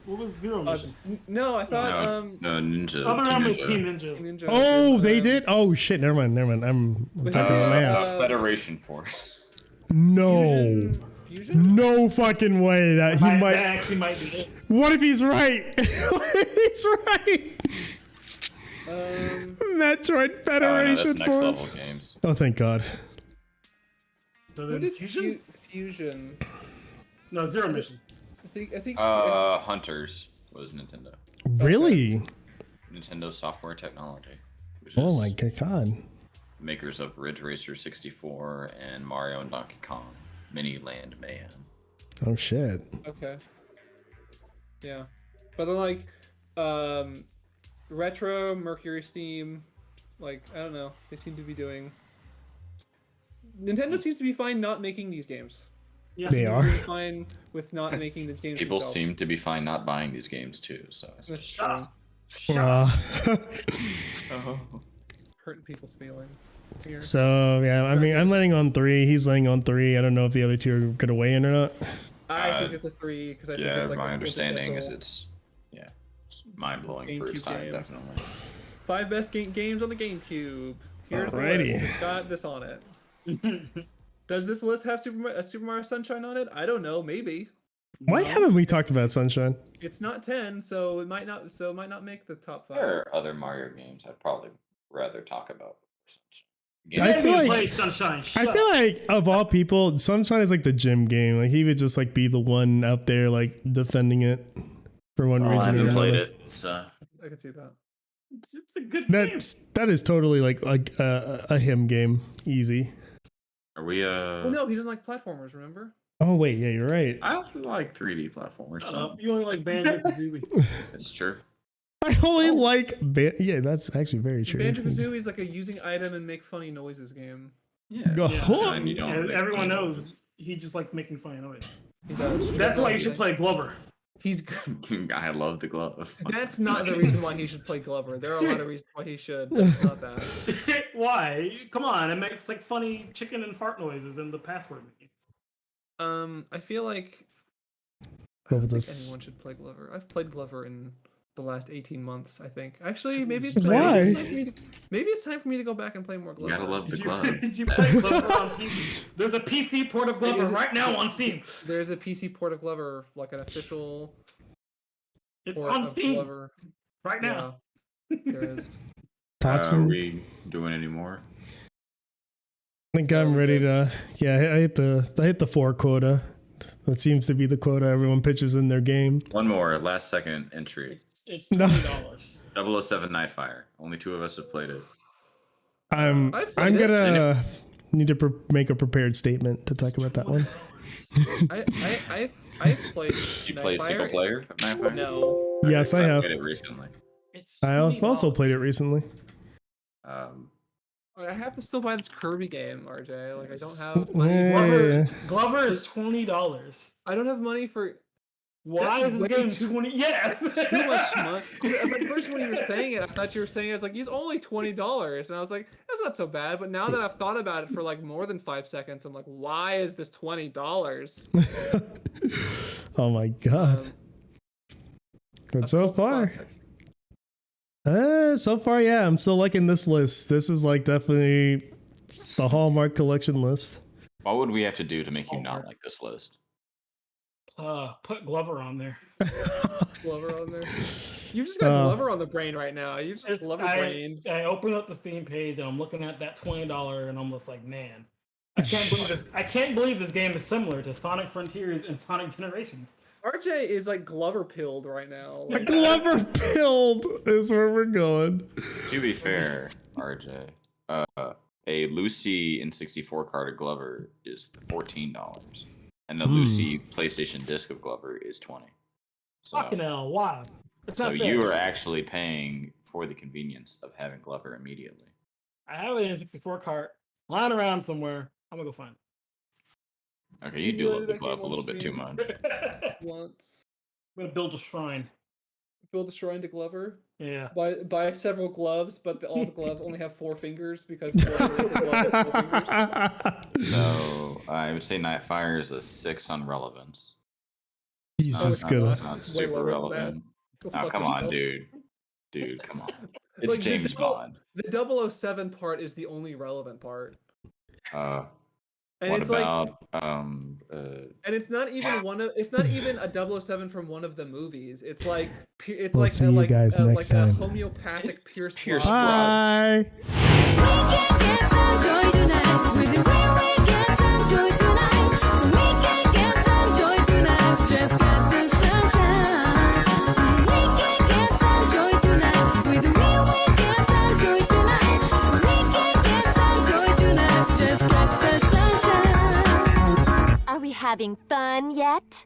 What was Zero Mission? No, I thought No, Ninja. Other Team realm was Ninja. Team Ninja. Ninja Oh, did, they did? Oh shit, never mind. I'm talking about my ass. Federation Force. No. Fusion? No fucking way that he That might. actually might be it. What if he's right? What if he's right? Metroid Oh, no, Federation that's next level Force. games. Oh, thank God. So Who then did Fusion? Fusion? No, Zero Mission. I think. Hunters was Nintendo. Really? Nintendo Software Technology. Which Oh is my God. makers of Ridge Racer 64 and Mario and Donkey Kong Mini Land Mayhem. Oh shit. Okay. Yeah, but they're like, Retro, Mercury Steam, like I don't know. They seem to be doing. Nintendo seems to be fine not making these games. Yeah. They are. They're fine with not making these games. People themselves. seem to be fine not buying these games too. So That's Shut true. up. Shut up. oh. Hurting people's feelings here. So yeah, I mean, I'm letting on 3. He's letting on 3. I don't know if the other two are gonna weigh in or not. I think it's a 3 because I think Yeah, it's like my a understanding is quintessential it's mind blowing for its GameCube time, games. definitely. 5 best games on the GameCube. Here's the Alrighty. list. It's got this on it. Does this list have Super Mario Sunshine on it? I don't know. Maybe. Why haven't we talked about Sunshine? It's not 10, so it might not. So it might not make the top 5. There are other Mario games I'd probably rather talk about. I I feel like- play Sunshine. I Shut feel up. like of all people, Sunshine is like the gym game. Like he would just like be the one out there like defending it for one I reason or haven't played another. it. So I can see that. It's a good game. That is totally like a him game, easy. are we Well, no, he doesn't like platformers. Remember? Oh wait, yeah, you're right. I also like 3D platformers. Shut So up. You only like Banjo Kazooie. it's true. I only like yeah, that's actually very true. Banjo Kazooie is like a using item and make funny noises game. Yeah. Go- Yeah. And you don't And make everyone funny knows he just likes making funny noises. He does. That's why you should play Glover. He's. noises. I love the glove. That's not the reason why he should play Glover. There are a lot of reasons why he should. But it's not that. Why? Come on, it makes like funny chicken and fart noises in the password menu. I feel like. I Go don't with think this. anyone should play Glover. I've played Glover in the last 18 months. I think. Actually, maybe it's Why? maybe it's time for me to go back and play more You Glover. gotta love the Did you, glove. did you play Glover on PC? There's a PC port of Glover Is it- right now on Steam. There's a PC port of Glover, like an official It's port on of Steam Glover. right now. Yeah, there is. Are Toxin. we doing any more? I think I'm ready to. Yeah, I hit the 4 quota. That seems to be the quota everyone pitches in their game. One more, last second entry. It's No. $20. 007 Nightfire. Only 2 of us have played it. I'm I've played it. gonna need to make a prepared statement to talk about that one. I've played. You play Nightfire. single player of Nightfire? No. Yes, I have. played it recently. It's I've also $20. played it recently. I have to still buy this Kirby game, RJ. Like I don't have. Yeah. Glover is $20. I don't have money for. Why That's is this way game too- 20? Yes. That's too much money. At first, when you were saying it, I thought you were saying it's like it's only $20, and I was like, that's not so bad. But now that I've thought about it for like more than 5 seconds, I'm like, why is this $20? Oh my god. But so far, yeah, I'm still liking this list. This is like definitely the Hallmark collection list. What would we have to do to make you not like this list? Put Glover on there. Glover on there. You just got Glover on the brain right now. You just Glover brained. I open up the Steam page and I'm looking at that $20 and I'm just like, man, I can't believe this. I can't believe this game is similar to Sonic Frontiers and Sonic Generations. RJ is like Glover pilled right now. Like, Glover pilled is where we're going. To be fair, RJ, a Lucy in 64 card of Glover is $14, and the Lucy PlayStation disc of Glover is $20. So, Fucking hell, wow. It's so not fair. you are actually paying for the convenience of having Glover immediately. I have it in a 64 cart lying around somewhere. I'm gonna go find Okay, you do love the glove a little bit too much. it. once I'm gonna build a shrine. build a shrine to Glover. Yeah. Buy several gloves, but all the gloves only have 4 fingers because Glover is a glove with 4 fingers. So I would say Nightfire is a 6 on relevance. Jesus, it's good. not. Not Way super lower than that. relevant. Go Oh, fuck come on, yourself. dude. Dude, come on. It's Like, the James double- Bond. The 007 part is the only relevant part. And What it's about and it's not even it's not even a 007 from one of the movies. It's like it's We'll like see you guys next like a time. homeopathic Pierce Pierce Brosnan. Brosnan. Bye. We can get some joy tonight with the way we get some joy tonight. So we can get some joy tonight. Just get the sunshine. We can get some joy tonight with the way we get some joy tonight. So we can get some having fun yet?